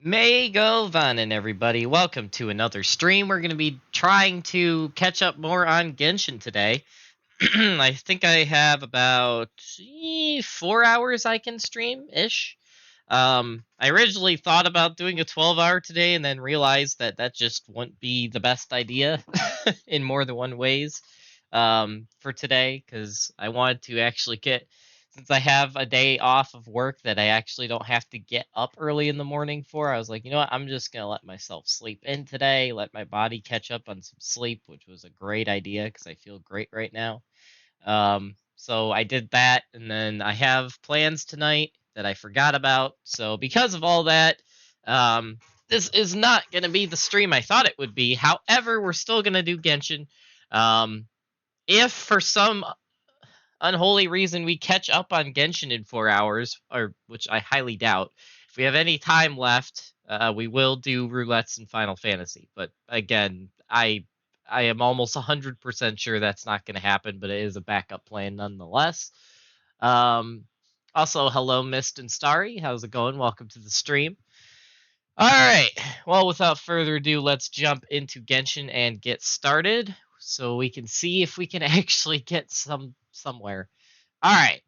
May go Vanin, everybody. Welcome to another stream. We're going to be trying to catch up more on Genshin today. I think I have about 4 hours I can stream ish. I originally thought about doing a 12-hour today and then realized that that just wouldn't be the best idea in more than one ways for today because I wanted to actually get, since I have a day off of work that I actually don't have to get up early in the morning for, I was like, you know what, I'm just going to let myself sleep in today, let my body catch up on some sleep, which was a great idea because I feel great right now. So I did that, and then I have plans tonight that I forgot about. So because of all that, this is not going to be the stream I thought it would be. However, we're still going to do Genshin. Um, if for some unholy reason we catch up on Genshin in 4 hours, or which I highly doubt, if we have any time left, we will do roulettes in Final Fantasy. But again, I am almost 100% sure that's not going to happen, but it is a backup plan nonetheless. Um, Also, hello, Mist and Starry. How's it going? Welcome to the stream. All right. Well, without further ado, let's jump into Genshin and get started so we can see if we can actually get somewhere. All right.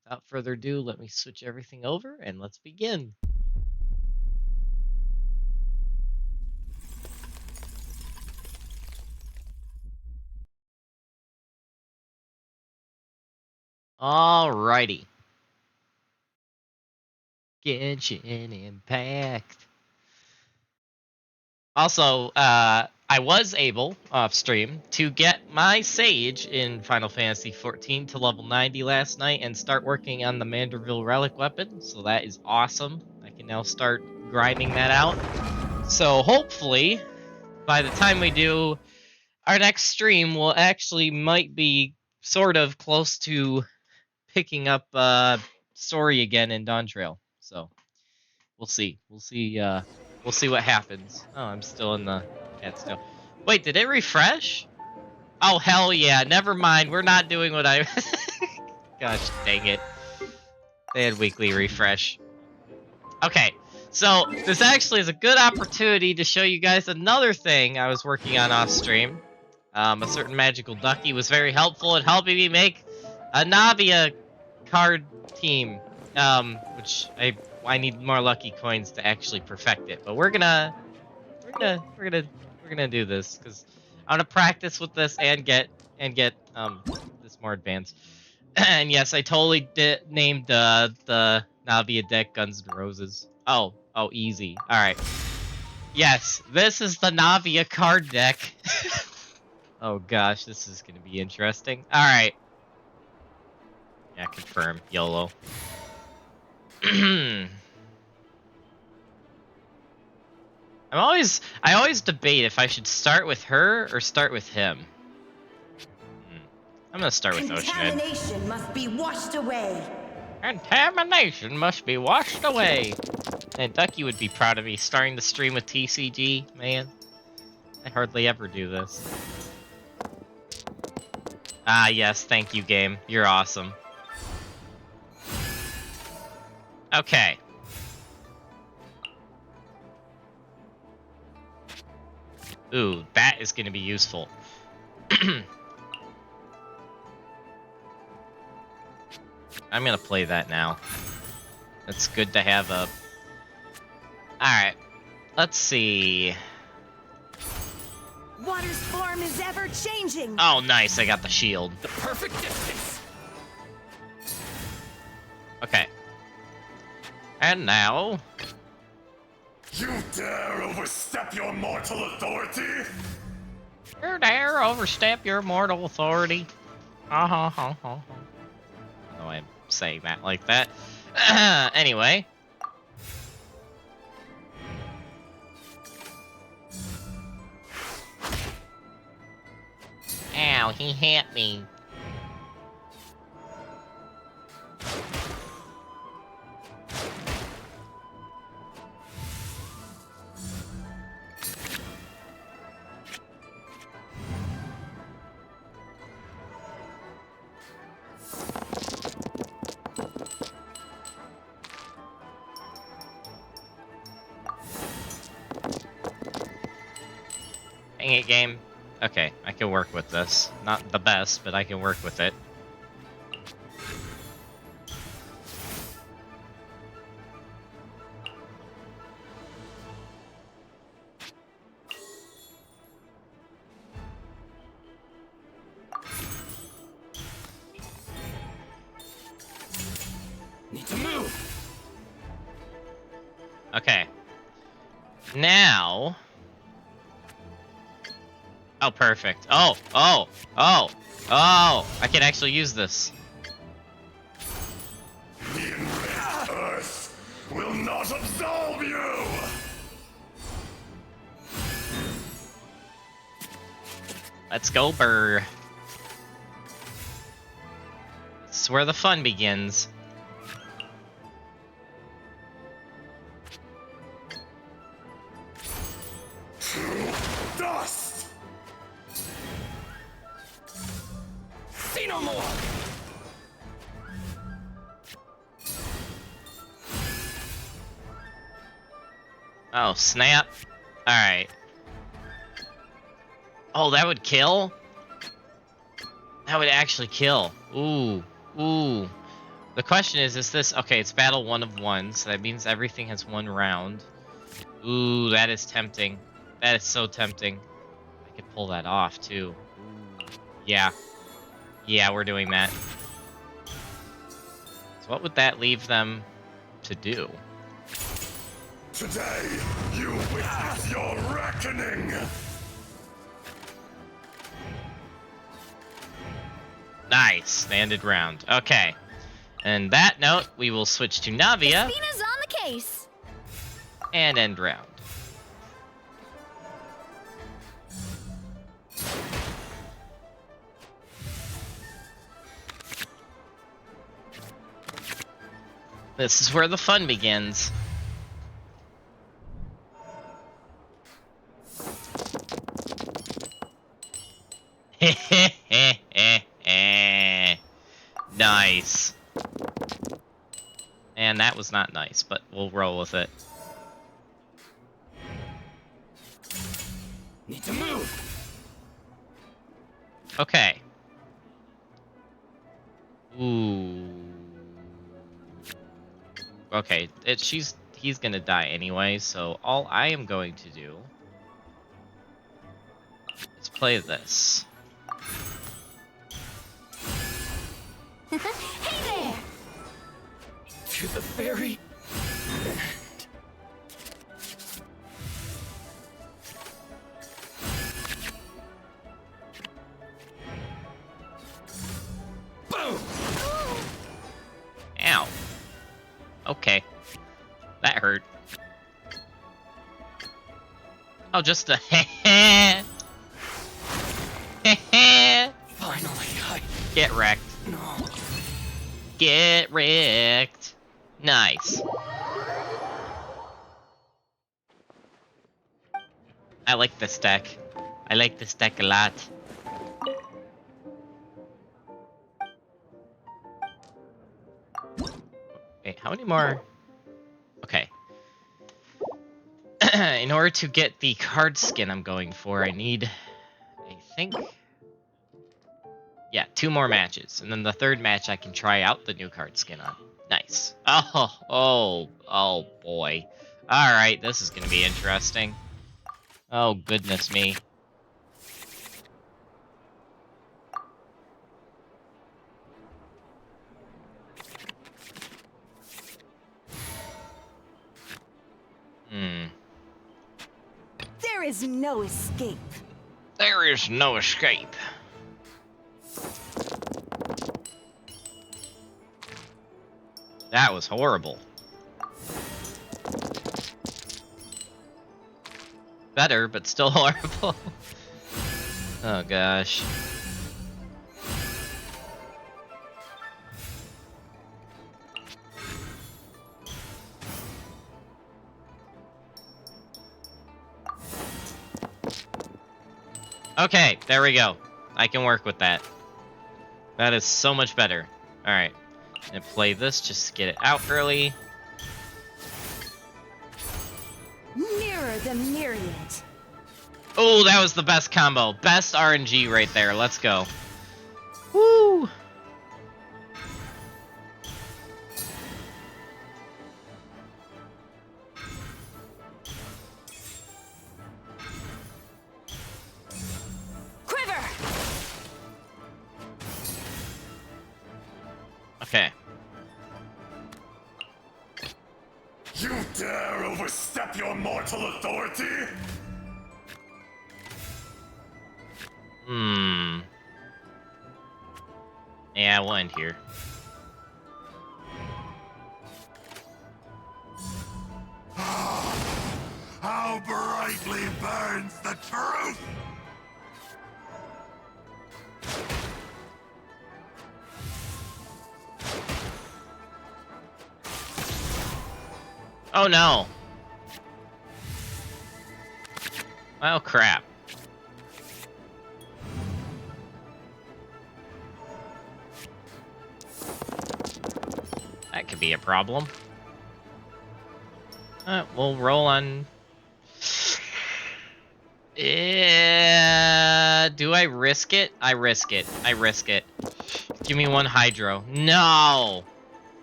Without further ado, let me switch everything over and let's begin. Alrighty. Genshin Impact. Also, I was able, off stream, to get my Sage in Final Fantasy XIV to level 90 last night and start working on the Manderville Relic weapon, so that is awesome. I can now start grinding that out. So hopefully, by the time we do our next stream, we'll actually might be sort of close to picking up story again in Dawn Trail. So we'll see. We'll see what happens. Oh, I'm still in the cat's tail. Wait, did it refresh? Oh, hell yeah. Never mind. We're not doing what I... Gosh dang it. They had weekly refresh. Okay, so this actually is a good opportunity to show you guys another thing I was working on off stream. A certain magical ducky was very helpful in helping me make a Navia card team, which I need more lucky coins to actually perfect it. But we're gonna do this because I want to practice with this and get this more advanced. And yes, I totally named the Navia deck Guns N' Roses. Oh, easy. All right. Yes, this is the Navia card deck. Oh gosh, this is gonna be interesting. All right. Yeah, confirm. YOLO. I always debate if I should start with her or start with him. I'm gonna start with Oceanhead. Contamination must be washed away. Contamination must be washed away. And Ducky would be proud of me starting the stream with TCG, man. I hardly ever do this. Ah, yes, thank you, game. You're awesome. Okay. Ooh, that is gonna be useful. I'm gonna play that now. It's good to have a... Alright, let's see. Water's form is ever changing. Oh, nice, I got the shield. The perfect distance. Okay. And now... You dare overstep your mortal authority? You dare overstep your mortal authority? I know I'm saying that like that. Anyway. Ow, he hit me. Dang it, game. Okay, I can work with this. Not the best, but I can work with it. Need to move. Okay. Now... Oh, perfect. Oh! I can actually use this. The enraged Earth will not absolve you! Let's go, Burr. This is where the fun begins. Dust! See no more! Oh, snap. Alright. Oh, that would kill? That would actually kill. Ooh. Ooh. The question is this... Okay, it's battle 1 of 1, so that means everything has 1 round. Ooh, that is tempting. That is so tempting. I could pull that off, too. Ooh. Yeah. Yeah, we're doing that. So what would that leave them to do? Today, you witness your reckoning! Nice. They ended round. Okay. And that note, we will switch to Navia Fina's on the case. and end round. This is where the fun begins. Nice. And that was not nice, but we'll roll with it. Need to move! Okay. Ooh. Okay, he's gonna die anyway, so all I am going to do is play this. Hey there! To the very end. Boom! Ow. Okay. That hurt. Oh, just a Finally, Get wrecked. No. Get wrecked. Nice. I like this deck. I like this deck a lot. Wait, how many more? Okay. In order to get the card skin I'm going for, I need, I think, yeah, 2 more matches. And then the 3rd match I can try out the new card skin on. Nice. Oh boy. Alright, this is gonna be interesting. Oh, goodness me. There is no escape. There is no escape. That was horrible. Better, but still horrible. Oh gosh. Okay, there we go. I can work with that. That is so much better. Alright. And play this just to get it out early. Mirror the myriad. Oh, that was the best combo. Best RNG right there. Let's go. Woo! Quiver. Okay. You dare overstep your mortal authority? Yeah, we'll end here. How brightly burns the truth! Oh no! Oh crap. That could be a problem. We'll roll on... Yeah, do I risk it? I risk it. I risk it. Give me one hydro. No!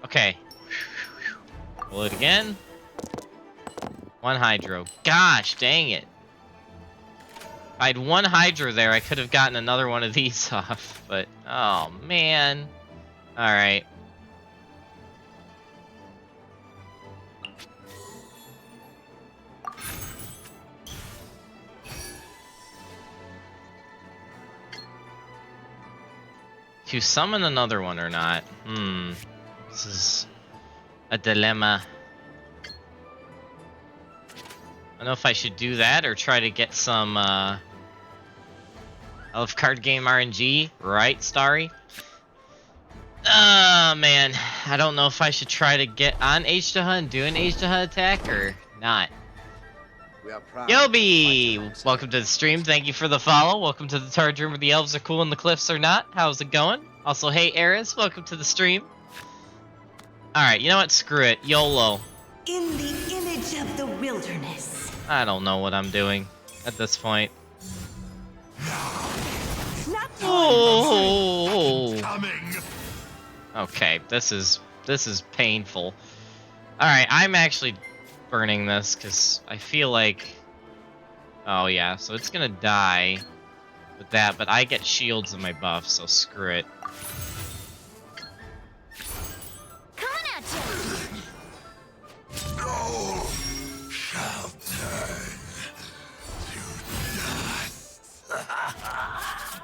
Okay. Roll it again. One hydro. Gosh, dang it. If I had one hydro there, I could have gotten another one of these off. But, oh man. Alright. To summon another one or not? This is a dilemma. I don't know if I should do that or try to get some, of card game RNG, right, Starry? Man. I don't know if I should try to get on H-Daha and do an H-Daha attack or not. Yobi! Welcome to the stream. Thank you for the follow. Welcome to the Targe Room where the elves are cool and the cliffs are not. How's it going? Also, hey, Eris. Welcome to the stream. Alright, you know what? Screw it. YOLO. In the image of the wilderness. I don't know what I'm doing at this point. Oh. Coming! Okay, this is painful. Alright, I'm actually burning this because I feel like... Oh yeah, so it's gonna die with that, but I get shields in my buff, so screw it. Coming at you. No! Shall turn to dust.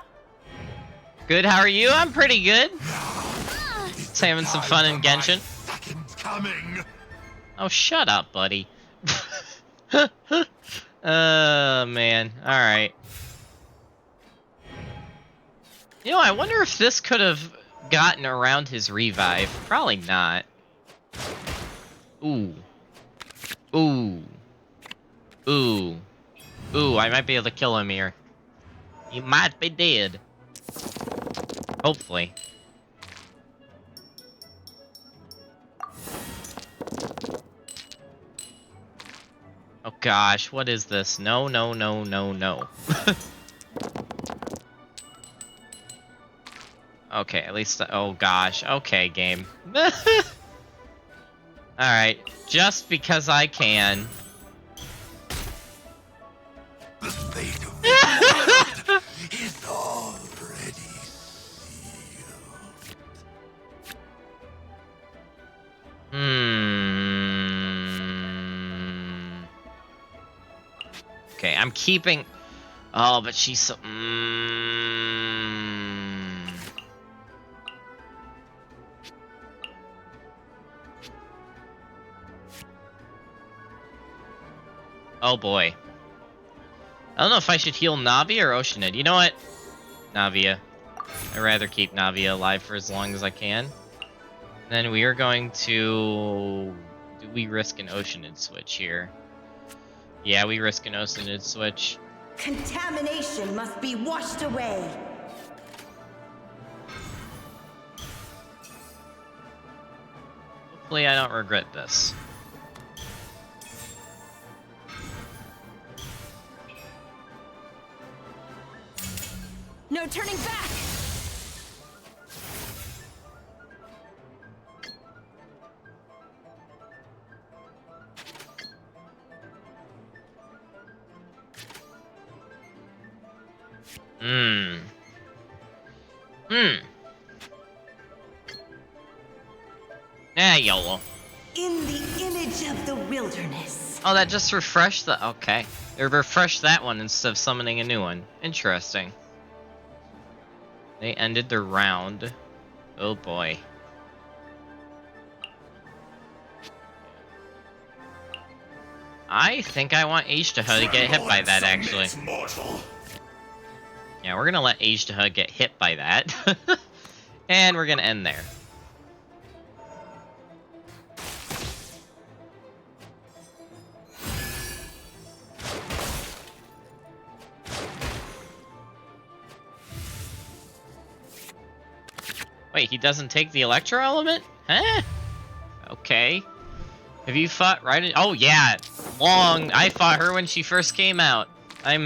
Good, how are you? I'm pretty good. Just having some fun in Genshin. Second coming! Oh, shut up, buddy. Man. Alright. You know, I wonder if this could have gotten around his revive. Probably not. Ooh. Ooh. Ooh. Ooh, I might be able to kill him here. He might be dead. Hopefully. Oh gosh, what is this? No, no, no, no, no. Okay, at least... Oh gosh, okay, game. Alright, just because I can. The fate of the world is already sealed. Okay, I'm keeping... Oh, but she's so... Oh boy. I don't know if I should heal Navia or Oceanid. You know what? Navia. I'd rather keep Navia alive for as long as I can. Then we are going to... Do we risk an Oceanid switch here? Yeah, we risk an Oceanid switch. Contamination must be washed away. Hopefully I don't regret this. No turning back! YOLO. In the image of the wilderness. Oh, that just refreshed the... Okay. It refreshed that one instead of summoning a new one. Interesting. They ended their round. Oh boy. I think I want H-to-H to get hit by that, actually. Yeah, we're gonna let H-to-H get hit by that. And we're gonna end there. Wait, he doesn't take the Electro Element? Huh? Okay. Have you fought right in... Oh, yeah. I fought her when she first came out. I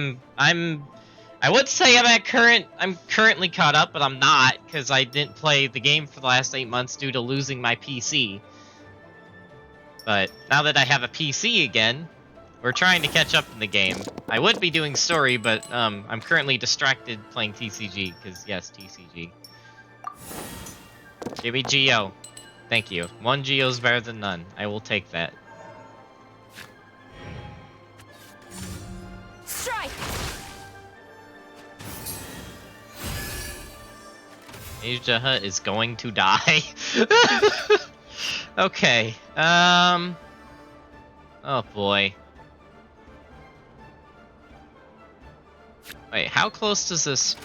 would say I'm currently caught up, but I'm not, because I didn't play the game for the last 8 months due to losing my PC. But now that I have a PC again, we're trying to catch up in the game. I would be doing story, but I'm currently distracted playing TCG, because yes, TCG. Give me Geo. Thank you. 1 Geo is better than none. I will take that. Strike! H-to-H is going to die. Okay. Oh boy. Wait, how close does this...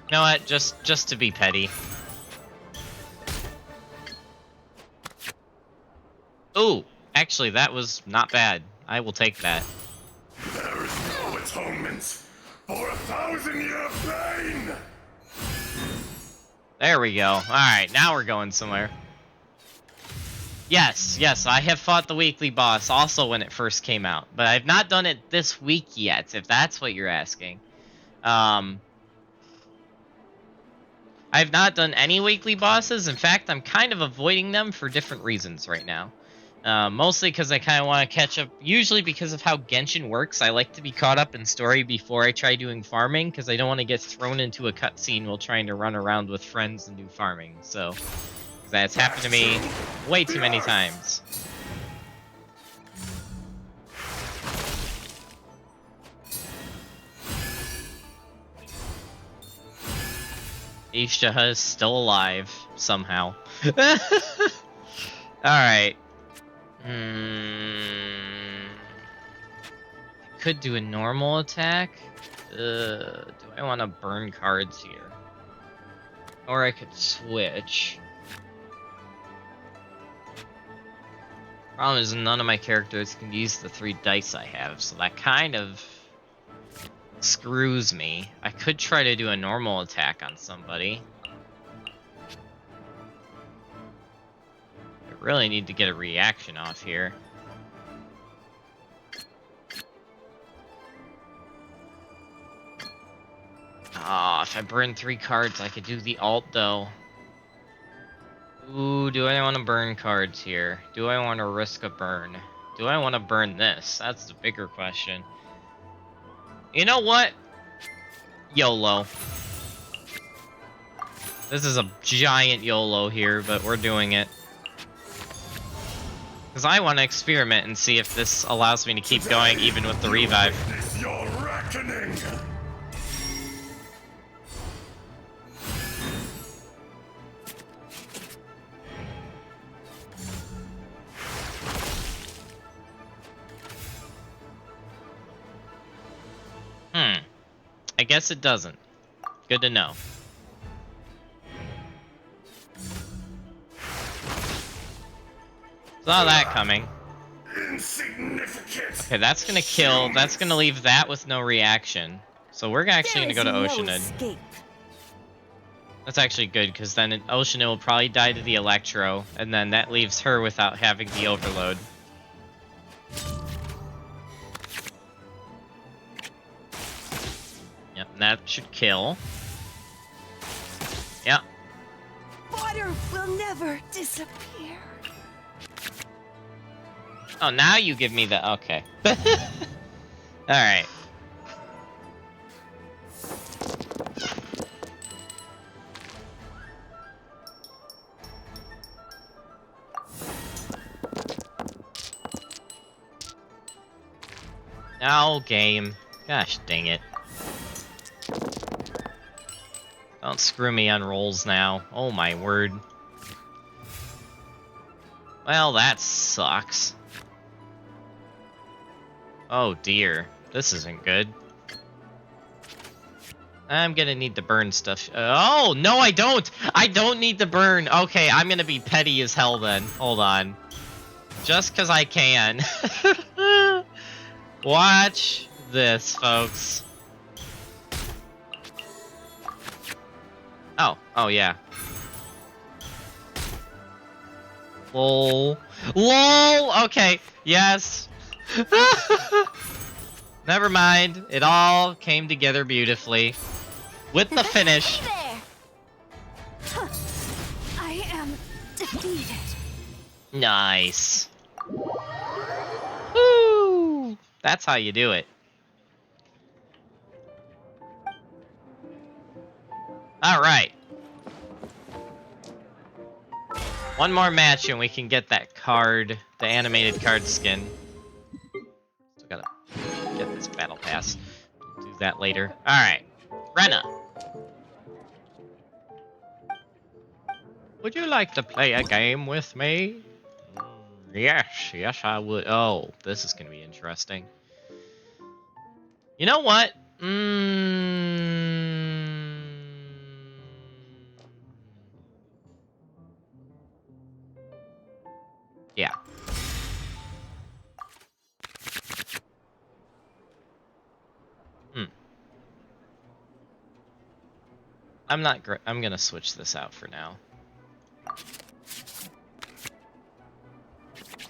You know what? Just to be petty. Ooh, actually, that was not bad. I will take that. There is no atonement for 1,000-year pain! There we go. Alright, now we're going somewhere. Yes, I have fought the weekly boss also when it first came out. But I've not done it this week yet, if that's what you're asking. I've not done any weekly bosses. In fact, I'm kind of avoiding them for different reasons right now. Mostly because I kind of want to catch up. Usually because of how Genshin works, I like to be caught up in story before I try doing farming, because I don't want to get thrown into a cutscene while trying to run around with friends and do farming. So, that's happened to me way too many times. H-to-H is still alive, somehow. Alright. Could do a normal attack. Do I want to burn cards here? Or I could switch. Problem is, none of my characters can use the 3 dice I have, so that kind of screws me. I could try to do a normal attack on somebody. I really need to get a reaction off here. Ah, if I burn 3 cards, I could do the alt, though. Ooh, do I want to burn cards here? Do I want to risk a burn? Do I want to burn this? That's the bigger question. You know what? YOLO. This is a giant YOLO here, but we're doing it. Because I want to experiment and see if this allows me to keep going even with the revive. Your reckoning! I guess it doesn't. Good to know. Saw that coming. Insignificant. Okay, that's gonna kill. That's gonna leave that with no reaction. So we're actually gonna go to Oceanid. That's actually good, because then Oceanid will probably die to the Electro, and then that leaves her without having the Overload. that should kill. Yeah. Water will never disappear. Oh, now you give me the... Okay. Alright. No, game. Gosh dang it. Don't screw me on rolls now. Oh my word. Well, that sucks. Oh dear. This isn't good. I'm gonna need to burn stuff. Oh, no I don't! I don't need to burn! Okay, I'm gonna be petty as hell then. Hold on. Just because I can. Watch this, folks. Oh yeah. Lol. LOL! Okay, yes. Never mind. It all came together beautifully. With the finish. Hey there. Huh. I am defeated. Nice. Woo! That's how you do it. Alright. One more match and we can get that card, the animated card skin. Still gotta get this battle pass. Do that later. Alright. Rena. Would you like to play a game with me? Yes, I would. Oh, this is gonna be interesting. You know what? Yeah. I'm gonna switch this out for now.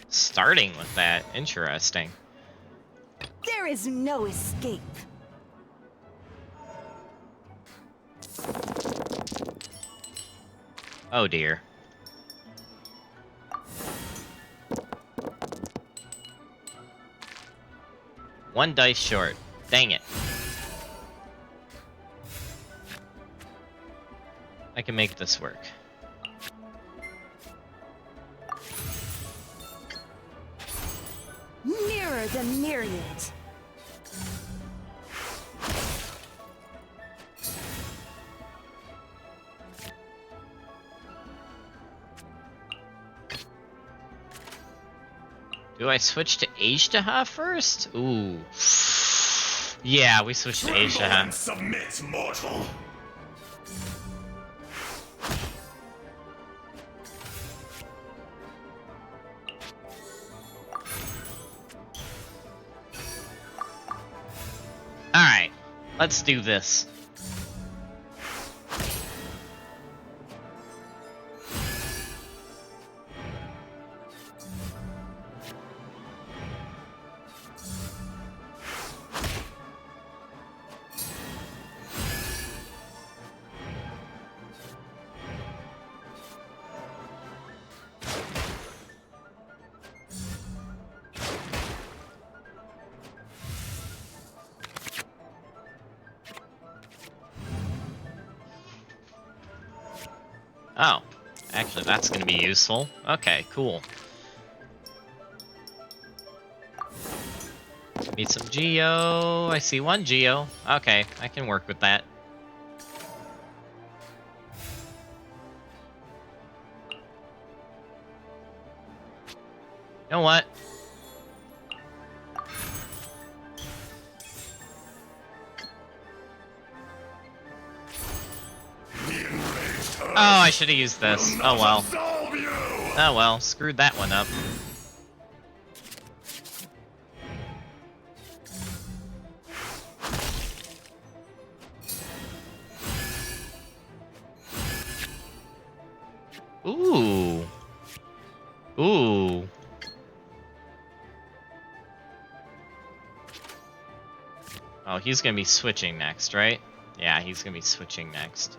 Starting with that, interesting. There is no escape. Oh dear. One dice short. Dang it. I can make this work. Mirror the myriad. Do I switch to Aishtaha first? Ooh. Yeah, we switched to Tremble and Aishtaha. submit, mortal. Alright, let's do this. Oh, actually that's gonna be useful. Okay, cool. Need some Geo. I see one Geo. Okay, I can work with that. You know what? Oh, I should have used this. Oh well. Absolve you! Oh well, screwed that one up. Ooh. Ooh. Oh, he's gonna be switching next, right? Yeah, he's gonna be switching next.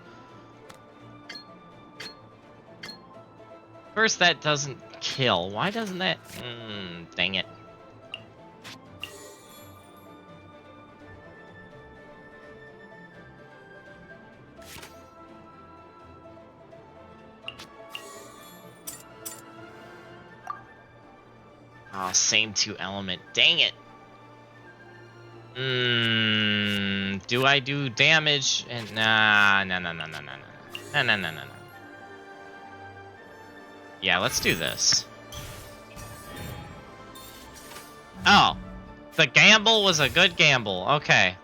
First, that doesn't kill. Why doesn't that? Dang it. Oh, same 2 element. Dang it. Do I do damage? And nah, no. Yeah, let's do this. Oh, the gamble was a good gamble. Okay.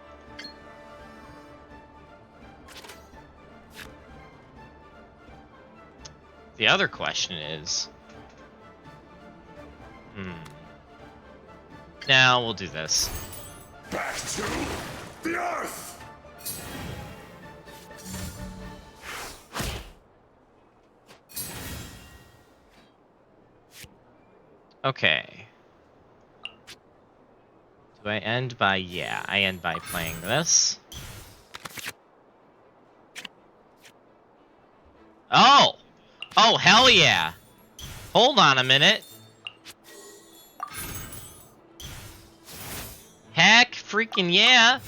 The other question is... Now we'll do this. Back to the Earth! Okay. Do I end by... Yeah, I end by playing this. Oh! Oh, hell yeah! Hold on a minute. Heck freaking yeah!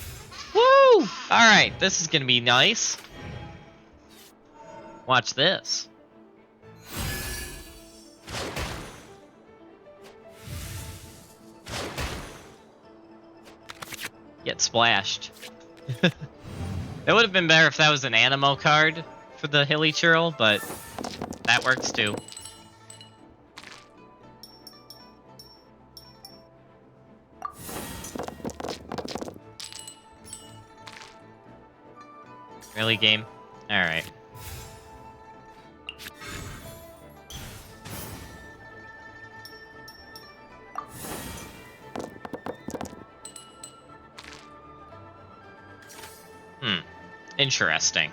Woo! Alright, this is gonna be nice. Watch this. Get splashed. It would have been better if that was an Animo card for the Hilly Churl, but that works too. Really, game? Alright. Interesting.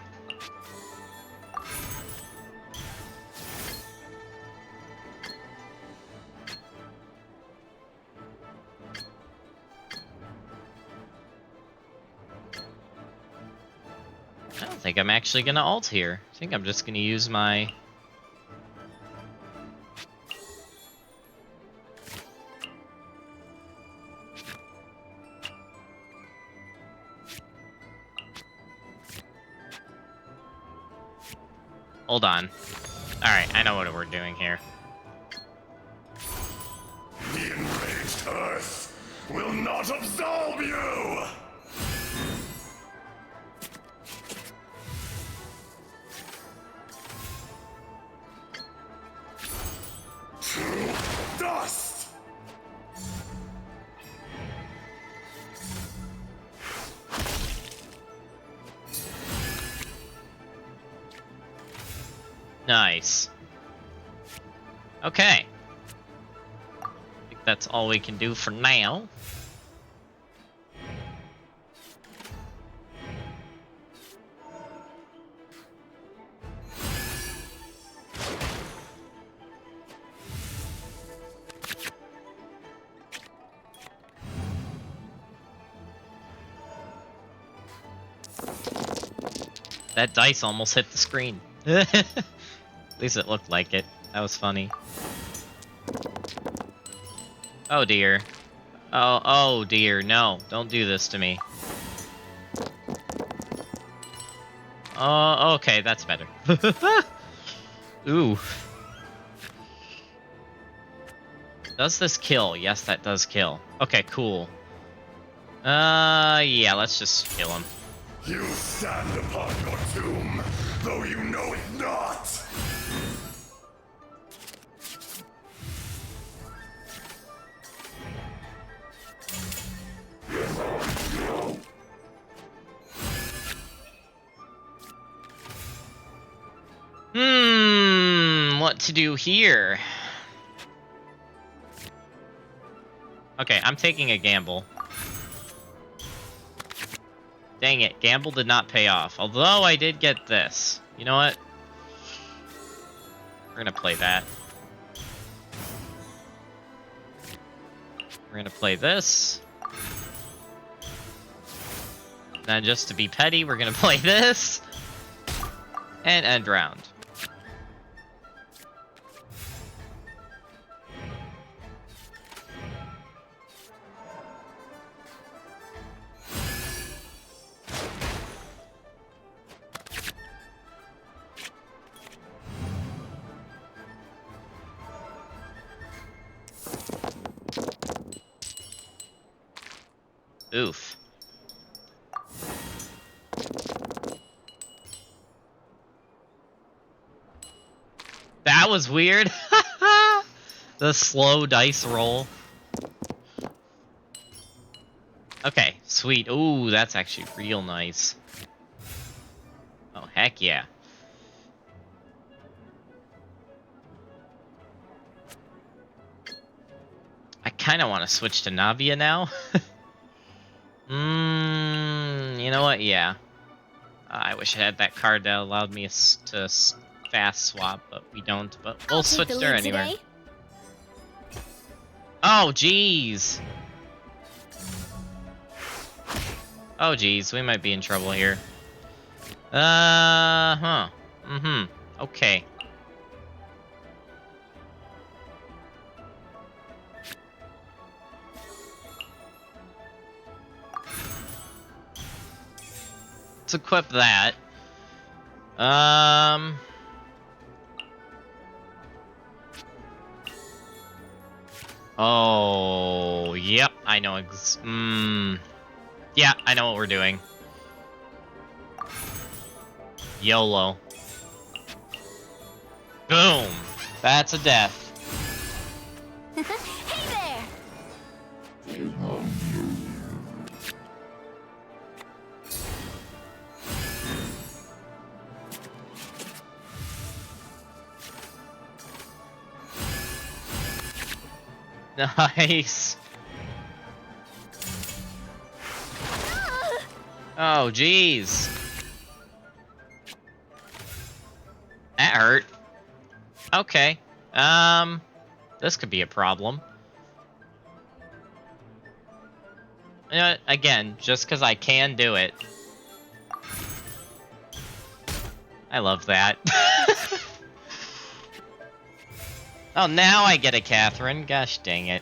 I don't think I'm actually gonna ult here. I think I'm just gonna use my... Hold on. Alright, I know what we're doing here. The enraged Earth will not absolve you! To dust! Nice. Okay. I think that's all we can do for now. That dice almost hit the screen. At least it looked like it. That was funny. Oh dear. Oh dear. No, don't do this to me. Oh, okay, that's better. Ooh. Does this kill? Yes, that does kill. Okay, cool. Yeah, let's just kill him. You stand upon your tomb, though you know it not! What to do here? Okay, I'm taking a gamble. Dang it, gamble did not pay off. Although I did get this. You know what? We're gonna play that. We're gonna play this. Now, just to be petty, we're gonna play this and end round. Oof. That was weird. The slow dice roll. Okay, sweet. Ooh, that's actually real nice. Oh, heck yeah. I kind of want to switch to Navia now. You know what? Yeah. I wish I had that card that allowed me to fast swap, but we don't. But we'll switch to her anyway. Oh, jeez. Oh, jeez. We might be in trouble here. Huh. Okay. Let's equip that. Oh, yep. I know. Yeah, I know what we're doing. YOLO. Boom. That's a death. Hey there! Nice. Oh, jeez. That hurt. Okay. This could be a problem. You know what? Again, just because I can do it. I love that. Oh, now I get a Catherine. Gosh dang it.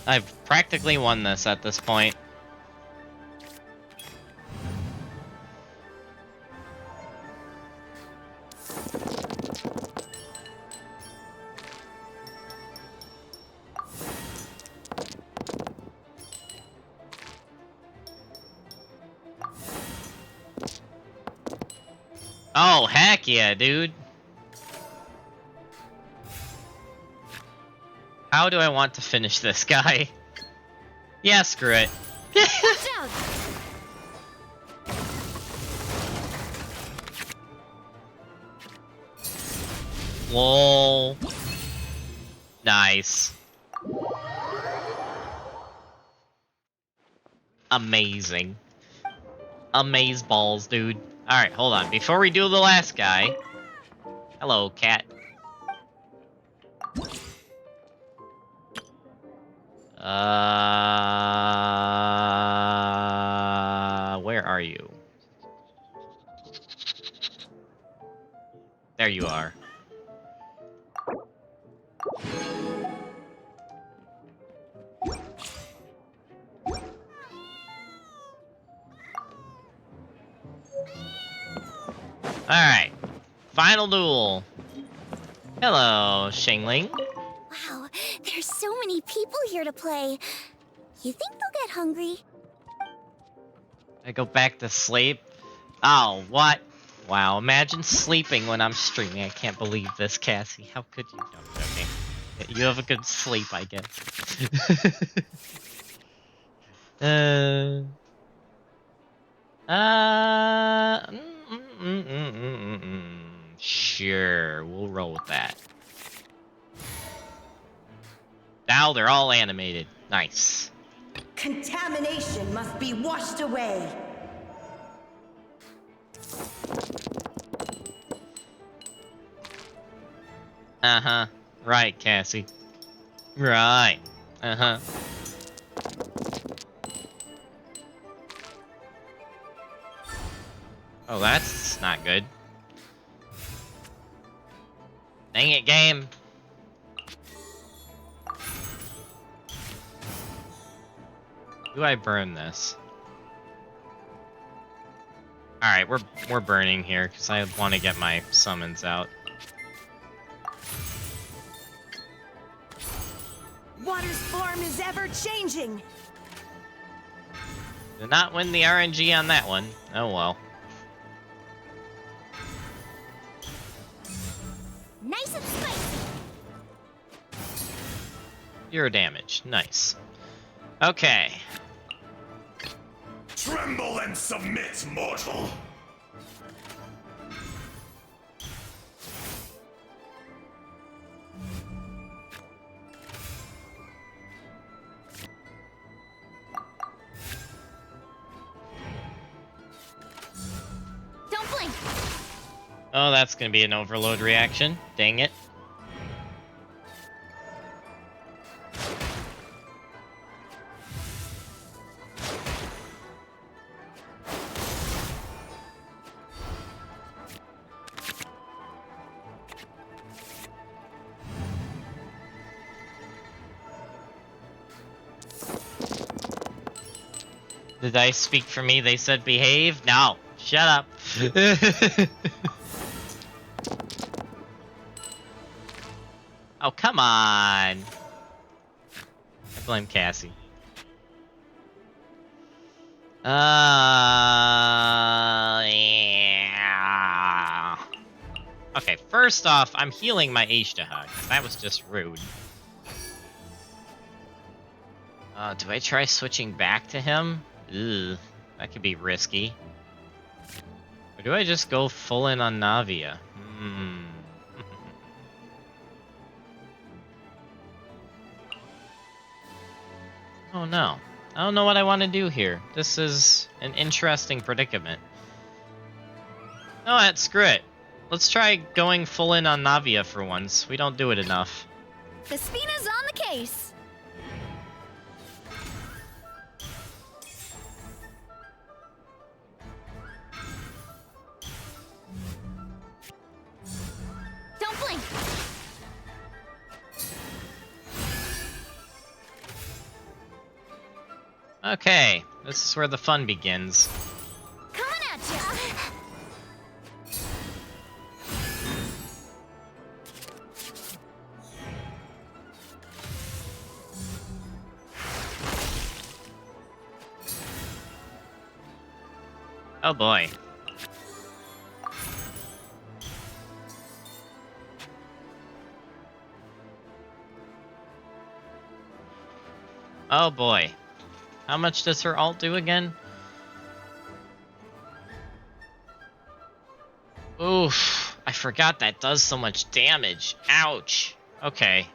I've practically won this at this point. Oh, heck yeah, dude. How do I want to finish this guy? Yeah, screw it. Watch out! Lol. Nice. Amazing. Amaze balls, dude. Alright, hold on. Before we do the last guy... Hello, cat. Where are you? There you are. Alright. Final duel. Hello, Shingling. Wow, there's so many people here to play. You think they'll get hungry? I go back to sleep. Oh, what? Wow, imagine sleeping when I'm streaming. I can't believe this, Cassie. How could you? No, okay. You have a good sleep, I guess. uh... Sure, we'll roll with that. Now they're all animated. Nice. Contamination must be washed away. Uh-huh. Right, Cassie. Right. Uh-huh. Oh, that's not good. Dang it, game. Do I burn this? Alright, we're burning here, because I want to get my summons out. Water's form is ever changing. Did not win the RNG on that one. Oh well. Nice and spicy. 0 damage. Nice. Okay. Tremble and submit, mortal! Don't blink. Oh, that's gonna be an overload reaction. Dang it. Did I speak for me? They said behave? No. Shut up. Oh, come on. I blame Cassie. Yeah. Okay, first off, I'm healing my Ishtaha, 'cause that was just rude. Do I try switching back to him? Ugh, that could be risky. Or do I just go full in on Navia? Oh no. I don't know what I want to do here. This is an interesting predicament. No, screw it. Let's try going full in on Navia for once. We don't do it enough. The Spina's on the case. Don't blink. Okay, this is where the fun begins. Coming at ya. Oh boy. Oh boy. How much does her ult do again? Oof. I forgot that does so much damage. Ouch. Okay.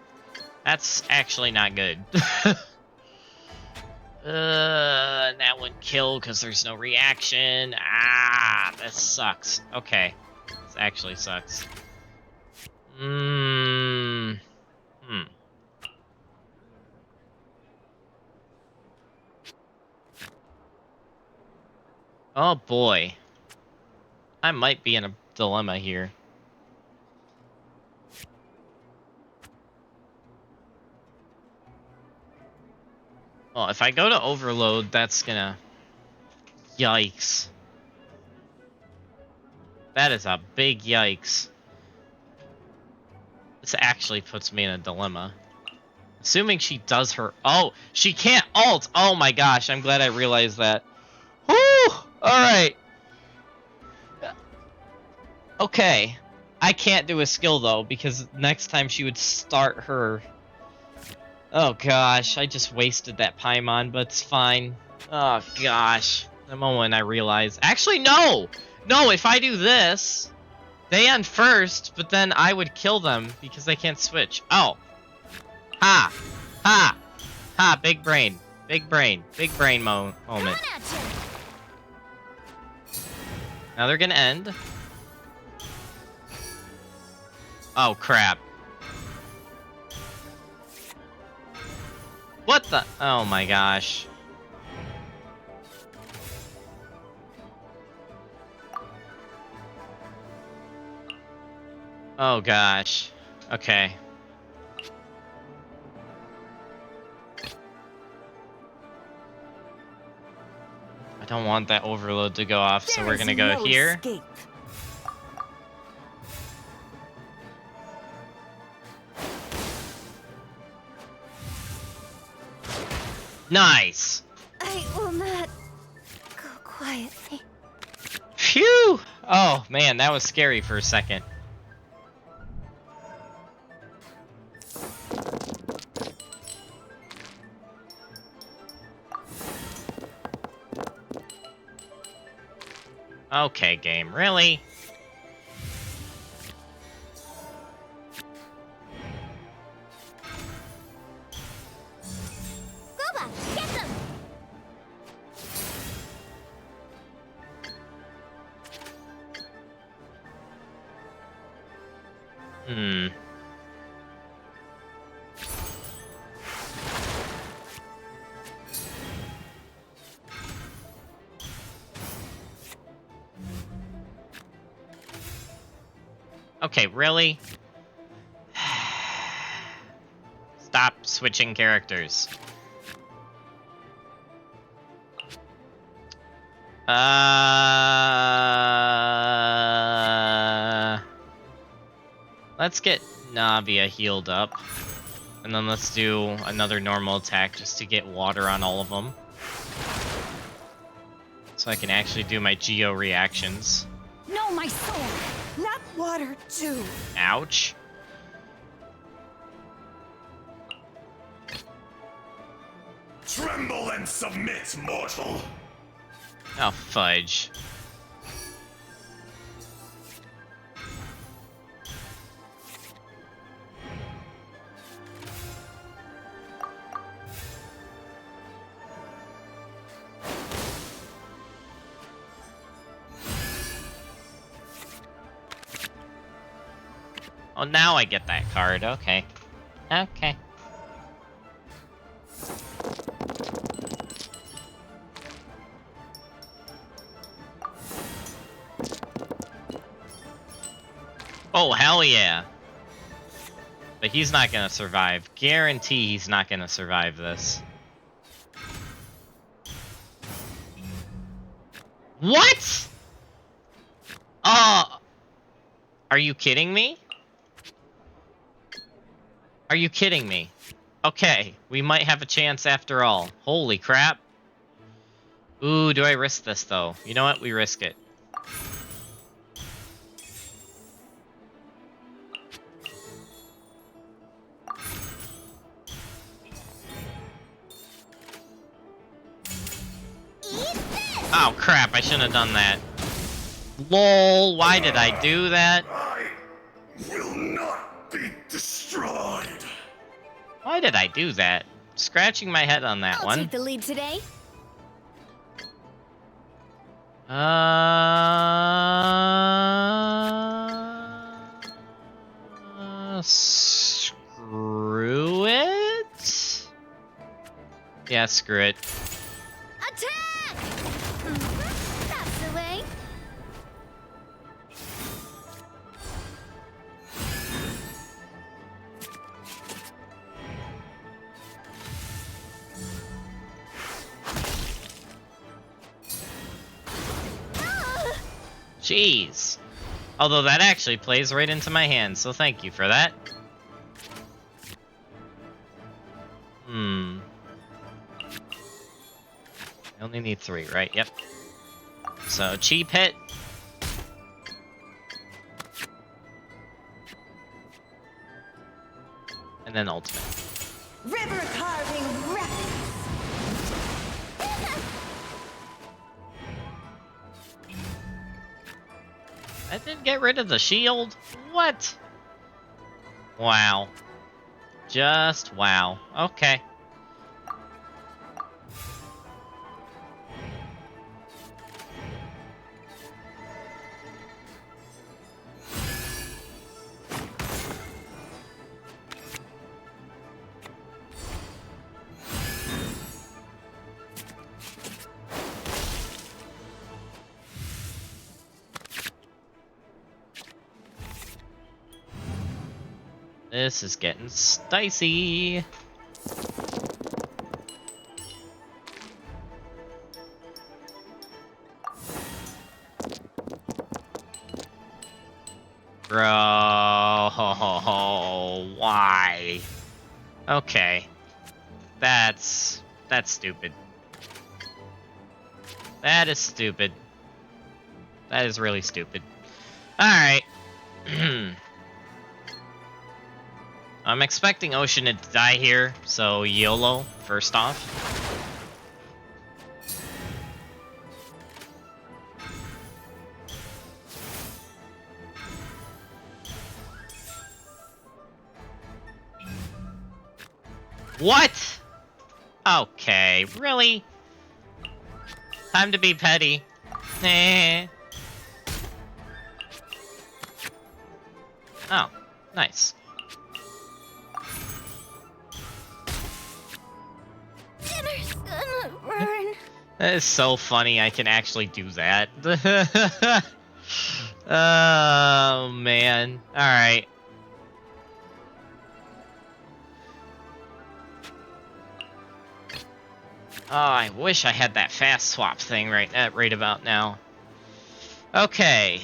That's actually not good. That wouldn't kill because there's no reaction. Ah, this sucks. Okay. This actually sucks. Oh boy. I might be in a dilemma here. Well, if I go to overload, that's gonna... Yikes. That is a big yikes. This actually puts me in a dilemma. Assuming she does her... Oh, she can't ult! Oh my gosh, I'm glad I realized that. Whew! Alright. Okay. I can't do a skill, though, because next time she would start her... Oh gosh, I just wasted that Paimon, but it's fine. Oh gosh. The moment I realized... Actually, no! No, if I do this... They end first, but then I would kill them because they can't switch. Oh. Ha! Ha! Ha! Big brain. Big brain. Big brain moment. Coming at ya. Now they're gonna end. Oh crap. What the? Oh my gosh. Oh gosh. Okay. I don't want that overload to go off, so we're gonna go here. Escape. Nice! I will not go quietly. Phew! Oh man, that was scary for a second. Okay, game, really? Boba, get them! Hmm. Okay, really? Stop switching characters. Let's get Navia healed up. And then let's do another normal attack just to get water on all of them. So I can actually do my Geo reactions. No, my soul. Not water, too. Ouch. Tremble and submit, mortal. Oh, fudge. Oh, now I get that card. Okay. Okay. Oh, hell yeah. But he's not gonna survive. Guarantee he's not gonna survive this. What? Are you kidding me? Are you kidding me? Okay, we might have a chance after all. Holy crap. Ooh, do I risk this though? You know what? We risk it. Oh crap, I shouldn't have done that. LOL, why did I do that? I will not be destroyed. Why did I do that? Scratching my head on that I'll one. take the lead today. Screw it? Yeah, screw it. Attack! That's the way. Jeez. Although that actually plays right into my hand, so thank you for that. I only need 3, right? Yep. So, cheap hit. And then ultimate. River carving rapids. That didn't get rid of the shield? What? Wow. Just wow. Okay. This is getting dicey. Bro, why? Okay. That's stupid. That is stupid. That is really stupid. Alright. I'm expecting Ocean to die here, so YOLO, first off. What? Okay, really? Time to be petty. Eh. Oh, nice. Dinner's gonna burn. That is so funny, I can actually do that. Oh, man. Alright. Oh, I wish I had that fast swap thing right about now. Okay.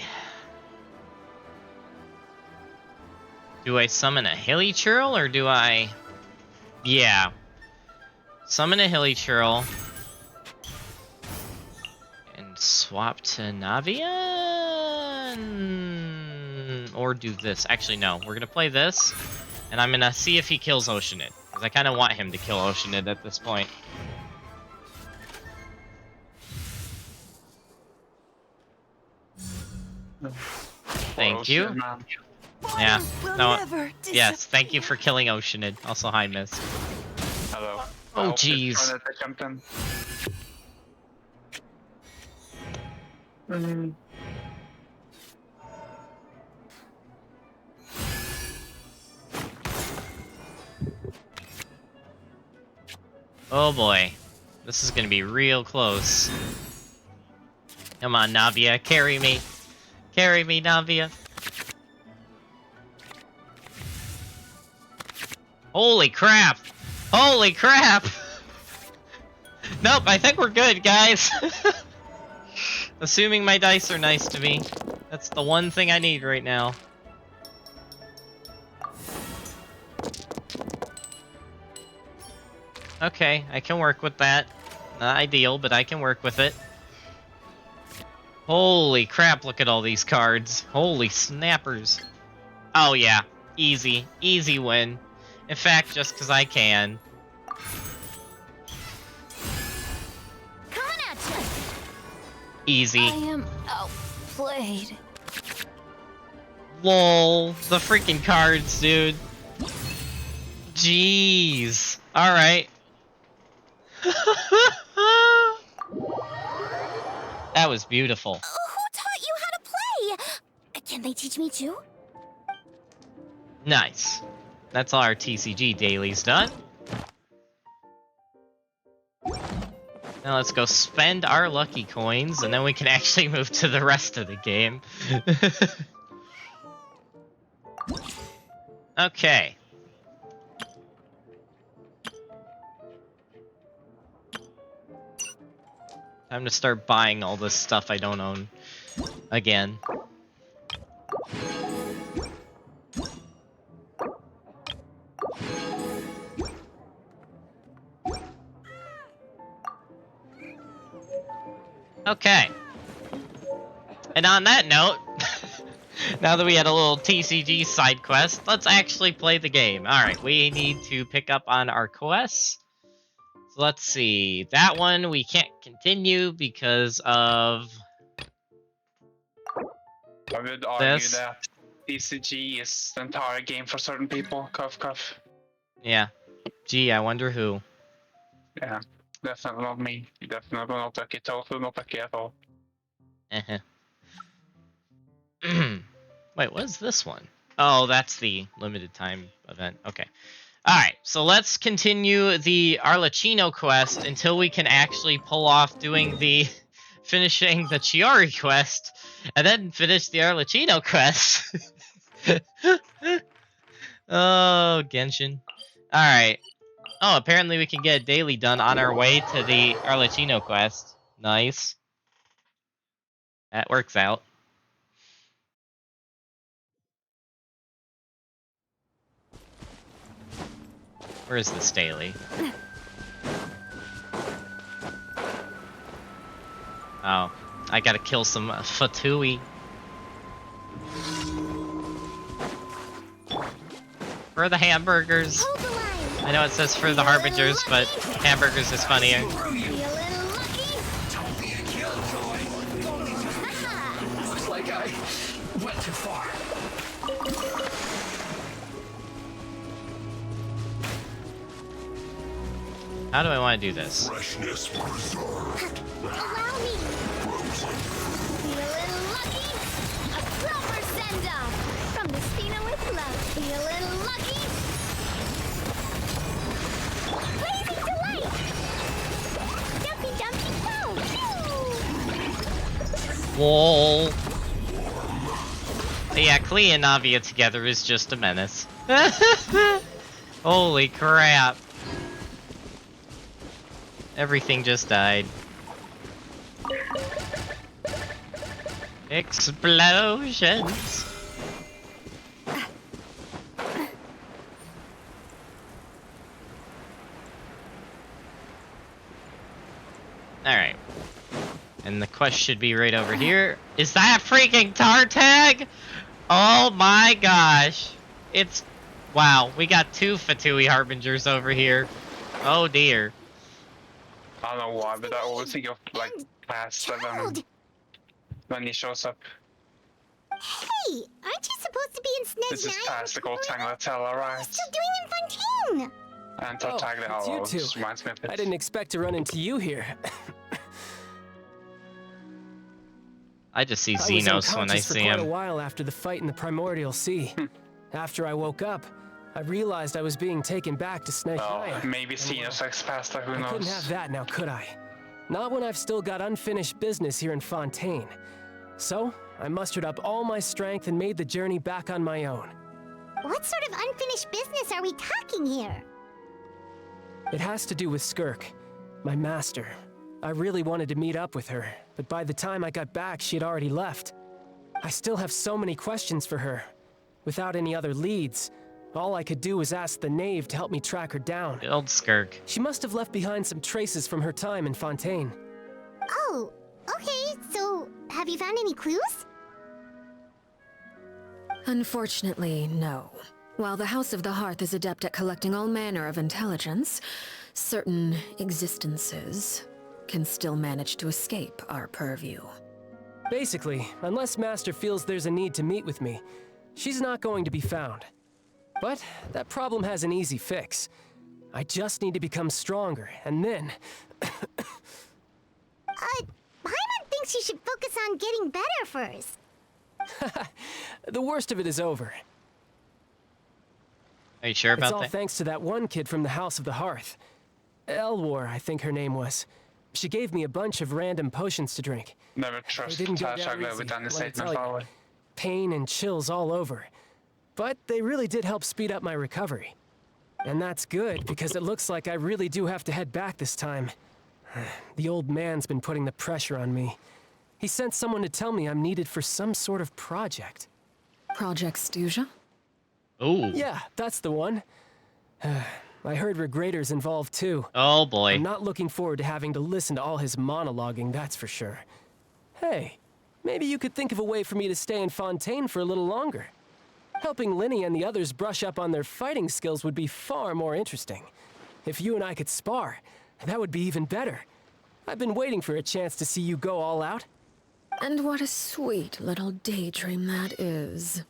Do I summon a hilly churl or do I... Yeah. Summon a hilly churl. And swap to Navia? Or do this. Actually, no. We're gonna play this. And I'm gonna see if he kills Oceanid. Because I kind of want him to kill Oceanid at this point. Thank you. Yeah. No. Yes. Thank you for killing Oceanid. Also, hi, Miss. Hello. Oh, jeez. Oh boy. This is gonna be real close. Come on, Navia. Carry me. Carry me, Navia. Holy crap! Holy crap! Nope, I think we're good, guys. Assuming my dice are nice to me. That's the one thing I need right now. Okay, I can work with that. Not ideal, but I can work with it. Holy crap, look at all these cards. Holy snappers. Oh yeah, easy. Easy win. In fact, just because I can. Coming at you. Easy. I am outplayed. Lol. The freaking cards, dude. Jeez. Alright. That was beautiful. Who taught you how to play? Can they teach me too? Nice. That's all our TCG dailies done. Now let's go spend our lucky coins, and then we can actually move to the rest of the game. Okay. Time to start buying all this stuff I don't own again. Okay. And on that note, now that we had a little TCG side quest, let's actually play the game. Alright, we need to pick up on our quests. So let's see. That one we can't continue because of I would argue this. that TCG is the entire game for certain people. Cough, cough. Yeah. Gee, I wonder who. Yeah, definitely not me. Definitely not lucky. Totally not lucky at all. Wait, what is this one? Oh, that's the limited time event. Okay. Alright, so let's continue the Arlecchino quest until we can actually pull off doing the finishing the Chiari quest, and then finish the Arlecchino quest. Oh, Genshin. Alright. Oh, apparently we can get a daily done on our way to the Arlecchino quest. Nice. That works out. Where is this daily? Oh, I gotta kill some Fatui. For the hamburgers. Hold the line. I know it says for the harbingers, but hamburgers is funnier. Be a little lucky. Don't be a killjoy. Looks like I went too far. How do I want to do this? Freshness preserved. Allow me. Be a little lucky. A proper send-off. From the Stina with love. Be a little lucky. Blazing delight. Dumpy dumpy go. Whoa. Yeah, Klee and Navia together is just a menace. Holy crap. Everything just died. Explosions. Alright. And the quest should be right over here. Is that freaking Tartag? Oh my gosh. It's... Wow, we got 2 Fatui Harbingers over here. Oh dear. I don't know why, but I always think of like past Child. when he shows up. Hey, aren't you supposed to be in Snez This is 9? past the gold Tanglatella, right? Still doing in Fontaine. And Oh, Tartaglia it's you Hollow two. just reminds me of it. I didn't expect to run into you here. I just see I was Xenos when I unconscious for see quite a him. while after the fight in the Primordial Sea. After I woke up, I realized I was being taken back to Well, Snezhnaya. maybe Xenos X Pasta, who I couldn't knows? have that now, could I? Not when I've still got unfinished business here in Fontaine. So, I mustered up all my strength and made the journey back on my own. What sort of unfinished business are we talking here? It has to do with Skirk, my master. I really wanted to meet up with her, but by the time I got back, she had already left. I still have so many questions for her. Without any other leads, all I could do was ask the knave to help me track her down. Good old Skirk. She must have left behind some traces from her time in Fontaine. Oh, okay, so have you found any clues? Unfortunately, no. While the House of the Hearth is adept at collecting all manner of intelligence, certain existences can still manage to escape our purview. Basically, unless Master feels there's a need to meet with me, she's not going to be found. But that problem has an easy fix. I just need to become stronger, and then... Paimon thinks you should focus on getting better first. the worst of it is over. Are you sure It's about all that? thanks to that one kid from the House of the Hearth. Elwar, I think her name was. She gave me a bunch of random potions to drink. Never trust didn't go down Tartaglia easy, with let me understatement, tell you. probably. Pain and chills all over. But they really did help speed up my recovery. And that's good, because it looks like I really do have to head back this time. The old man's been putting the pressure on me. He sent someone to tell me I'm needed for some sort of project. Project Stuja? Ooh. Yeah, that's the one. I heard Regrador's involved too. Oh boy. I'm not looking forward to having to listen to all his monologuing, that's for sure. Hey, maybe you could think of a way for me to stay in Fontaine for a little longer. Helping Linny and the others brush up on their fighting skills would be far more interesting. If you and I could spar, that would be even better. I've been waiting for a chance to see you go all out. And what a sweet little daydream that is.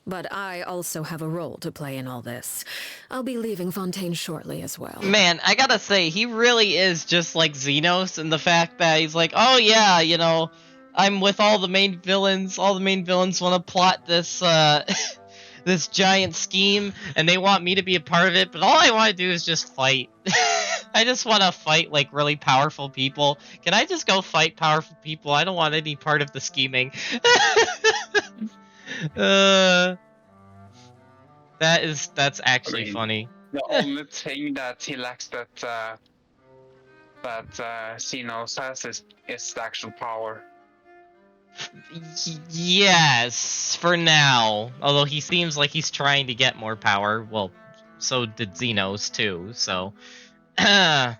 But I also have a role to play in all this. I'll be leaving Fontaine shortly as well. Man, I gotta say, he really is just like Xenos in the fact that he's like, oh yeah, you know, I'm with all the main villains. All the main villains want to plot this, this giant scheme, and they want me to be a part of it, but all I want to do is just fight. I just want to fight, like, really powerful people. Can I just go fight powerful people? I don't want any part of the scheming. That's actually mean, funny. The only thing that he lacks that Xenos has is the actual power. Yes, for now. Although he seems like he's trying to get more power. Well, so did Xenos too. So, I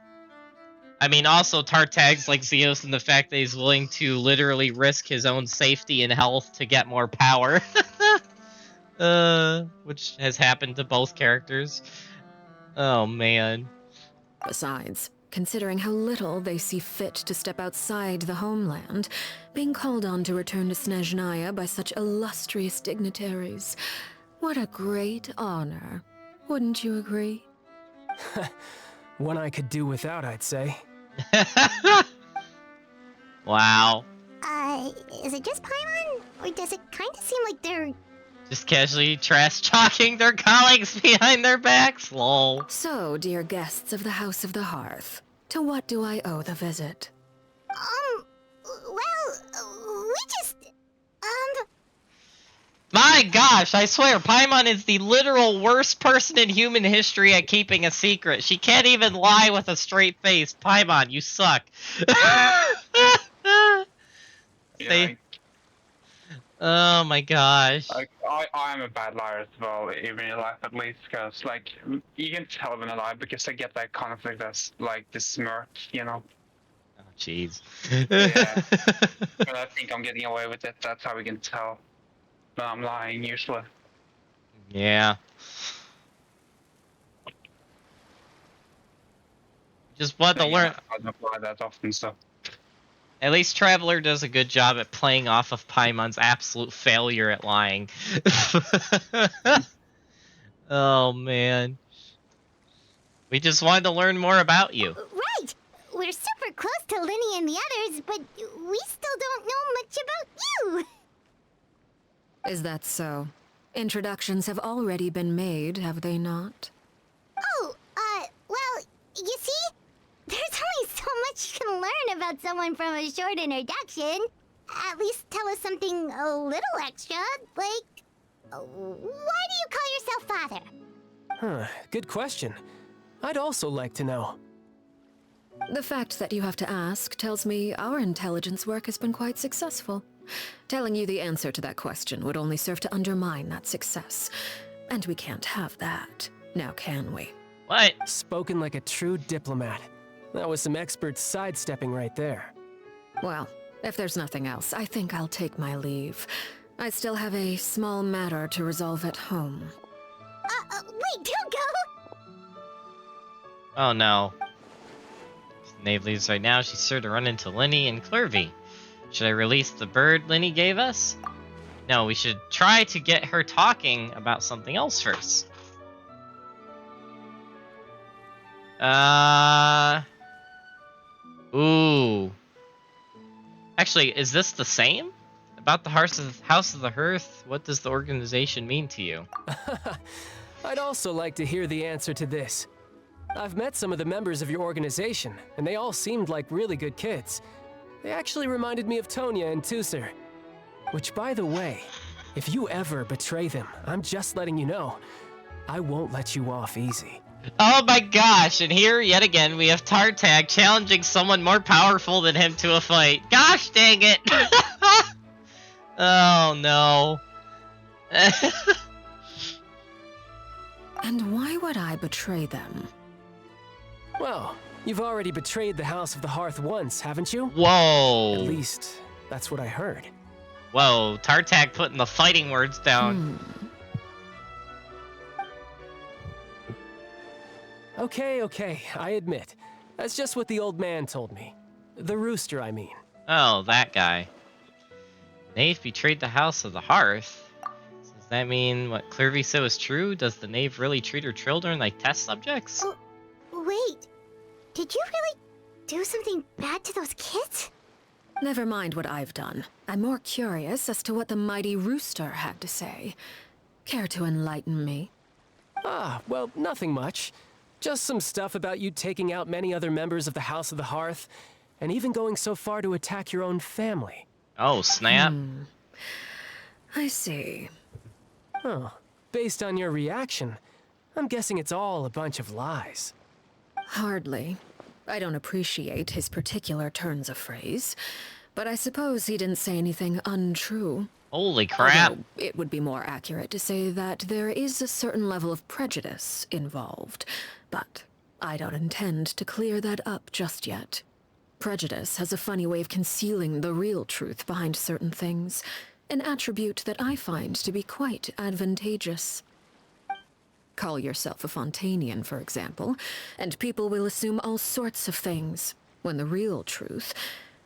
mean, also Tartag's like Xenos in the fact that he's willing to literally risk his own safety and health to get more power. Which has happened to both characters. Oh man. Besides, considering how little they see fit to step outside the homeland, being called on to return to Snezhnaya by such illustrious dignitaries, what a great honor. Wouldn't you agree? One I could do without, I'd say. Wow. Is it just Paimon? Or does it kind of seem like they're... Just casually trash talking their colleagues behind their backs? Lol. So, dear guests of the House of the Hearth, to what do I owe the visit? Well, we just... My gosh, I swear, Paimon is the literal worst person in human history at keeping a secret. She can't even lie with a straight face. Paimon, you suck. Say- Oh my gosh. Like, I'm a bad liar as well, even in life at least, because like you can tell when I lie because I get that kind of like this smirk, you know. Oh jeez. Yeah. But I think I'm getting away with it. That's how we can tell when I'm lying usually. Yeah. Just want to Then learn. again, I don't lie that often, so. At least Traveler does a good job at playing off of Paimon's absolute failure at lying. Oh man. We just wanted to learn more about you. Right! We're super close to Linny and the others, but we still don't know much about you! Is that so? Introductions have already been made, have they not? Oh, well, you see? There's only so much you can learn about someone from a short introduction. At least tell us something a little extra, like... Why do you call yourself father? Huh, good question. I'd also like to know. The fact that you have to ask tells me our intelligence work has been quite successful. Telling you the answer to that question would only serve to undermine that success. And we can't have that, now can we? What? Spoken like a true diplomat. That was some expert sidestepping right there. Well, if there's nothing else, I think I'll take my leave. I still have a small matter to resolve at home. Wait, don't go! Oh no. If the Knave leaves right now, she's sure to run into Linny and Clervy. Should I release the bird Linny gave us? No, we should try to get her talking about something else first. Ooh. Actually, is this the same? About the House of the Hearth, what does the organization mean to you? I'd also like to hear the answer to this. I've met some of the members of your organization, and they all seemed like really good kids. They actually reminded me of Tonya and Tusser. Which, by the way, if you ever betray them, I'm just letting you know, I won't let you off easy. Oh my gosh, and here, yet again, we have Tartag challenging someone more powerful than him to a fight. Gosh dang it! Oh no. And why would I betray them? Well, you've already betrayed the House of the Hearth once, haven't you? Whoa. At least, that's what I heard. Whoa, Tartag putting the fighting words down. Okay, I admit. That's just what the old man told me. The rooster, I mean. Oh, that guy. Knave betrayed the House of the Hearth? Does that mean what Clervy said was true? Does the Knave really treat her children like test subjects? Oh, wait. Did you really do something bad to those kids? Never mind what I've done. I'm more curious as to what the mighty rooster had to say. Care to enlighten me? Ah, well, nothing much. Just some stuff about you taking out many other members of the House of the Hearth, and even going so far to attack your own family. Oh, snap. I see. Oh, based on your reaction, I'm guessing it's all a bunch of lies. Hardly. I don't appreciate his particular turns of phrase, but I suppose he didn't say anything untrue. Holy crap. Although it would be more accurate to say that there is a certain level of prejudice involved, but I don't intend to clear that up just yet. Prejudice has a funny way of concealing the real truth behind certain things, an attribute that I find to be quite advantageous. Call yourself a Fontanian, for example, and people will assume all sorts of things, when the real truth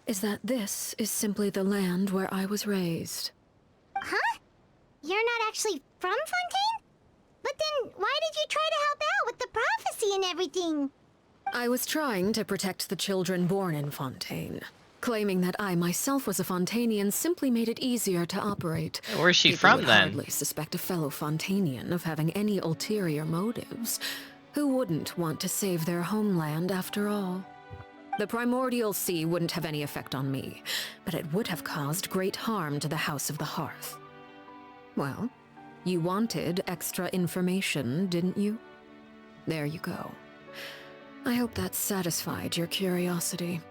is that this is simply the land where I was raised. Huh? You're not actually from Fontaine? But then why did you try to help out with the prophecy and everything? I was trying to protect the children born in Fontaine. Claiming that I myself was a Fontanian simply made it easier to operate. Where's she People from would then? hardly suspect a fellow Fontanian of having any ulterior motives. Who wouldn't want to save their homeland after all? The primordial sea wouldn't have any effect on me, but it would have caused great harm to the House of the Hearth. Well, you wanted extra information, didn't you? There you go. I hope that satisfied your curiosity.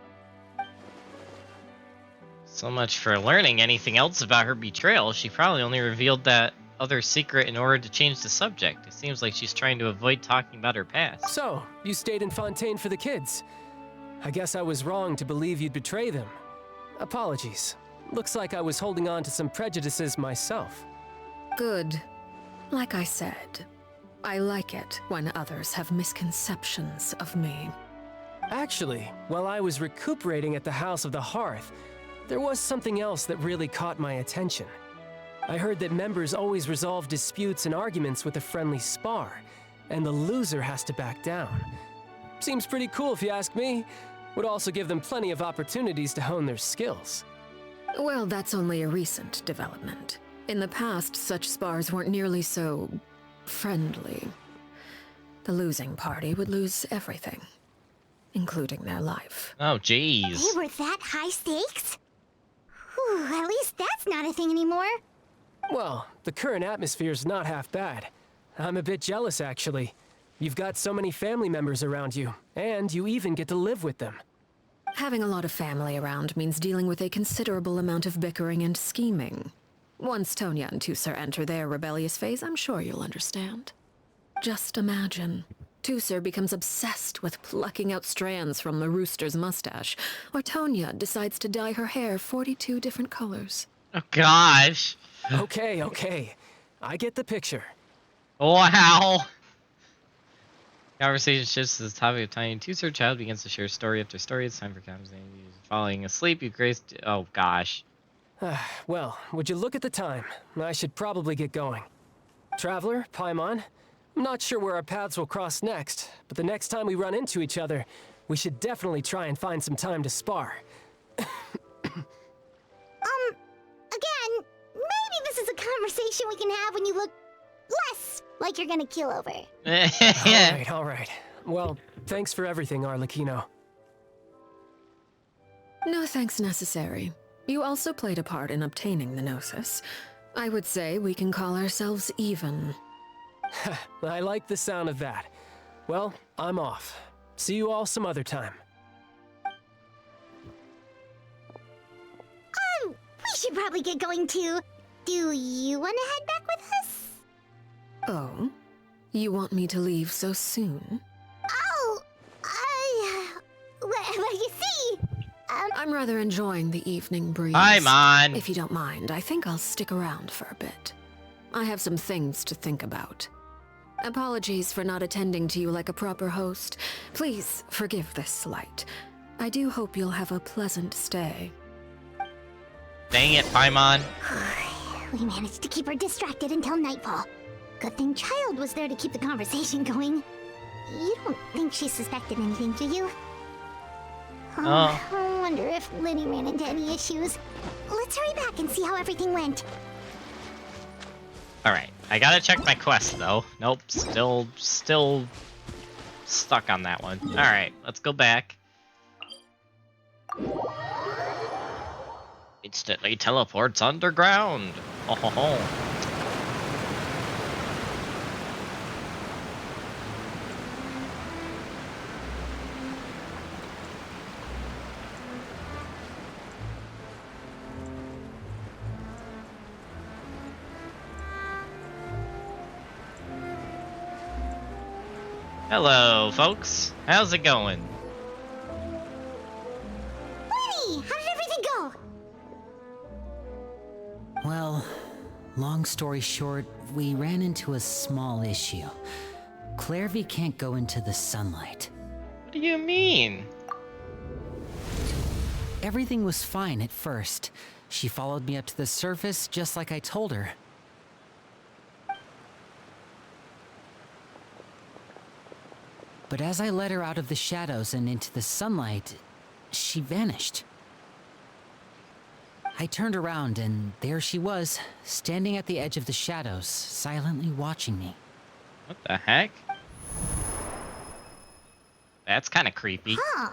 So much for learning anything else about her betrayal. She probably only revealed that other secret in order to change the subject. It seems like she's trying to avoid talking about her past. So, you stayed in Fontaine for the kids. I guess I was wrong to believe you'd betray them. Apologies. Looks like I was holding on to some prejudices myself. Good. Like I said, I like it when others have misconceptions of me. Actually, while I was recuperating at the House of the Hearth, there was something else that really caught my attention. I heard that members always resolve disputes and arguments with a friendly spar, and the loser has to back down. Seems pretty cool if you ask me. Would also give them plenty of opportunities to hone their skills. Well, that's only a recent development. In the past, such spars weren't nearly so friendly. The losing party would lose everything, including their life. Oh, jeez. They were that high stakes? Whew, at least that's not a thing anymore. Well, the current atmosphere's not half bad. I'm a bit jealous, actually. You've got so many family members around you, and you even get to live with them. Having a lot of family around means dealing with a considerable amount of bickering and scheming. Once Tonya and Tusser enter their rebellious phase, I'm sure you'll understand. Just imagine. Tusser becomes obsessed with plucking out strands from the rooster's mustache, or Tonya decides to dye her hair 42 different colors. Oh, gosh. Okay. I get the picture. Wow. Conversation shifts to the topic of Tiny Two-Sir. Child begins to share story after story. It's time for conversation. Falling asleep, you graced... Oh, gosh. Well, would you look at the time? I should probably get going. Traveler, Paimon, I'm not sure where our paths will cross next, but the next time we run into each other, we should definitely try and find some time to spar. Again, maybe this is a conversation we can have when you look less like you're gonna kill over. Yeah. All right. Well, thanks for everything, Arlecchino. No thanks necessary. You also played a part in obtaining the Gnosis. I would say we can call ourselves even. I like the sound of that. Well, I'm off. See you all some other time. We should probably get going too. Do you want to head back with us? Oh? You want me to leave so soon? Oh, well, you see, I'm rather enjoying the evening breeze. Paimon. If you don't mind, I think I'll stick around for a bit. I have some things to think about. Apologies for not attending to you like a proper host. Please forgive this slight. I do hope you'll have a pleasant stay. Dang it, Paimon. we managed to keep her distracted until nightfall. Good thing Child was there to keep the conversation going. You don't think she suspected anything, do you? Oh. I wonder if Liddy ran into any issues. Let's hurry back and see how everything went. Alright, I gotta check my quest, though. Nope, still stuck on that one. Alright, let's go back. Instantly teleports underground. Oh ho ho. Hello, folks. How's it going? Lenny, how did everything go? Well, long story short, we ran into a small issue. Clairvy can't go into the sunlight. What do you mean? Everything was fine at first. She followed me up to the surface just like I told her. But as I led her out of the shadows and into the sunlight, she vanished. I turned around and there she was, standing at the edge of the shadows, silently watching me. What the heck? That's kind of creepy. Huh.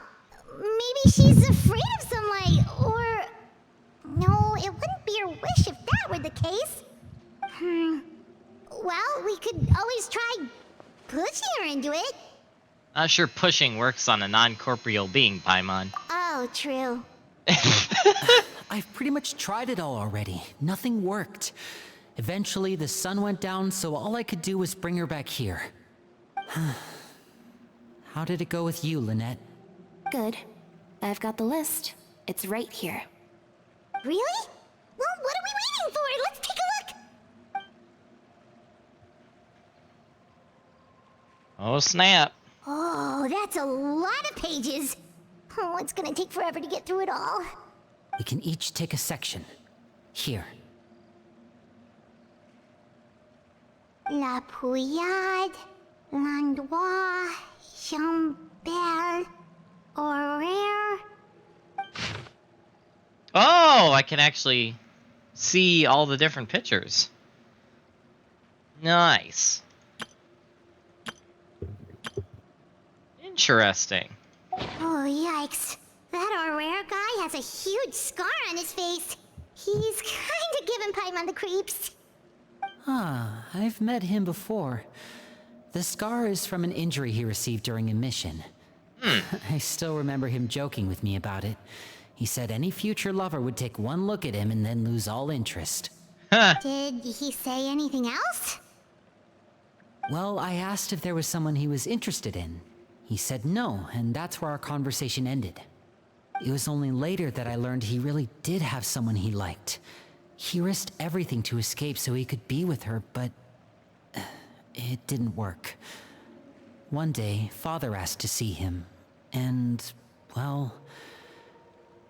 Maybe she's afraid of sunlight, or... No, it wouldn't be her wish if that were the case. Well, we could always try pushing her into it. Not sure pushing works on a non-corporeal being, Paimon. Oh, true. I've pretty much tried it all already. Nothing worked. Eventually, the sun went down, so all I could do was bring her back here. How did it go with you, Lynette? Good. I've got the list. It's right here. Really? Well, what are we waiting for? Let's take a look. Oh, snap. Oh, that's a lot of pages. Oh, it's gonna take forever to get through it all. We can each take a section. Here. La Pouillade, Landois, Chambert, Horaire. Oh, I can actually see all the different pictures. Nice. Interesting. Oh, yikes. That Horaire guy has a huge scar on his face. He's kinda giving Paimon the creeps. Ah, I've met him before. The scar is from an injury he received during a mission. I still remember him joking with me about it. He said any future lover would take one look at him and then lose all interest. Did he say anything else? Well, I asked if there was someone he was interested in. He said no, and that's where our conversation ended. It was only later that I learned he really did have someone he liked. He risked everything to escape so he could be with her, but it didn't work. One day, Father asked to see him, and, well,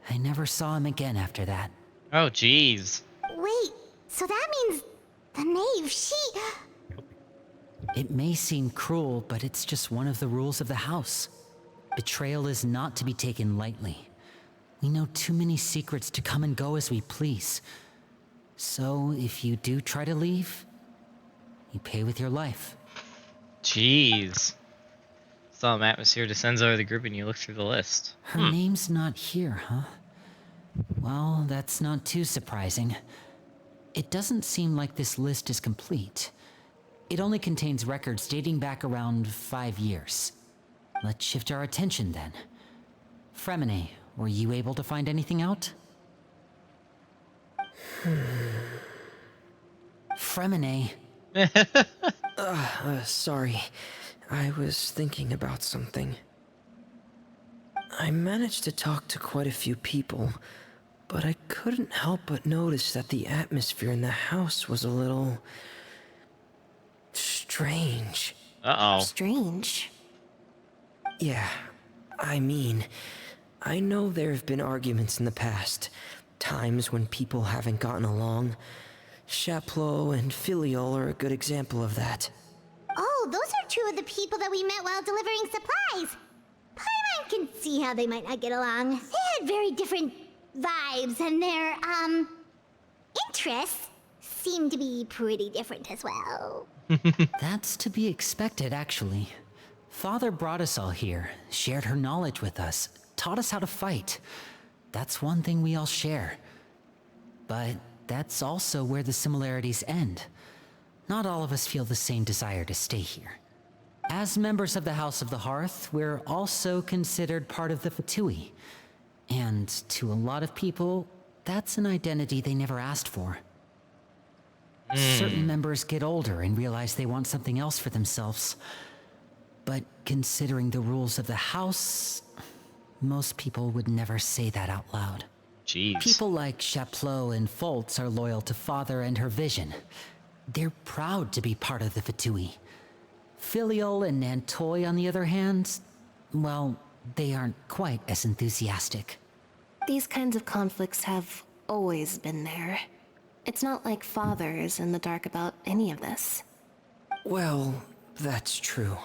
I never saw him again after that. Oh, jeez. Wait, so that means the knave, she... It may seem cruel, but it's just one of the rules of the house. Betrayal is not to be taken lightly. We know too many secrets to come and go as we please. So, if you do try to leave, you pay with your life. Jeez. Some atmosphere descends over the group and you look through the list. Her name's not here, huh? Well, that's not too surprising. It doesn't seem like this list is complete. It only contains records dating back around 5 years. Let's shift our attention then. Fremine, were you able to find anything out? Fremine. Sorry. I was thinking about something. I managed to talk to quite a few people, but I couldn't help but notice that the atmosphere in the house was a little... strange. Uh-oh. Strange. Yeah, I mean, I know there have been arguments in the past, times when people haven't gotten along. Chaplot and Filiol are a good example of that. Oh, those are two of the people that we met while delivering supplies. Paimon can see how they might not get along. They had very different vibes, and their, interests seem to be pretty different as well. That's to be expected, actually. Father brought us all here, shared her knowledge with us, taught us how to fight. That's one thing we all share. But that's also where the similarities end. Not all of us feel the same desire to stay here. As members of the House of the Hearth, we're also considered part of the Fatui. And to a lot of people, that's an identity they never asked for. Certain members get older and realize they want something else for themselves. But considering the rules of the house, most people would never say that out loud. Jeez. People like Chaplot and Foltz are loyal to Father and her vision. They're proud to be part of the Fatui. Filial and Nantoy, on the other hand, well, they aren't quite as enthusiastic. These kinds of conflicts have always been there. It's not like Father is in the dark about any of this. Well, that's true.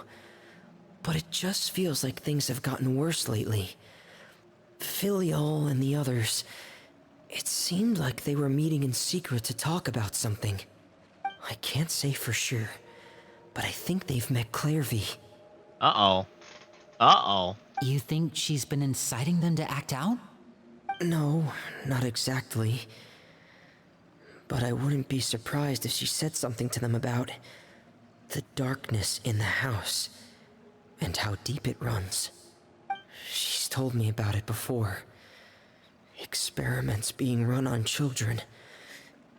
But it just feels like things have gotten worse lately. Filial and the others, it seemed like they were meeting in secret to talk about something. I can't say for sure, but I think they've met Clairvy. Uh-oh. Uh-oh. You think she's been inciting them to act out? No, not exactly. But I wouldn't be surprised if she said something to them about the darkness in the house and how deep it runs. She's told me about it before. Experiments being run on children.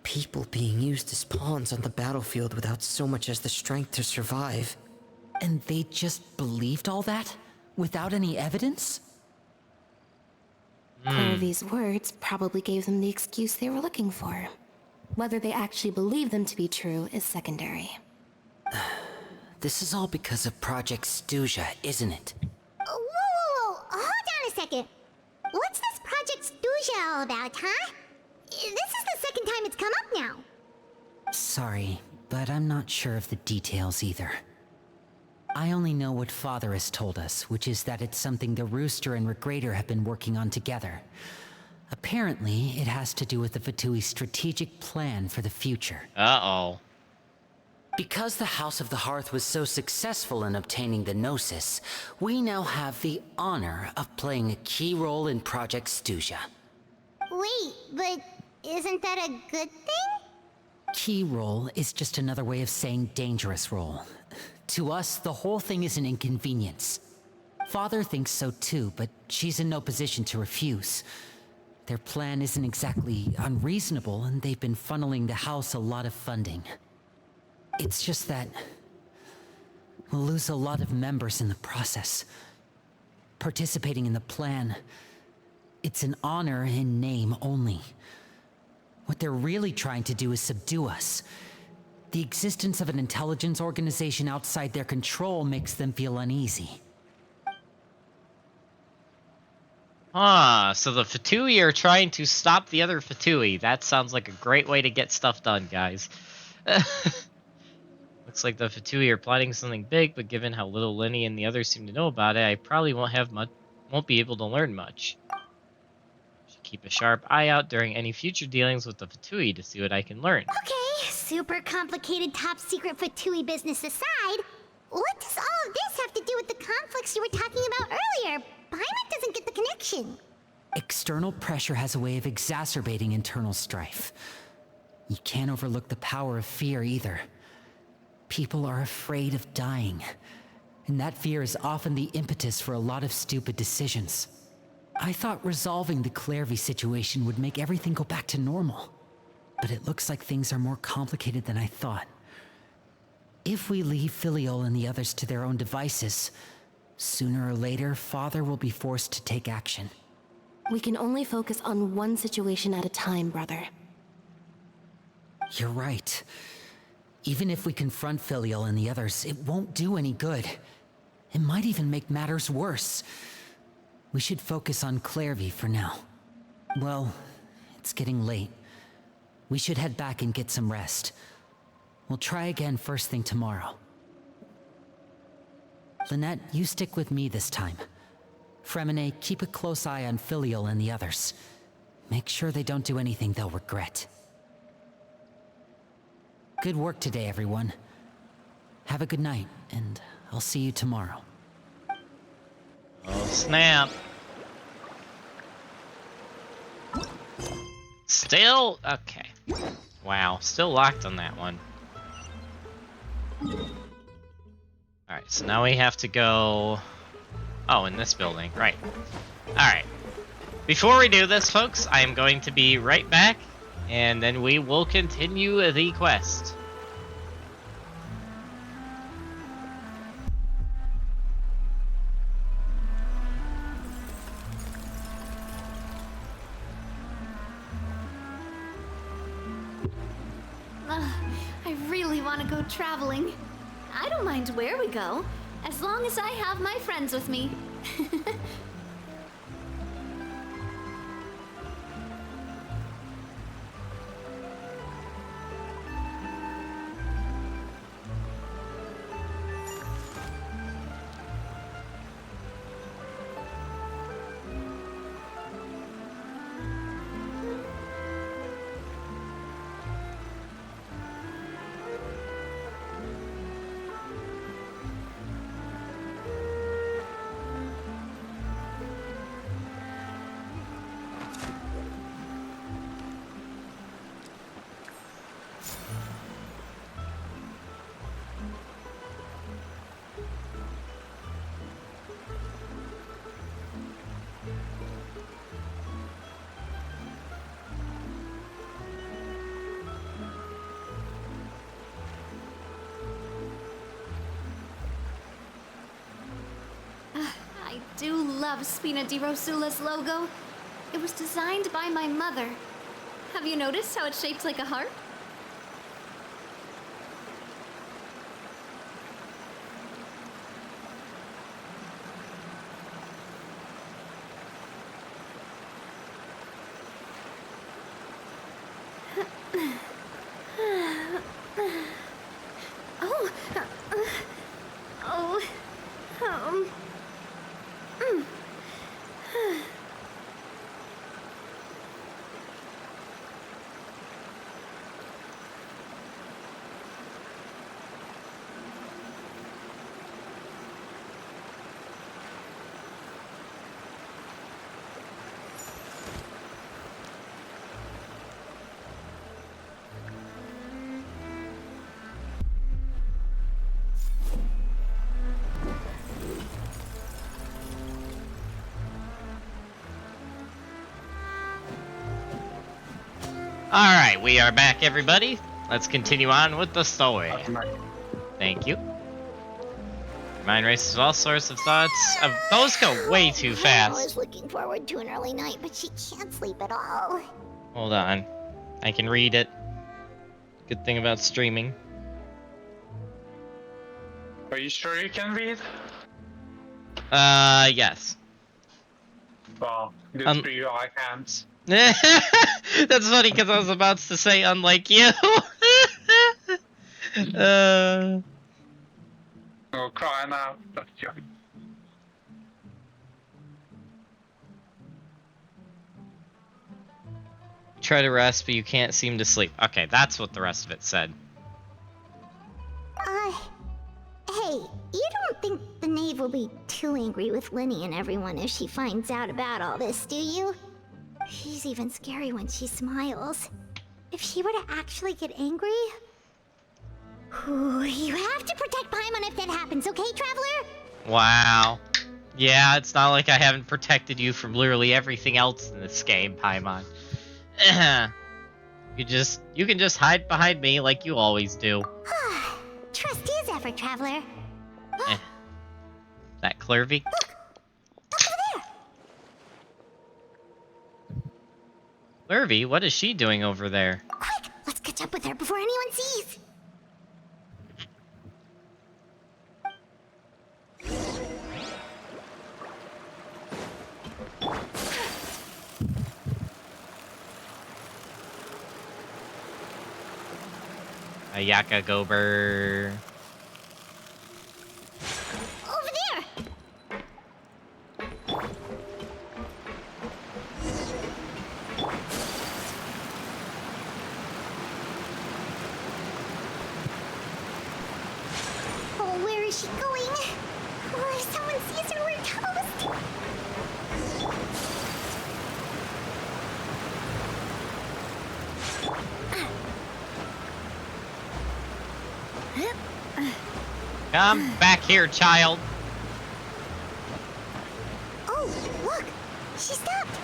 People being used as pawns on the battlefield without so much as the strength to survive. And they just believed all that? Without any evidence? Clairvy's words probably gave them the excuse they were looking for. Whether they actually believe them to be true is secondary. This is all because of Project Stuja, isn't it? Whoa. Hold on a second. What's this Project Stuja all about, huh? This is the second time it's come up now. Sorry, but I'm not sure of the details either. I only know what Father has told us, which is that it's something the Rooster and Regrader have been working on together. Apparently, it has to do with the Fatui's strategic plan for the future. Uh-oh. Because the House of the Hearth was so successful in obtaining the Gnosis, we now have the honor of playing a key role in Project Stuja. Wait, but isn't that a good thing? Key role is just another way of saying dangerous role. To us, the whole thing is an inconvenience. Father thinks so too, but she's in no position to refuse. Their plan isn't exactly unreasonable, and they've been funneling the house a lot of funding. It's just that we'll lose a lot of members in the process. Participating in the plan, it's an honor in name only. What they're really trying to do is subdue us. The existence of an intelligence organization outside their control makes them feel uneasy. So the Fatui are trying to stop the other Fatui. That sounds like a great way to get stuff done, guys. Looks like the Fatui are planning something big, but given how little Lenny and the others seem to know about it, I probably won't be able to learn much. Should keep a sharp eye out during any future dealings with the Fatui to see what I can learn. Okay, super complicated top secret Fatui business aside, what does all of this have to do with the conflicts you were talking about earlier? Paimon doesn't get the connection. External pressure has a way of exacerbating internal strife. You can't overlook the power of fear either. People are afraid of dying, and that fear is often the impetus for a lot of stupid decisions. I thought resolving the Clairvy situation would make everything go back to normal, but it looks like things are more complicated than I thought. If we leave Filial and the others to their own devices, sooner or later, Father will be forced to take action. We can only focus on one situation at a time, brother. You're right. Even if we confront Filial and the others, it won't do any good. It might even make matters worse. We should focus on Clairvy for now. Well, it's getting late. We should head back and get some rest. We'll try again first thing tomorrow. Lynette, you stick with me this time. Fremine, keep a close eye on Filial and the others. Make sure they don't do anything they'll regret. Good work today, everyone. Have a good night, and I'll see you tomorrow. Oh, snap. Still? Okay. Wow, still locked on that one. Alright, so now we have to go... Oh, in this building, right. Alright. Before we do this, folks, I am going to be right back, and then we will continue the quest. I really want to go traveling. I don't mind where we go, as long as I have my friends with me. I do love Spina di Rosula's logo. It was designed by my mother. Have you noticed how it's shaped like a heart? Oh, oh, mm. Alright, we are back, everybody. Let's continue on with the story. Thank you. Your mind races all sorts of thoughts. Those go way too I fast. was looking forward to an early night, but she can't sleep at all. Hold on. I can read it. Good thing about streaming. Are you sure you can read? Yes. Well, good for you, I can't. That's funny because I was about to say unlike you. Oh, cry now. That's joking. Try to rest, but you can't seem to sleep. Okay, that's what the rest of it said. Hey, you don't think the knave will be too angry with Linny and everyone if she finds out about all this, do you? She's even scary when she smiles. If she were to actually get angry... Ooh, you have to protect Paimon if that happens, okay, Traveler? Wow. Yeah, it's not like I haven't protected you from literally everything else in this game, Paimon. You can just hide behind me like you always do. Trust is effort, Traveler. That Clervy? Look over there. Clervy? What is she doing over there? Quick, let's catch up with her before anyone sees. Ayaka Gober. Over there. Oh, where is she going? Oh, if someone sees her, we're toast. Come back here, child. Oh, look! She stopped!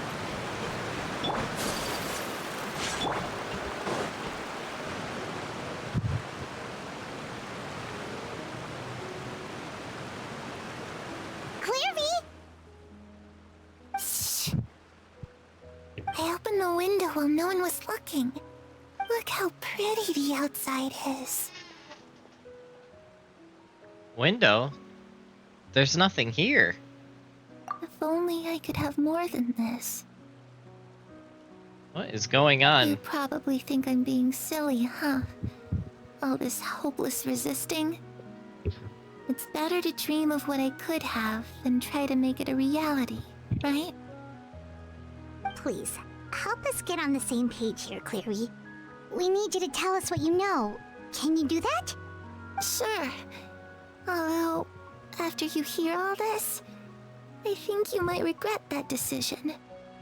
Clearvy! Shh! I opened the window while no one was looking. Look, Look how pretty the outside is. Window? There's nothing here. If only I could have more than this. What is going You on? probably think I'm being silly, huh? All this hopeless resisting. It's better to dream of what I could have than try to make it a reality, right? Please, help us get on the same page here, Clary. We need you to tell us what you know. Can you do that? Sure. Although, after you hear all this, I think you might regret that decision.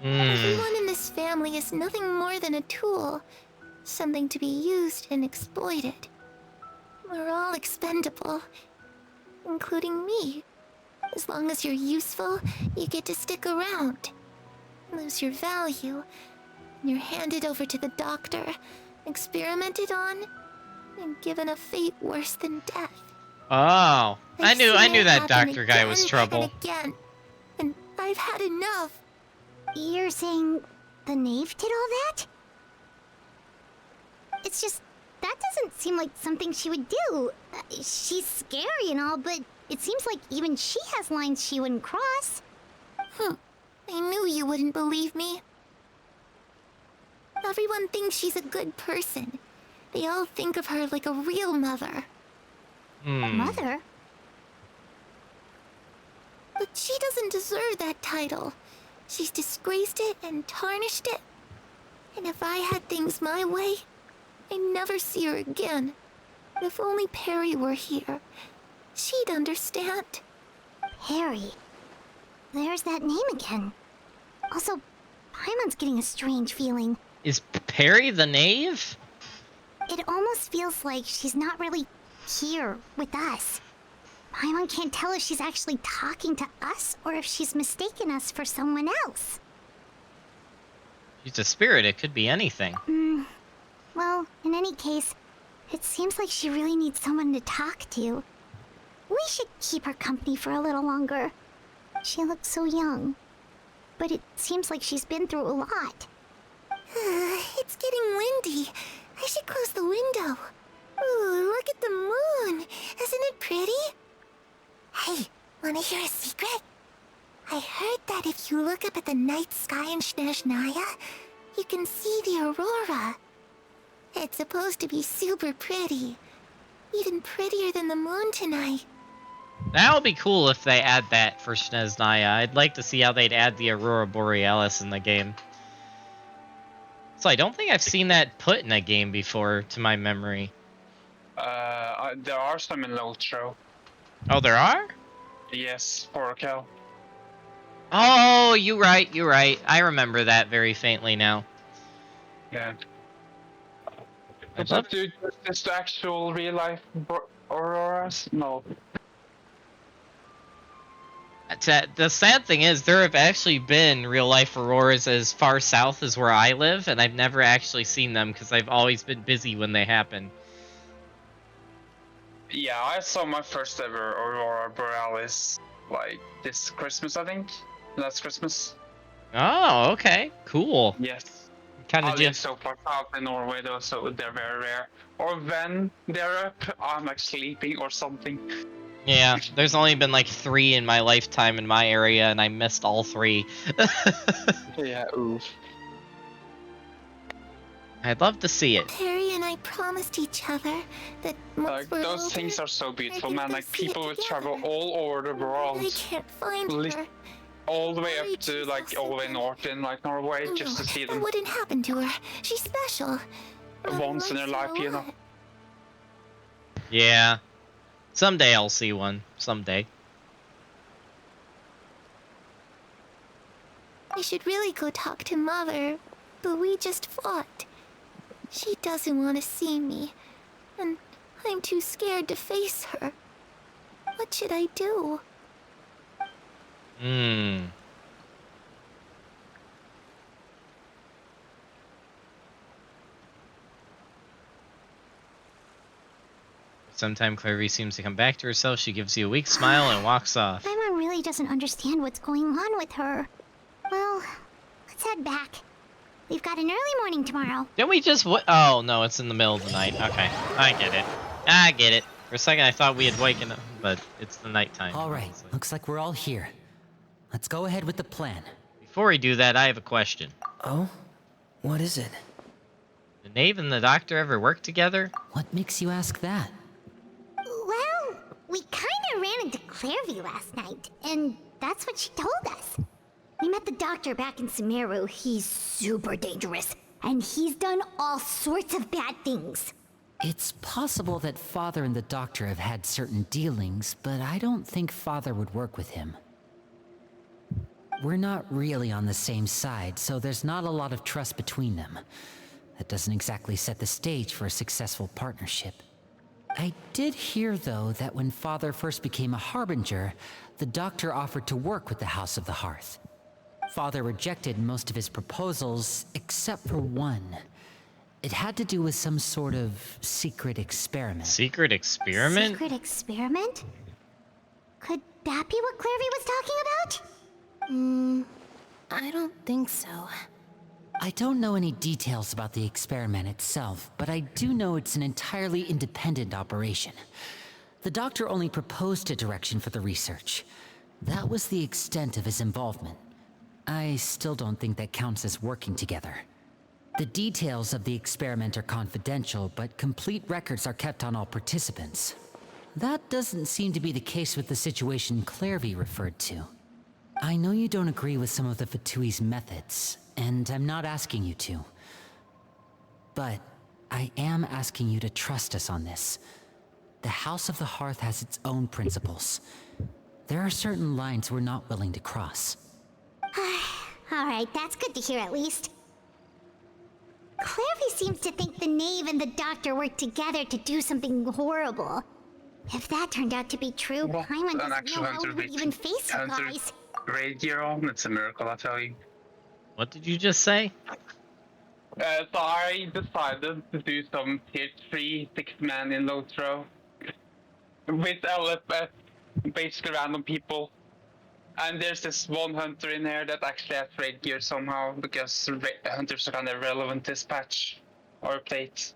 Everyone in this family is nothing more than a tool. Something to be used and exploited. We're all expendable. Including me. As long as you're useful, you get to stick around. Lose your value. You're handed over to the doctor, experimented on, and given a fate worse than death. Oh, I I've knew seen it that happen doctor guy was again trouble. And again, and I've had enough. You're saying the knave did all that? It's just, that doesn't seem like something she would do. She's scary and all, but it seems like even she has lines she wouldn't cross. I knew you wouldn't believe me. Everyone thinks she's a good person. They all think of her like a real mother. Mother? But she doesn't deserve that title. She's disgraced it and tarnished it. And if I had things my way, I'd never see her again. If only Perry were here, she'd understand. Perry? There's that name again. Also, Paimon's getting a strange feeling. Is Perry the knave? It almost feels like she's not really here with us. Paimon can't tell if she's actually talking to us or if she's mistaken us for someone else. She's a spirit, it could be anything. Well, in any case, it seems like she really needs someone to talk to. We should keep her company for a little longer. She looks so young. But it seems like she's been through a lot. It's getting windy. I should close the window. Ooh, look at the moon. Isn't it pretty? Hey, wanna hear a secret? I heard that if you look up at the night sky in Snezhnaya, you can see the aurora. It's supposed to be super pretty. Even prettier than the moon tonight. That would be cool if they add that for Snezhnaya. I'd like to see how they'd add the Aurora Borealis in the game. So I don't think I've seen that put in a game before, to my memory. There are some in Lotro. Oh, there are? Yes, Oracle. Oh, you're right. I remember that very faintly now. Yeah. Is that just the actual real life auroras? No. The sad thing is, there have actually been real life auroras as far south as where I live, and I've never actually seen them because I've always been busy when they happen. Yeah, I saw my first ever Aurora Borealis like this Christmas, I think. Last Christmas. Oh, okay, cool. Yes. Kind I of live just so far south in Norway though, so they're very rare. Or when they're up, I'm like sleeping or something. yeah. There's only been like 3 in my lifetime in my area, and I missed all 3. Yeah, oof. I'd love to see it. Perry and I promised each other that once we're Those older, things are so beautiful, we're man. gonna Like see it people would together. travel all over the world, I can't find Lis- her. all the way Worry up to yourself like all the way something. north in like Norway, just to see That them wouldn't happen to her. She's special. once in her life, you know. Yeah. Someday I'll see one. Someday. I should really go talk to Mother, but we just fought. She doesn't want to see me, and I'm too scared to face her. What should I do? Sometime Clary seems to come back to herself. She gives you a weak smile and walks off. My mom really doesn't understand what's going on with her. Well, let's head back. We've got an early morning tomorrow. Didn't we just oh, no, it's in the middle of the night. Okay, I get it. I get it. For a second, I thought we had waken up, but it's the nighttime. All right, obviously. looks like we're all here. Let's go ahead with the plan. Before we do that, I have a question. Oh? What is it? The knave and the doctor ever work together? What makes you ask that? Well, we kinda ran into Clairvy last night, and that's what she told us. We met the doctor back in Sumeru. He's super dangerous, and he's done all sorts of bad things. It's possible that Father and the Doctor have had certain dealings, but I don't think Father would work with him. We're not really on the same side, so there's not a lot of trust between them. That doesn't exactly set the stage for a successful partnership. I did hear, though, that when Father first became a Harbinger, the Doctor offered to work with the House of the Hearth. Father rejected most of his proposals, except for one. It had to do with some sort of secret experiment. Secret experiment? Secret experiment? Could that be what Clairvy was talking about? I don't think so. I don't know any details about the experiment itself, but I do know it's an entirely independent operation. The Doctor only proposed a direction for the research. That was the extent of his involvement. I still don't think that counts as working together. The details of the experiment are confidential, but complete records are kept on all participants. That doesn't seem to be the case with the situation Clairvy referred to. I know you don't agree with some of the Fatui's methods, and I'm not asking you to. But I am asking you to trust us on this. The House of the Hearth has its own principles. There are certain lines we're not willing to cross. Alright, that's good to hear at least. Clairvy seems to think the knave and the doctor worked together to do something horrible. If that turned out to be true, Paimon doesn't know how we would even face supplies. Raid gear on, it's a miracle, I tell you. What did you just say? So I decided to do some tier 3 6-man in low throw with LFS, basically random people. And there's this one hunter in here that actually has raid gear somehow, because hunters are kind of relevant this patch, or plate.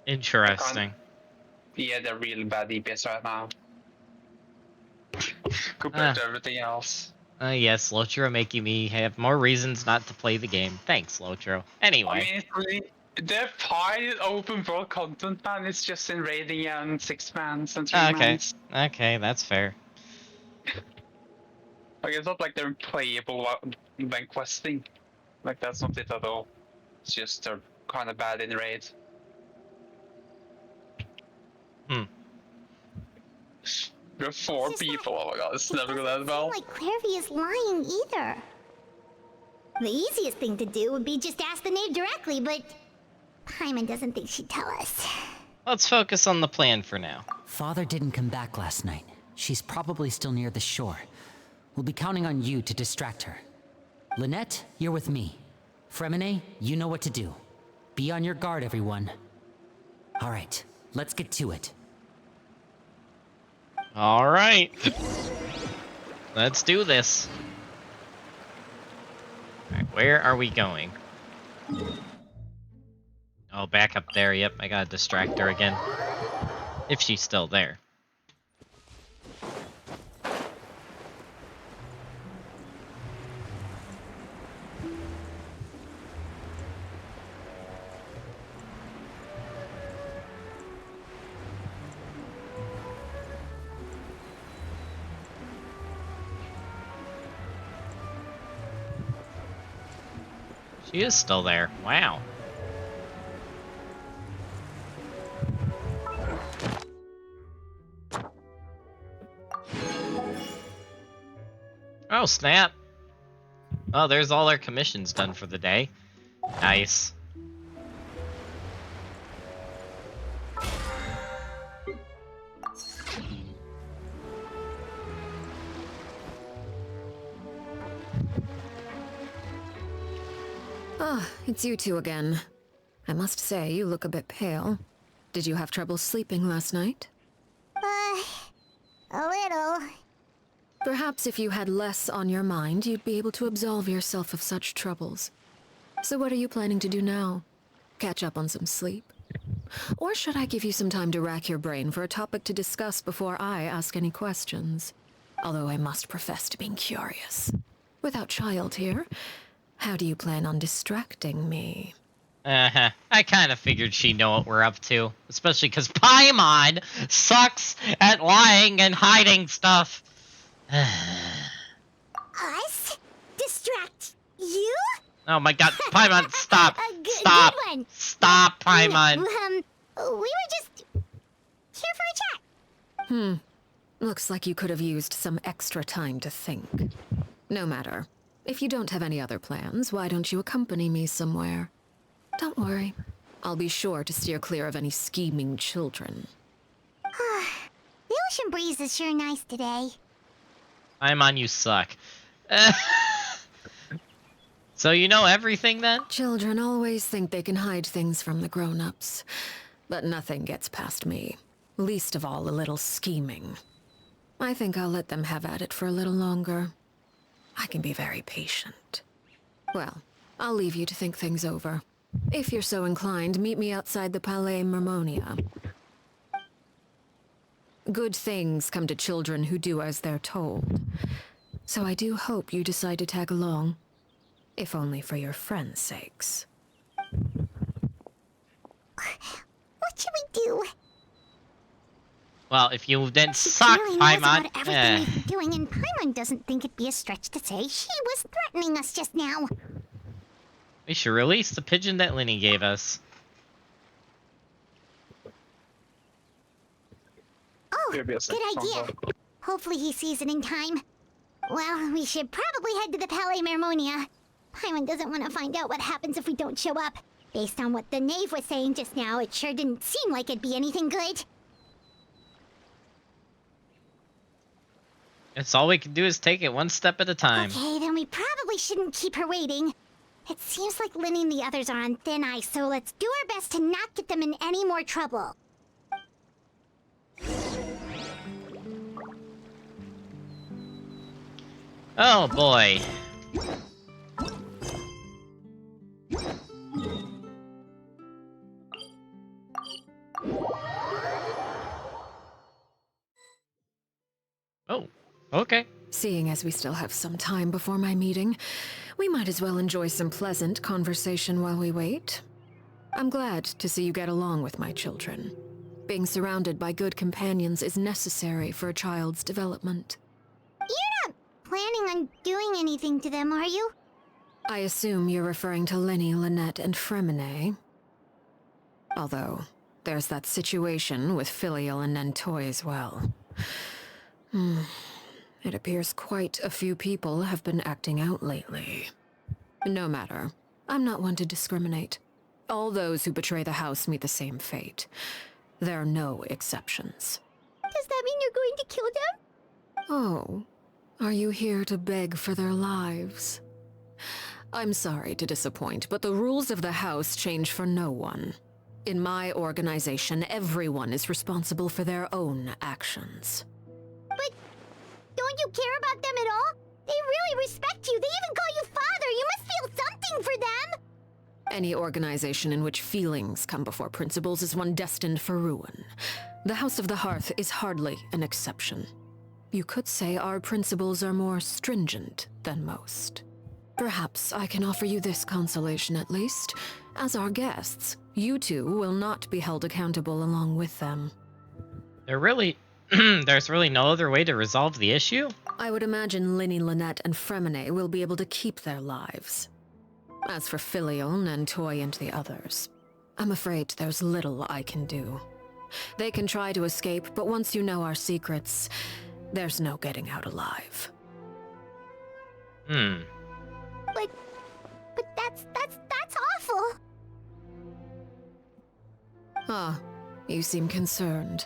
Interesting. Yeah, they're really bad DPS right now. Compared to everything else. Yes, Lotro making me have more reasons not to play the game. Thanks, Lotro. Anyway. I mean, they're fine open world content, man. It's just in raiding and 6-mans and 3-mans. Okay, that's fair. Like, it's not like they're playable when questing. Like, that's not it at all. It's just they're kind of bad in raid. There are 4 people, oh my god, it's never gonna end well. Like Clairvy is lying either. The easiest thing to do would be just ask the knave directly, but Paimon doesn't think she'd tell us. Let's focus on the plan for now. Father didn't come back last night. She's probably still near the shore. We'll be counting on you to distract her. Lynette, you're with me. Fremine, you know what to do. Be on your guard, everyone. All right, let's get to it. All right. Let's do this. All right, where are we going? Oh, back up there. Yep, I gotta distract her again. If she's still there. She is still there. Wow. Oh, snap. Oh, there's all our commissions done for the day. Nice. Ah, it's you two again. I must say, you look a bit pale. Did you have trouble sleeping last night? A little. Perhaps if you had less on your mind, you'd be able to absolve yourself of such troubles. So what are you planning to do now? Catch up on some sleep? Or should I give you some time to rack your brain for a topic to discuss before I ask any questions? Although I must profess to being curious. Without Child here, how do you plan on distracting me? Uh-huh. I kind of figured she'd know what we're up to. Especially because Paimon sucks at lying and hiding stuff. Us? Distract you? Oh my god, Paimon, stop! Stop! Good one. Stop, Paimon! We were just here for a chat. Looks like you could have used some extra time to think. No matter. If you don't have any other plans, why don't you accompany me somewhere? Don't worry. I'll be sure to steer clear of any scheming children. The ocean breeze is sure nice today. Paimon, you suck. So you know everything then? Children always think they can hide things from the grown-ups. But nothing gets past me. Least of all a little scheming. I think I'll let them have at it for a little longer. I can be very patient. Well, I'll leave you to think things over. If you're so inclined, meet me outside the Palais Mermonia. Good things come to children who do as they're told. So I do hope you decide to tag along. If only for your friends' sakes. What should we do? Well, if you then She suck, clearly knows Paimon. about everything we've been doing, and Paimon doesn't think it'd be a stretch to say she was threatening us just now. We should release the pigeon that Linny gave us. Oh, Maybe a good sex idea. song. Hopefully he sees it in time. Well, we should probably head to the Palais Mermonia. Paimon doesn't want to find out what happens if we don't show up. Based on what the knave was saying just now, it sure didn't seem like it'd be anything good. It's all we can do is take it one step at a time. Okay, then we probably shouldn't keep her waiting. It seems like Linny and the others are on thin ice, so let's do our best to not get them in any more trouble. Oh boy. Oh, okay. Seeing as we still have some time before my meeting, we might as well enjoy some pleasant conversation while we wait. I'm glad to see you get along with my children. Being surrounded by good companions is necessary for a child's development. You're not planning on doing anything to them, are you? I assume you're referring to Linny, Lynette, and Fremine. Although, there's that situation with Filial and Nentoy as well. It appears quite a few people have been acting out lately. No matter. I'm not one to discriminate. All those who betray the house meet the same fate. There are no exceptions. Does that mean you're going to kill them? Oh, are you here to beg for their lives? I'm sorry to disappoint, but the rules of the house change for no one. In my organization, everyone is responsible for their own actions. But don't you care about them at all? They really respect you. They even call you father. You must feel something for them. Any organization in which feelings come before principles is one destined for ruin. The House of the Hearth is hardly an exception. You could say our principles are more stringent than most. Perhaps I can offer you this consolation at least. As our guests, you two will not be held accountable along with them. There's really no other way to resolve the issue? I would imagine Linny, Lynette, and Fremine will be able to keep their lives. As for Filial, Nentoy, and the others, I'm afraid there's little I can do. They can try to escape, but once you know our secrets, there's no getting out alive. But that's awful. Ah, you seem concerned.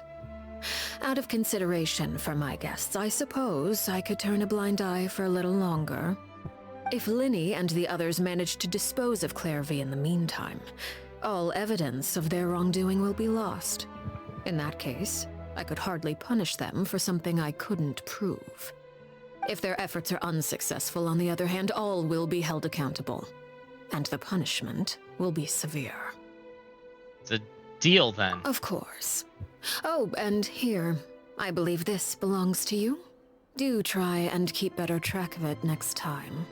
Out of consideration for my guests, I suppose I could turn a blind eye for a little longer. If Linny and the others manage to dispose of Clairvy in the meantime, all evidence of their wrongdoing will be lost. In that case, I could hardly punish them for something I couldn't prove. If their efforts are unsuccessful, on the other hand, all will be held accountable. and the punishment will be severe. It's a deal then. Of course. Oh, and here, I believe this belongs to you. Do try and keep better track of it next time.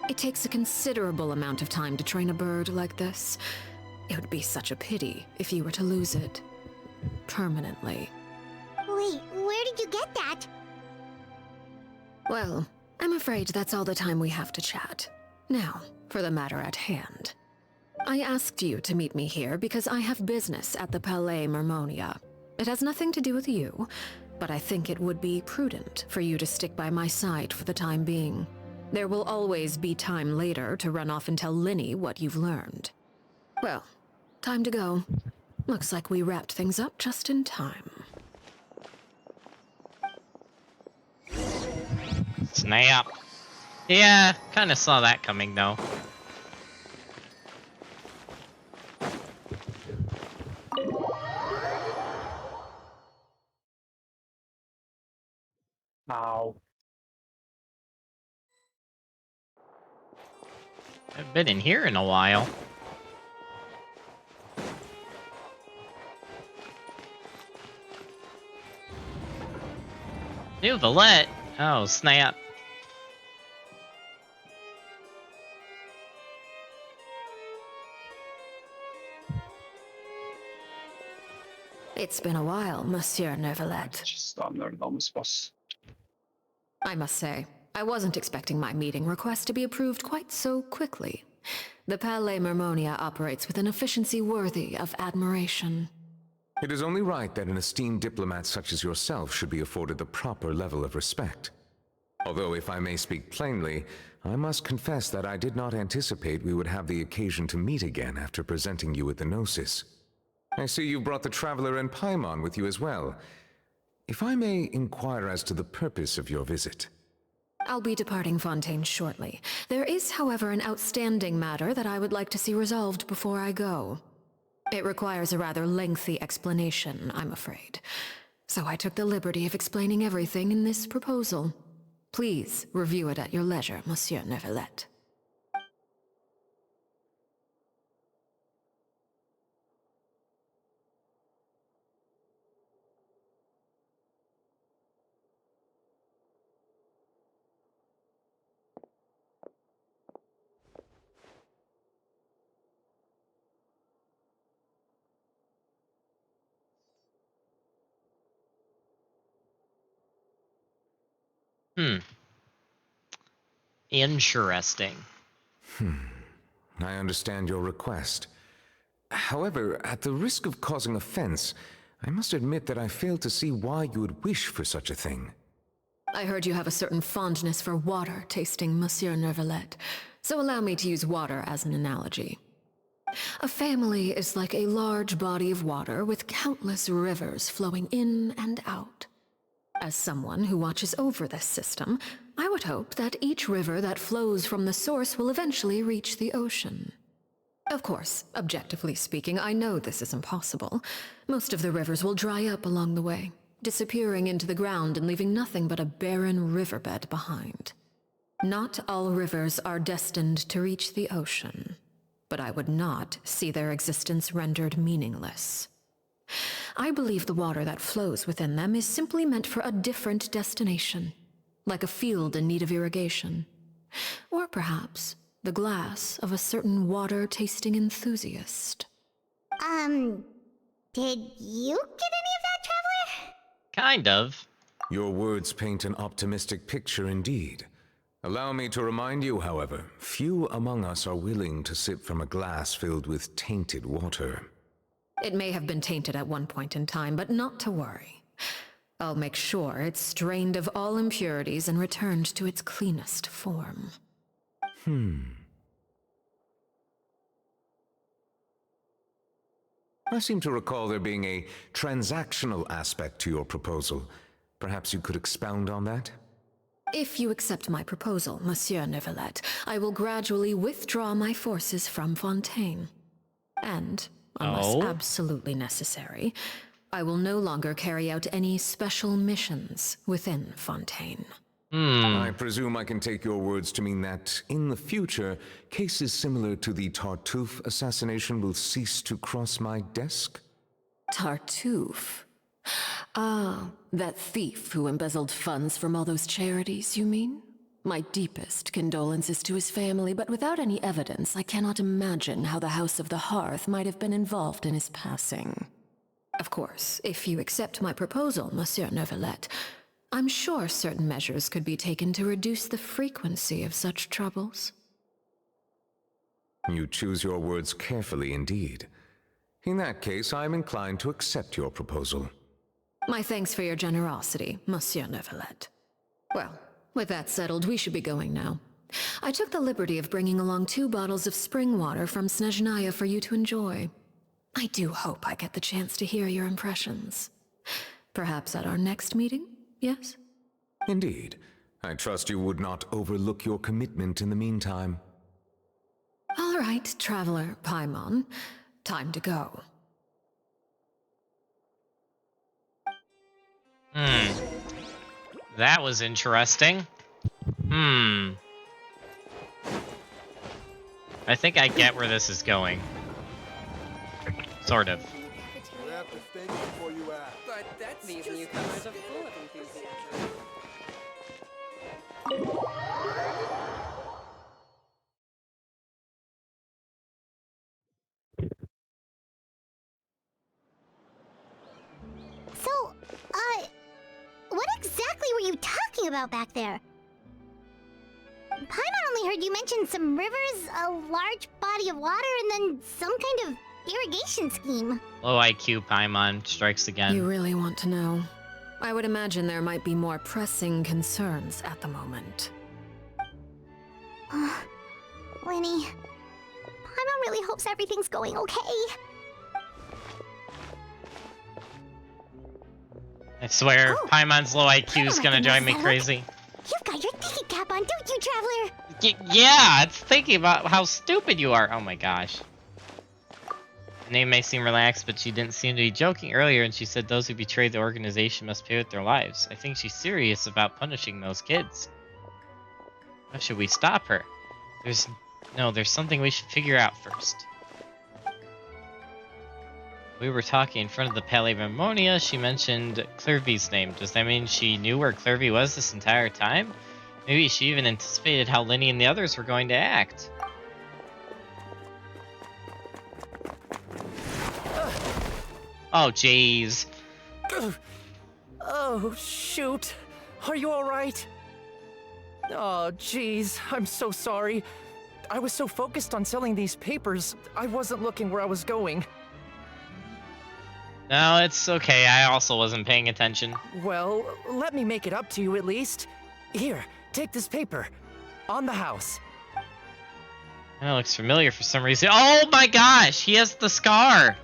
It takes a considerable amount of time to train a bird like this. It would be such a pity if you were to lose it. Permanently. Wait, where did you get that? Well, I'm afraid that's all the time we have to chat. Now, for the matter at hand. I asked you to meet me here because I have business at the Palais Mermonia. It has nothing to do with you, but I think it would be prudent for you to stick by my side for the time being. There will always be time later to run off and tell Linny what you've learned. Well, time to go. Looks like we wrapped things up just in time. Snap. Yeah, kind of saw that coming though. Ow. I've been in here in a while. New Valette? Oh, snap. It's been a while, Monsieur Neuvillette. Just on their enormous boss. I must say, I wasn't expecting my meeting request to be approved quite so quickly. The Palais Mermonia operates with an efficiency worthy of admiration. It is only right that an esteemed diplomat such as yourself should be afforded the proper level of respect. Although, if I may speak plainly, I must confess that I did not anticipate we would have the occasion to meet again after presenting you with the Gnosis. I see you brought the Traveler and Paimon with you as well. If I may inquire as to the purpose of your visit. I'll be departing Fontaine shortly. There is, however, an outstanding matter that I would like to see resolved before I go. It requires a rather lengthy explanation, I'm afraid. So I took the liberty of explaining everything in this proposal. Please review it at your leisure, Monsieur Neuvillette. Interesting. I understand your request. However, at the risk of causing offense, I must admit that I fail to see why you would wish for such a thing. I heard you have a certain fondness for water tasting, Monsieur Neuvillette, so allow me to use water as an analogy. A family is like a large body of water with countless rivers flowing in and out. As someone who watches over this system, I would hope that each river that flows from the source will eventually reach the ocean. Of course, objectively speaking, I know this is impossible. Most of the rivers will dry up along the way, disappearing into the ground and leaving nothing but a barren riverbed behind. Not all rivers are destined to reach the ocean, but I would not see their existence rendered meaningless. I believe the water that flows within them is simply meant for a different destination, like a field in need of irrigation. Or perhaps the glass of a certain water-tasting enthusiast. Did you get any of that, Traveler? Kind of. Your words paint an optimistic picture indeed. Allow me to remind you, however, few among us are willing to sip from a glass filled with tainted water. It may have been tainted at one point in time, but not to worry. I'll make sure it's drained of all impurities and returned to its cleanest form. I seem to recall there being a transactional aspect to your proposal. Perhaps you could expound on that? If you accept my proposal, Monsieur Neuvillette, I will gradually withdraw my forces from Fontaine. And, unless absolutely necessary, I will no longer carry out any special missions within Fontaine. I presume I can take your words to mean that, in the future, cases similar to the Tartuffe assassination will cease to cross my desk? Tartuffe? Ah, that thief who embezzled funds from all those charities, you mean? My deepest condolences to his family, but without any evidence, I cannot imagine how the House of the Hearth might have been involved in his passing. Of course, if you accept my proposal, Monsieur Neuvillette, I'm sure certain measures could be taken to reduce the frequency of such troubles. You choose your words carefully indeed. In that case, I am inclined to accept your proposal. My thanks for your generosity, Monsieur Neuvillette. Well, with that settled, we should be going now. I took the liberty of bringing along 2 bottles of spring water from Snezhnaya for you to enjoy. I do hope I get the chance to hear your impressions. Perhaps at our next meeting, yes? Indeed. I trust you would not overlook your commitment in the meantime. All right, Traveler Paimon. Time to go. That was interesting. I think I get where this is going. Sort of. You have to think before you act. But that's These newcomers are full of enthusiasm. So, what exactly were you talking about back there? Paimon only heard you mention some rivers, a large body of water, and then some kind of irrigation scheme. Low IQ Paimon strikes again. You really want to know? I would imagine there might be more pressing concerns at the moment. Winnie, Paimon really hopes everything's going okay. I swear, Paimon's low IQ is gonna drive me crazy. You've got your thinking cap on, don't you, Traveler? Yeah, it's thinking about how stupid you are. Oh my gosh. The name may seem relaxed, but she didn't seem to be joking earlier, and she said those who betrayed the organization must pay with their lives. I think she's serious about punishing those kids. How should we stop her? There's something we should figure out first. We were talking in front of the Palais Ramonia. She mentioned Clervy's name. Does that mean she knew where Clervy was this entire time? Maybe she even anticipated how Linny and the others were going to act. Oh, jeez. Oh, shoot. Are you alright? Oh, jeez. I'm so sorry. I was so focused on selling these papers, I wasn't looking where I was going. No, it's okay. I also wasn't paying attention. Well, let me make it up to you at least. Here, take this paper. On the house. That looks familiar for some reason. Oh my gosh! He has the scar!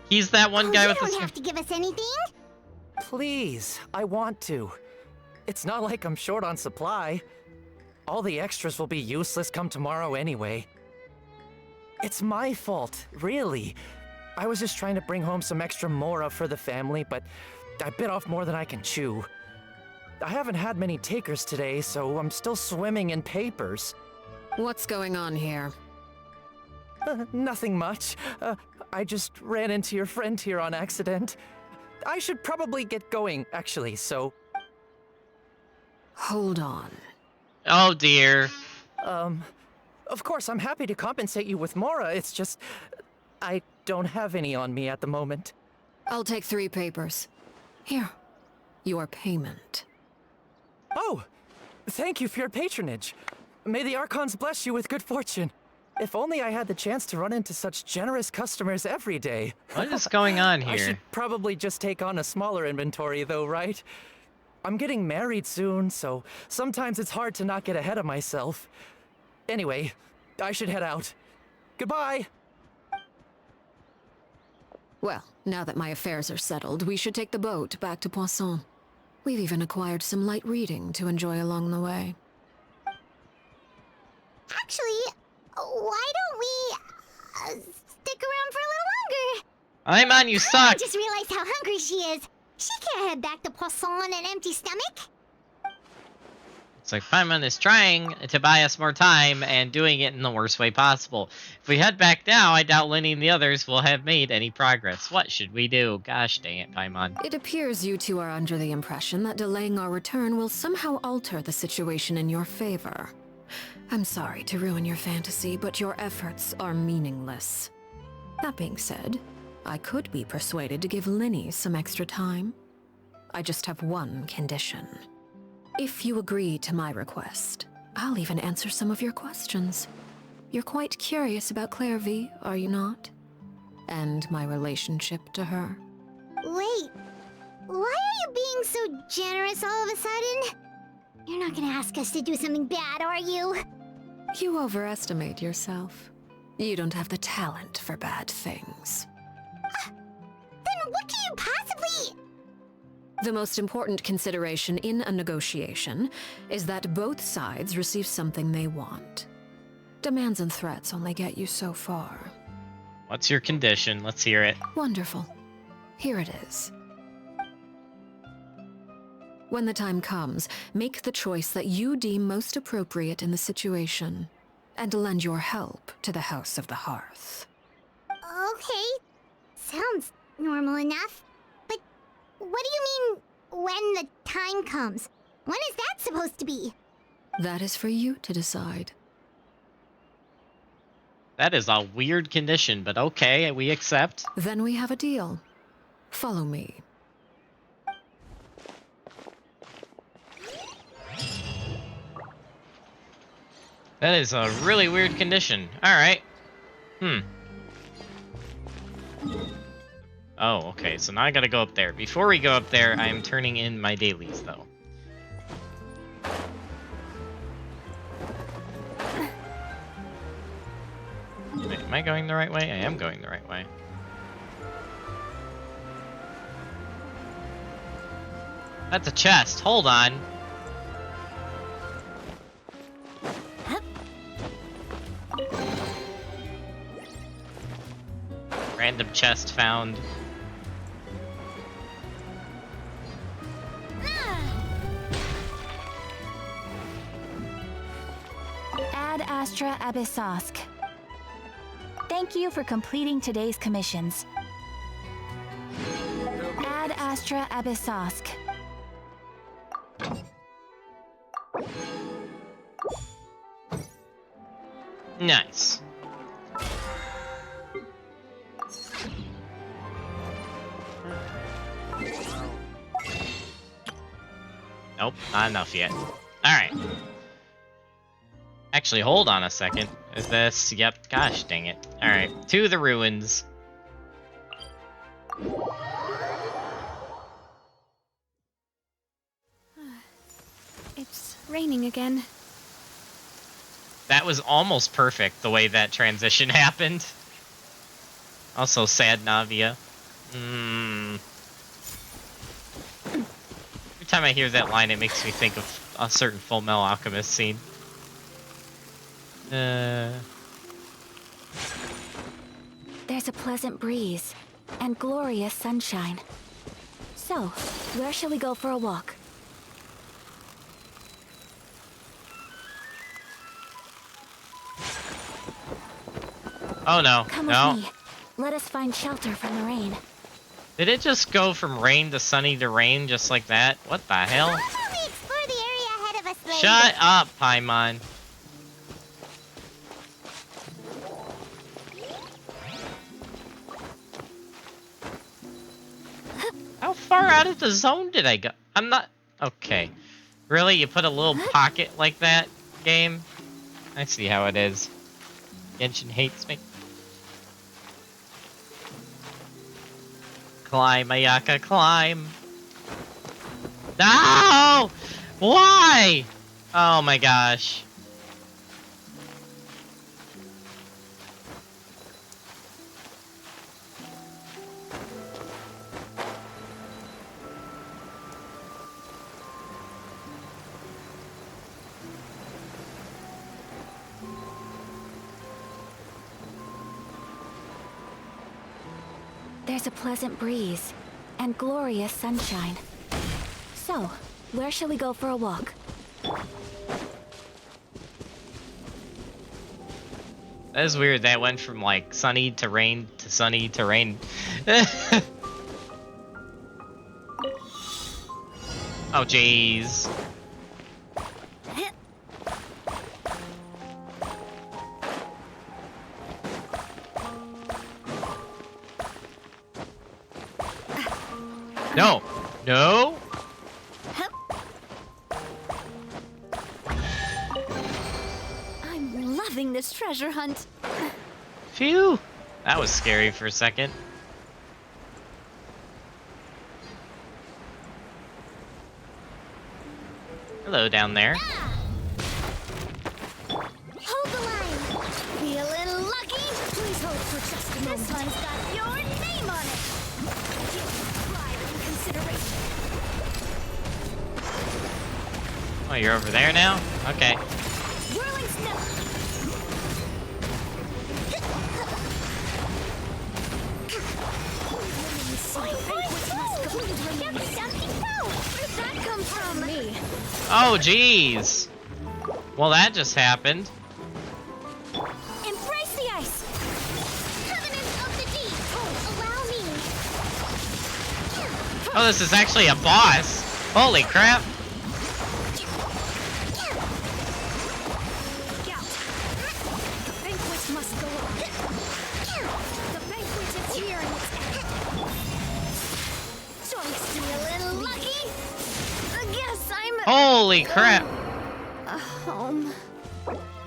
He's that one guy with the scar. You don't have to give us anything. Please, I want to. It's not like I'm short on supply. All the extras will be useless come tomorrow anyway. It's my fault, really. I was just trying to bring home some extra mora for the family, but I bit off more than I can chew. I haven't had many takers today, so I'm still swimming in papers. What's going on here? Nothing much. I just ran into your friend here on accident. I should probably get going, actually, so... Hold on. Oh dear. Of course, I'm happy to compensate you with mora, it's just... I don't have any on me at the moment. I'll take 3 papers. Here, your payment. Oh! Thank you for your patronage. May the Archons bless you with good fortune. If only I had the chance to run into such generous customers every day. What is going on here? I should probably just take on a smaller inventory though, right? I'm getting married soon, so sometimes it's hard to not get ahead of myself. Anyway, I should head out. Goodbye! Well, now that my affairs are settled, we should take the boat back to Poisson. We've even acquired some light reading to enjoy along the way. Actually, why don't we stick around for a little longer? I'm on, you suck! I just realized how hungry she is. She can't head back to Poisson on an empty stomach. It's like Paimon is trying to buy us more time and doing it in the worst way possible. If we head back now, I doubt Lenny and the others will have made any progress. What should we do? Gosh dang it, Paimon. It appears you two are under the impression that delaying our return will somehow alter the situation in your favor. I'm sorry to ruin your fantasy, but your efforts are meaningless. That being said, I could be persuaded to give Lenny some extra time. I just have one condition. If you agree to my request, I'll even answer some of your questions. You're quite curious about Claire V, are you not? And my relationship to her. Wait, why are you being so generous all of a sudden? You're not gonna ask us to do something bad, are you? You overestimate yourself. You don't have the talent for bad things. Then what can you possibly... The most important consideration in a negotiation is that both sides receive something they want. Demands and threats only get you so far. What's your condition? Let's hear it. Wonderful. Here it is. When the time comes, make the choice that you deem most appropriate in the situation, and lend your help to the House of the Hearth. Okay, sounds normal enough. But what do you mean, when the time comes? When is that supposed to be? That is for you to decide. That is a weird condition, but okay, we accept. Then we have a deal. Follow me. That is a really weird condition. Alright. Oh, okay, so now I gotta go up there. Before we go up there, I am turning in my dailies, though. Wait, am I going the right way? I am going the right way. That's a chest. Hold on. Random chest found. Ad Astra Abyssosk. Thank you for completing today's commissions. Ad Astra Abyssosk. Nice. Nope, not enough yet. Alright. Actually, hold on a second. Is this? Yep, gosh dang it. Alright, to the ruins. It's raining again. That was almost perfect, the way that transition happened. Also, sad Navia. Every time I hear that line, it makes me think of a certain Full Metal Alchemist scene. There's a pleasant breeze and glorious sunshine. So, where shall we go for a walk? Oh no, Come no. with me. Let us find shelter from the rain. Did it just go from rain to sunny to rain just like that? What the hell? How about we explore the area ahead of us later? Shut up, Paimon. How far out of the zone did I go? I'm not... Okay. Really? You put a little pocket like that, game? I see how it is. Genshin hates me. Climb, Ayaka, climb. No! Why? Oh my gosh. There's a pleasant breeze and glorious sunshine. So, where shall we go for a walk? That is weird. That went from like sunny to rain to sunny to rain. Oh, jeez. No. No. I'm loving this treasure hunt. Phew. That was scary for a second. Hello down there. Hold the line. Feeling lucky? Please hold for just a moment. This one's got your name on it. Give pride and consideration. Oh, you're over there now? Okay. Whirling snow. Where'd that come from? Me. Oh, jeez. Well, that just happened. Embrace the ice. Covenant of the deep. Allow me. Oh, this is actually a boss. Holy crap. Scout. The banquet must go on. The banquet is here in its end. Joyce, feeling lucky? I guess I'm Holy crap. home.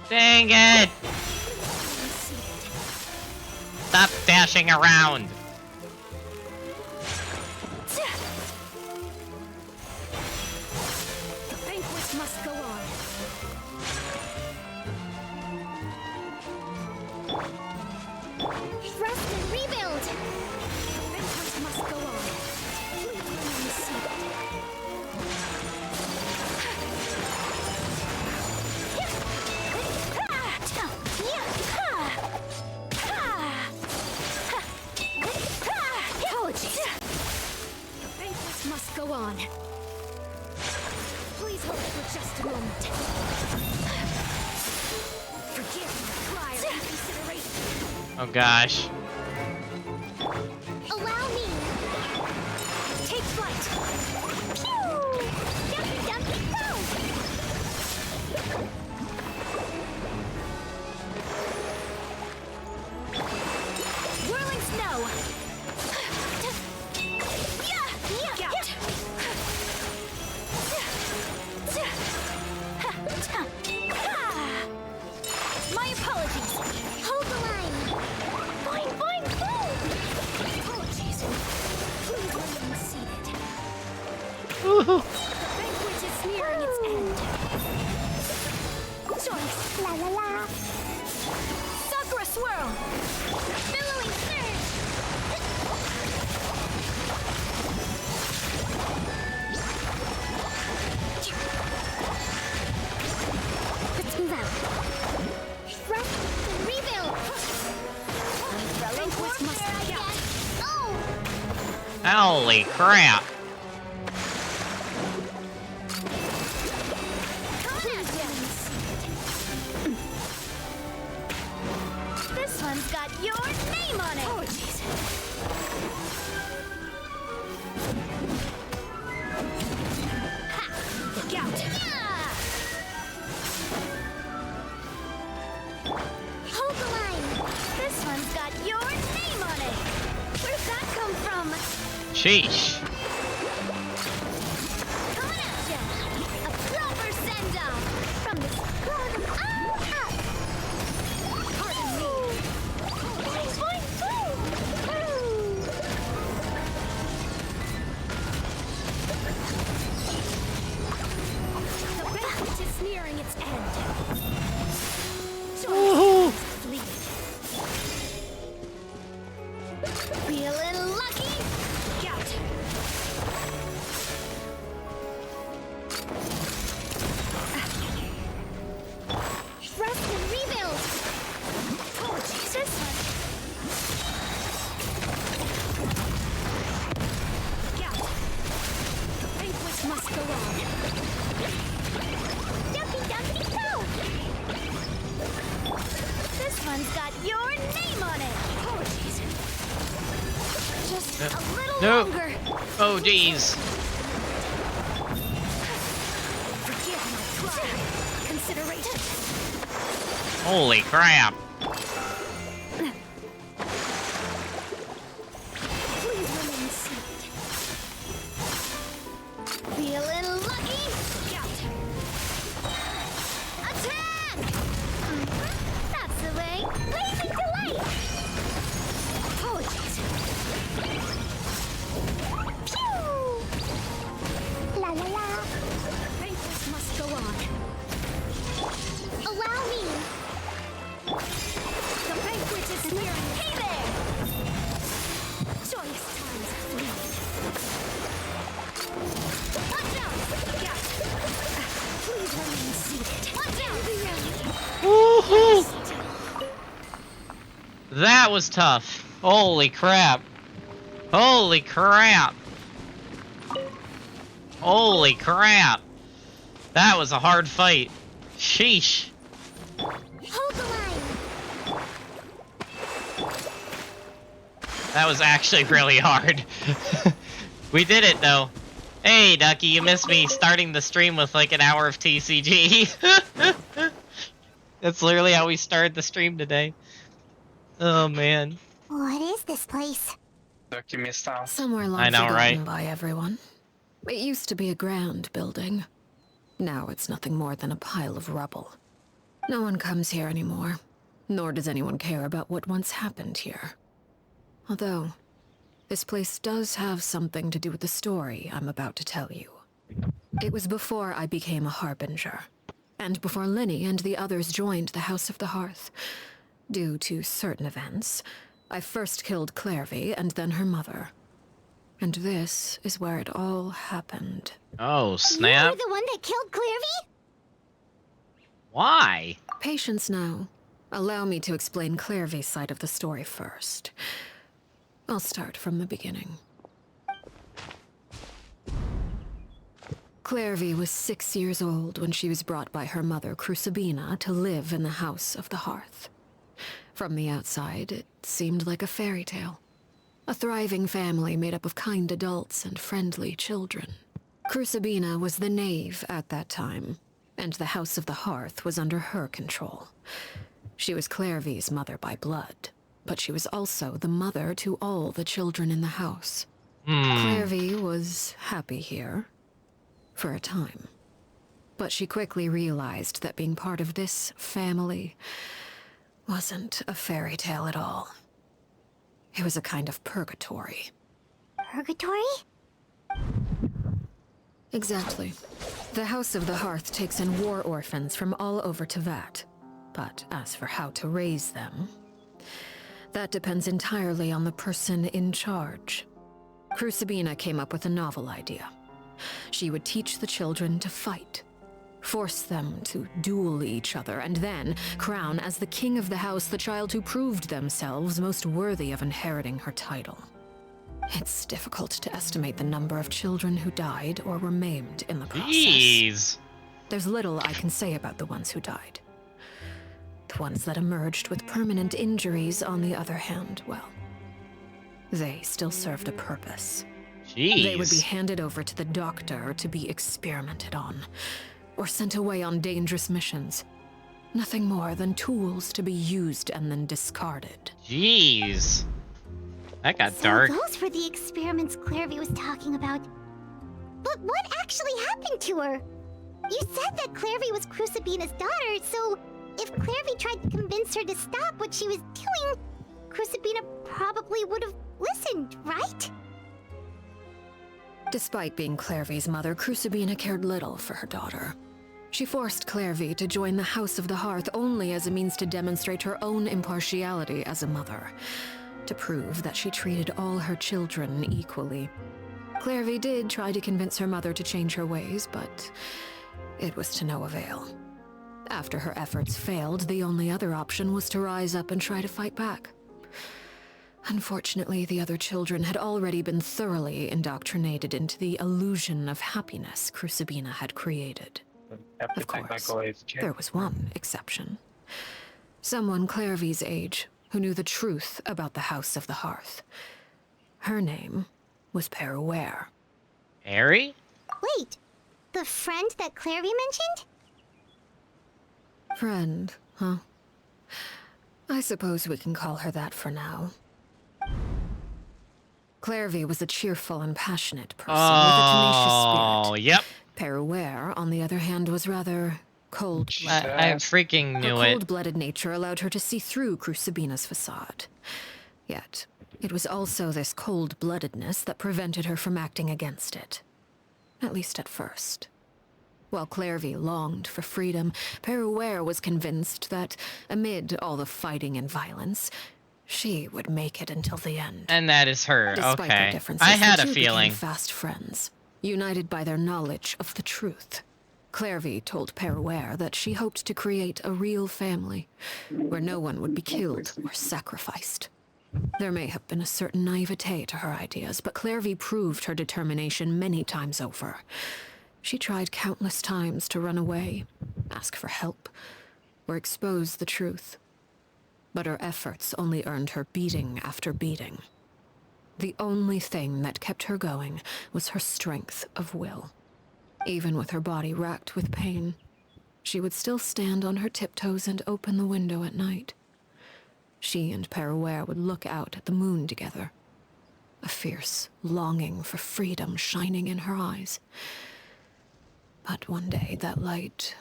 Dang it. Stop dashing around. The banquet must go on. Rest and rebuild. The banquet must go on. Please remain seated. Apologies. The banquet must go on. Please hold for just a moment. Forgive prior consideration. Oh gosh. Allow me. Take flight. Pew! Jumpy, jumpy, go! Whirling snow. Gout. My apologies. Hold the line. Boing, boing, boom! Apologies. Please remain seated. Woohoo. The banquet is nearing its end. Joyce. La la la. Sakura swirl. Billowing surge. Let's move out. Rest and rebuild. Banquet must be out. Oh! Holy crap. This one's got your name on it. Oh, jeez. Ha! The gout. Yeah! Hold the line. This one's got your name on it. Where'd that come from? Sheesh. Coming at ya. A proper send-off from the squad of Pardon me. Boing, boing, boom! The banquet is nearing its end. Woohoo. Fleet. Feeling lucky? Gout. Rest and rebuild. Oh, Jesus. Gout. The banquet must go on. one's got your name on it. Apologies. Just a little No. longer. Oh, jeez. Forgive my pride. Consideration. Holy crap. Please remain seated. Feeling lucky? Scout. Attack! That's the way. Blazing delay. Apologies. Pew! La la la. Banquet must go on. Allow me. The banquet is nearing. Hey there! Joyous times flee. Watch out! Yeah. Please remain seated. Watch out! Be ready. Woohoo! That was tough. Holy crap. Holy crap. Holy crap. That was a hard fight. Sheesh. Hold the line. That was actually really hard. We did it though. Hey Ducky, you missed me starting the stream with like an hour of TCG. That's literally how we started the stream today. Oh man. What is this place? Ducky missed out. Somewhere long I know, forgotten right? by everyone. It used to be a grand building. Now it's nothing more than a pile of rubble. No one comes here anymore, nor does anyone care about what once happened here. Although, this place does have something to do with the story I'm about to tell you. It was before I became a Harbinger, and before Linny and the others joined the House of the Hearth. Due to certain events, I first killed Clairvy and then her mother. And this is where it all happened. Oh, You snap. were the one that killed Clairvy? Why? Patience now. Allow me to explain Clairvy's side of the story first. I'll start from the beginning. Clairvy was 6 years old when she was brought by her mother, Crucibina, to live in the House of the Hearth. From the outside, it seemed like a fairy tale. A thriving family made up of kind adults and friendly children. Crucibina was the knave at that time, and the House of the Hearth was under her control. She was Clairvy's mother by blood, but she was also the mother to all the children in the house. Clairvy was happy here, for a time. But she quickly realized that being part of this family wasn't a fairy tale at all. It was a kind of purgatory. Purgatory? Exactly. The House of the Hearth takes in war orphans from all over Tevat. But as for how to raise them, that depends entirely on the person in charge. Crucibina came up with a novel idea. She would teach the children to fight, force them to duel each other, and then crown as the king of the house the child who proved themselves most worthy of inheriting her title. It's difficult to estimate the number of children who died or were maimed in the process. Jeez. There's little I can say about the ones who died. The ones that emerged with permanent injuries, on the other hand, well, they still served a purpose. Jeez. They would be handed over to the doctor to be experimented on, or sent away on dangerous missions. Nothing more than tools to be used and then discarded. Jeez. That got So dark. those were the experiments Clairvy was talking about. But what actually happened to her? You said that Clairvy was Crucibina's daughter, so if Clairvy tried to convince her to stop what she was doing, Crucibina probably would have listened, right? Despite being Clairvy's mother, Crucibina cared little for her daughter. She forced Clairvy to join the House of the Hearth only as a means to demonstrate her own impartiality as a mother, to prove that she treated all her children equally. Clairvy did try to convince her mother to change her ways, but it was to no avail. After her efforts failed, the only other option was to rise up and try to fight back. Unfortunately, the other children had already been thoroughly indoctrinated into the illusion of happiness Crucibina had created. Of course, there was one exception. Someone Clairvy's age who knew the truth about the House of the Hearth. Her name was Peruere. Harry? Wait, the friend that Clairvy mentioned? Friend, huh? I suppose we can call her that for now. Clairvy was a cheerful and passionate person with a tenacious spirit. Oh, yep. Peruere, on the other hand, was rather cold-blooded. I freaking knew Her it. cold-blooded nature allowed her to see through Crucibina's facade. Yet, it was also this cold-bloodedness that prevented her from acting against it. At least at first. While Clairvy longed for freedom, Peruere was convinced that, amid all the fighting and violence, she would make it until the end. And that is her. Despite their Okay. differences, I had the a two feeling. became fast friends, united by their knowledge of the truth. Clairvy told Peruere that she hoped to create a real family, where no one would be killed or sacrificed. There may have been a certain naivete to her ideas, but Clairvy proved her determination many times over. She tried countless times to run away, ask for help, or expose the truth. But her efforts only earned her beating after beating. The only thing that kept her going was her strength of will. Even with her body racked with pain, she would still stand on her tiptoes and open the window at night. She and Peruere would look out at the moon together, a fierce longing for freedom shining in her eyes. But one day that light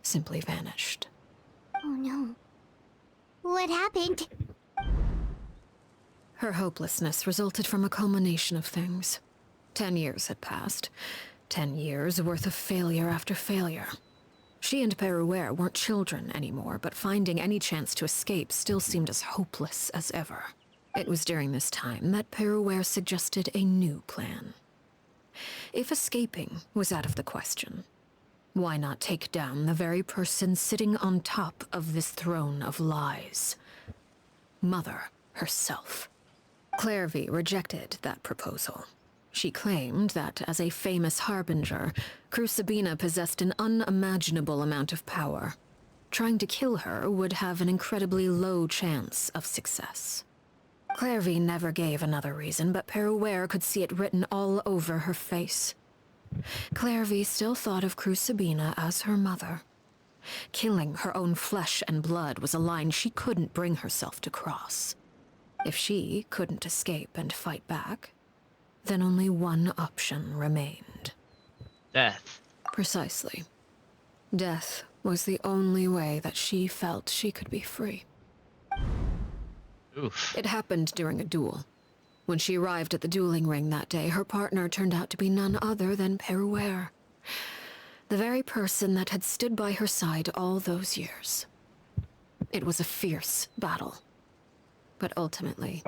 simply vanished. Oh no. What happened? Her hopelessness resulted from a culmination of things. 10 years had passed. 10 years worth of failure after failure. She and Peruere weren't children anymore, but finding any chance to escape still seemed as hopeless as ever. It was during this time that Peruere suggested a new plan. If escaping was out of the question, why not take down the very person sitting on top of this throne of lies? Mother herself. Clairvy rejected that proposal. She claimed that, as a famous harbinger, Crucibina possessed an unimaginable amount of power. Trying to kill her would have an incredibly low chance of success. Clairvy never gave another reason, but Peruere could see it written all over her face. Clairvy still thought of Crucibina as her mother. Killing her own flesh and blood was a line she couldn't bring herself to cross. If she couldn't escape and fight back, then only one option remained. Death. Precisely. Death was the only way that she felt she could be free. Oof. It happened during a duel. When she arrived at the dueling ring that day, her partner turned out to be none other than Peruere. The very person that had stood by her side all those years. It was a fierce battle. But ultimately,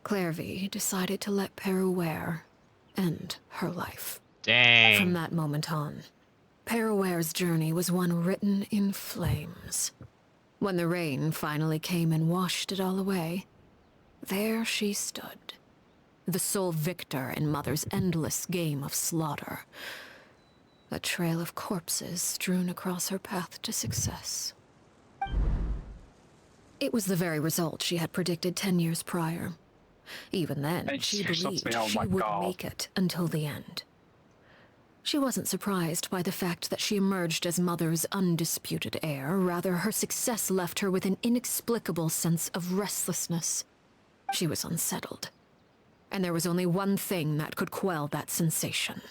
Clairvy decided to let Peruere end her life. Dang. From that moment on, Peruere's journey was one written in flames. When the rain finally came and washed it all away, there she stood, the sole victor in Mother's endless game of slaughter. A trail of corpses strewn across her path to success. It was the very result she had predicted 10 years prior. Even then, she believed she would make it until the end. She wasn't surprised by the fact that she emerged as Mother's undisputed heir. Rather, her success left her with an inexplicable sense of restlessness. She was unsettled. And there was only one thing that could quell that sensation.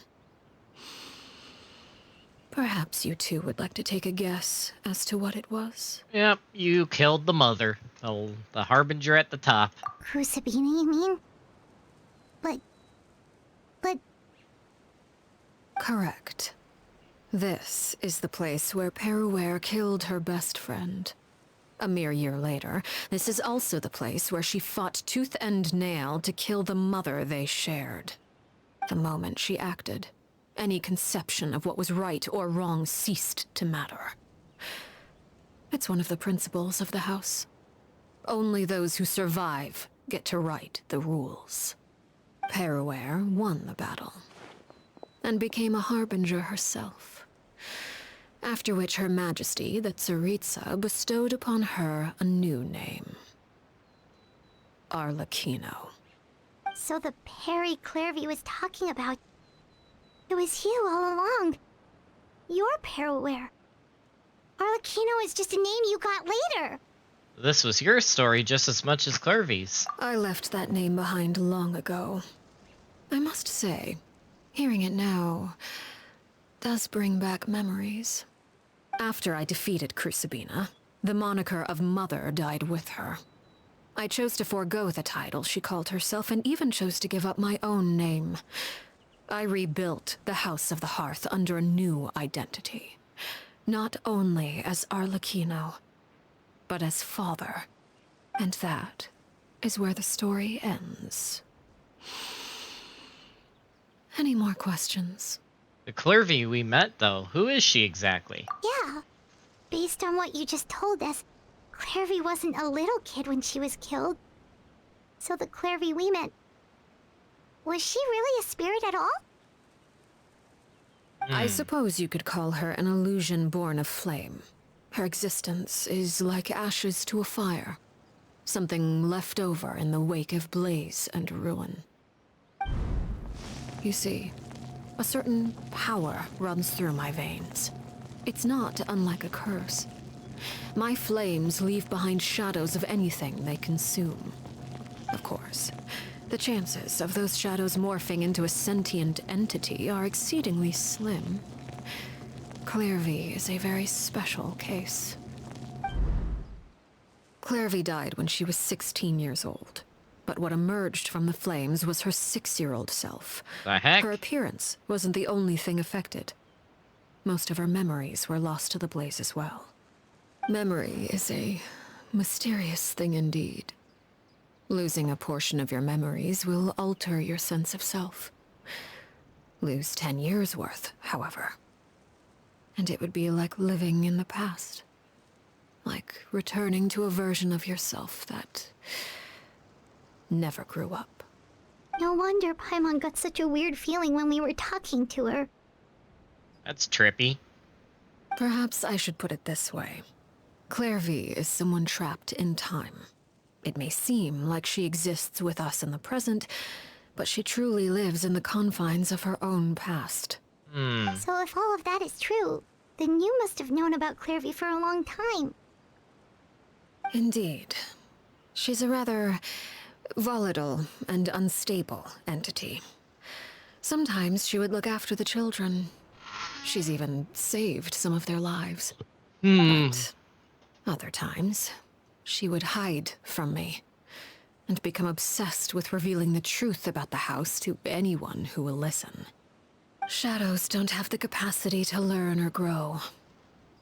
Perhaps you two would like to take a guess as to what it was? Yep, you killed the mother. The harbinger at the top. Crucibina, you mean? But... Correct. This is the place where Peruere killed her best friend. A mere year later, this is also the place where she fought tooth and nail to kill the mother they shared. The moment she acted, any conception of what was right or wrong ceased to matter. It's one of the principles of the house. Only those who survive get to write the rules. Peruere won the battle, and became a harbinger herself. After which Her Majesty, the Tsaritsa, bestowed upon her a new name. Arlecchino. So the Perry Clairvy was talking about... It was you all along. You're Perraware. Arlecchino is just a name you got later. This was your story just as much as Clervy's. I left that name behind long ago. I must say, hearing it now does bring back memories. After I defeated Crucibina, the moniker of Mother died with her. I chose to forego the title she called herself and even chose to give up my own name. I rebuilt the House of the Hearth under a new identity. Not only as Arlecchino, but as father. And that is where the story ends. Any more questions? The Clervy we met, though, who is she exactly? Yeah. Based on what you just told us, Clairvy wasn't a little kid when she was killed. So the Clairvy we met... Was she really a spirit at all? I suppose you could call her an illusion born of flame. Her existence is like ashes to a fire. Something left over in the wake of blaze and ruin. You see, a certain power runs through my veins. It's not unlike a curse. My flames leave behind shadows of anything they consume. Of course, the chances of those shadows morphing into a sentient entity are exceedingly slim. Clairvy is a very special case. Clairvy died when she was 16 years old. But what emerged from the flames was her 6-year-old self. The heck? Her appearance wasn't the only thing affected. Most of her memories were lost to the blaze as well. Memory is a mysterious thing indeed. Losing a portion of your memories will alter your sense of self. Lose 10 years' worth, however. And it would be like living in the past. Like returning to a version of yourself that never grew up. No wonder Paimon got such a weird feeling when we were talking to her. That's trippy. Perhaps I should put it this way. Clairvy is someone trapped in time. It may seem like she exists with us in the present, but she truly lives in the confines of her own past. So if all of that is true, then you must have known about Clairvy for a long time. Indeed. She's a rather volatile and unstable entity. Sometimes she would look after the children. She's even saved some of their lives. But other times, she would hide from me and become obsessed with revealing the truth about the house to anyone who will listen. Shadows don't have the capacity to learn or grow.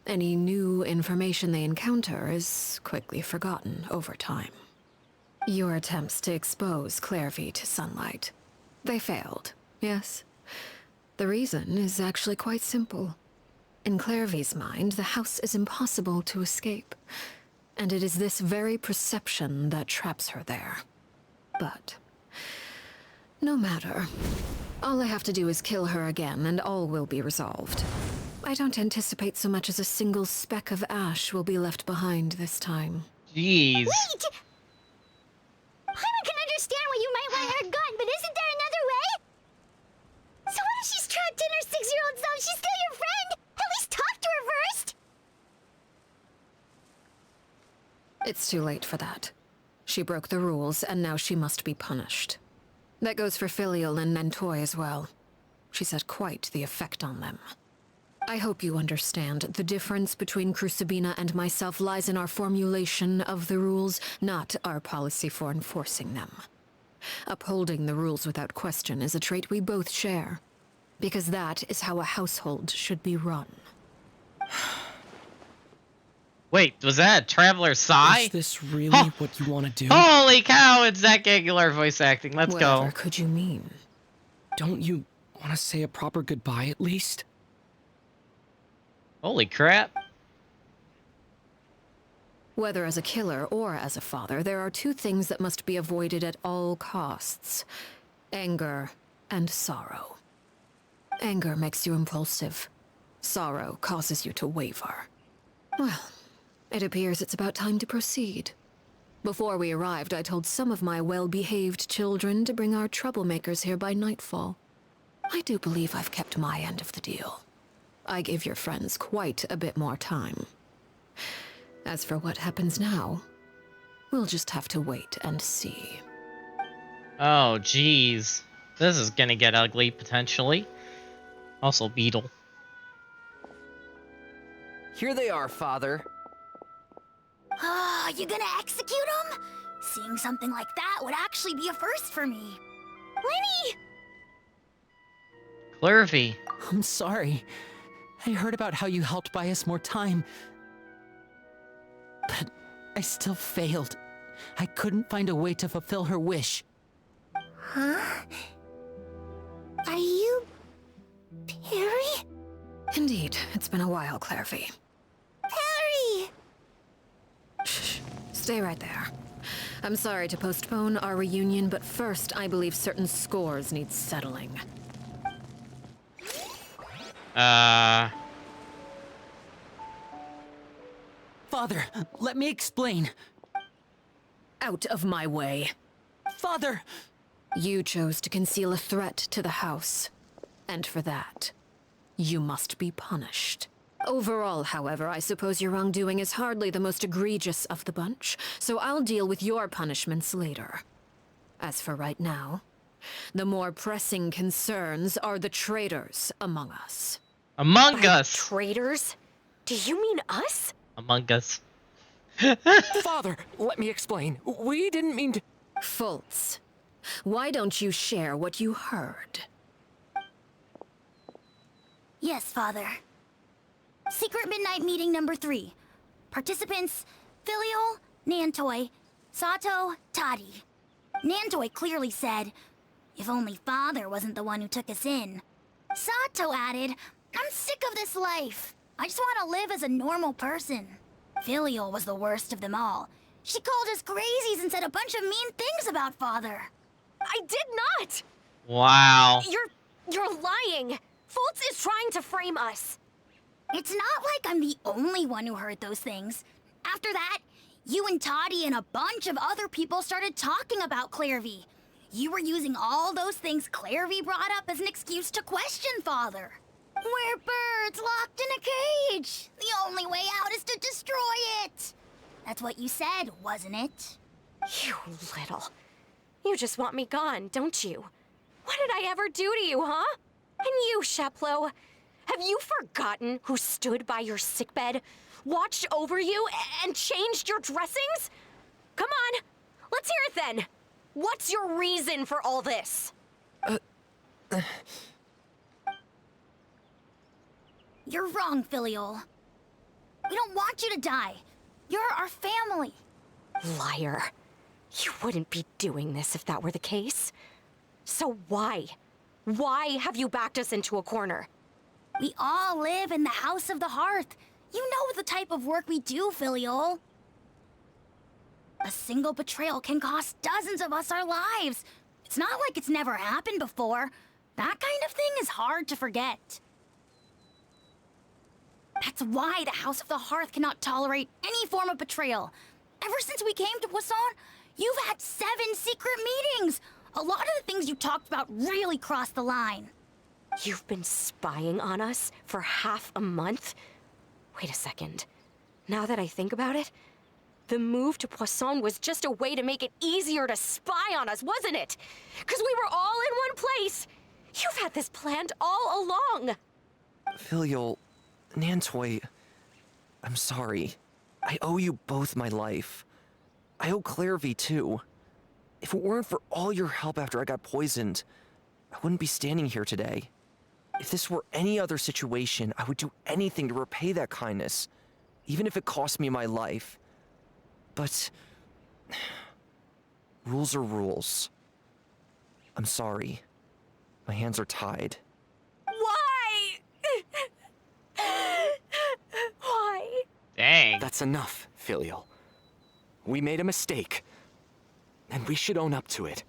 Any new information they encounter is quickly forgotten over time. Your attempts to expose Clairvy to sunlight. They failed, yes? The reason is actually quite simple. In Clairvy's mind, the house is impossible to escape. And it is this very perception that traps her there. But no matter. All I have to do is kill her again, and all will be resolved. I don't anticipate so much as a single speck of ash will be left behind this time. Jeez. Wait! Paimon can understand why you might want her gone, but isn't there another way? So what if she's trapped in her 6-year-old self? She's still your friend! At least talk to her first! It's too late for that. She broke the rules, and now she must be punished. That goes for Filial and Nantoy as well. She's had quite the effect on them. I hope you understand. The difference between Crucibina and myself lies in our formulation of the rules, not our policy for enforcing them. Upholding the rules without question is a trait we both share, because that is how a household should be run. Wait, was that a Traveler Sigh? Is this really what you want to do? Holy cow, it's Zach Aguilar voice acting. Let's Whatever go. could you mean? Don't you want to say a proper goodbye at least? Holy crap. Whether as a killer or as a father, there are two things that must be avoided at all costs. Anger and sorrow. Anger makes you impulsive. Sorrow causes you to waver. Well, it appears it's about time to proceed. Before we arrived, I told some of my well-behaved children to bring our troublemakers here by nightfall. I do believe I've kept my end of the deal. I gave your friends quite a bit more time. As for what happens now, we'll just have to wait and see. Oh, jeez. This is gonna get ugly, potentially. Also, Beetle. Here they are, Father. Ah, you gonna execute him? Seeing something like that would actually be a first for me. Lenny! Clervy. I'm sorry. I heard about how you helped buy us more time. But I still failed. I couldn't find a way to fulfill her wish. Huh? Are you... Perry? Indeed, it's been a while, Clervy. Perry! Shh. Stay right there. I'm sorry to postpone our reunion, but first, I believe certain scores need settling. Father, let me explain. Out of my way. Father! You chose to conceal a threat to the house. And for that, you must be punished. Overall, however, I suppose your wrongdoing is hardly the most egregious of the bunch, so I'll deal with your punishments later. As for right now, the more pressing concerns are the traitors among us. Among us! Traitors? Do you mean us? Among us. Father, let me explain. We didn't mean to... Fultz, why don't you share what you heard? Yes, Father. Secret Midnight Meeting number 3. Participants, Filial, Nantoy, Sato, Toddy. Nantoy clearly said, if only Father wasn't the one who took us in. Sato added, I'm sick of this life. I just want to live as a normal person. Filial was the worst of them all. She called us crazies and said a bunch of mean things about Father. I did not! Wow. You're lying! Fultz is trying to frame us. It's not like I'm the only one who heard those things. After that, you and Toddy and a bunch of other people started talking about Clervy. You were using all those things Clervy brought up as an excuse to question Father. We're birds locked in a cage. The only way out is to destroy it. That's what you said, wasn't it? You little. You just want me gone, don't you? What did I ever do to you, huh? And you, Sheplo, have you forgotten who stood by your sickbed, watched over you, and changed your dressings? Come on, let's hear it then. What's your reason for all this? You're wrong, Filial. We don't want you to die. You're our family. Liar. You wouldn't be doing this if that were the case. So why? Why have you backed us into a corner? We all live in the House of the Hearth. You know the type of work we do, Filial. A single betrayal can cost dozens of us our lives. It's not like it's never happened before. That kind of thing is hard to forget. That's why the House of the Hearth cannot tolerate any form of betrayal. Ever since we came to Poisson, you've had 7 secret meetings. A lot of the things you talked about really crossed the line. You've been spying on us for half a month? Wait a second. Now that I think about it, the move to Poisson was just a way to make it easier to spy on us, wasn't it? Because we were all in one place. You've had this planned all along. Filial, Nantoy, I'm sorry. I owe you both my life. I owe Clervy too. If it weren't for all your help after I got poisoned, I wouldn't be standing here today. If this were any other situation, I would do anything to repay that kindness, even if it cost me my life. But rules are rules. I'm sorry. My hands are tied. Why? Why? Dang. That's enough, Filial. We made a mistake, and we should own up to it.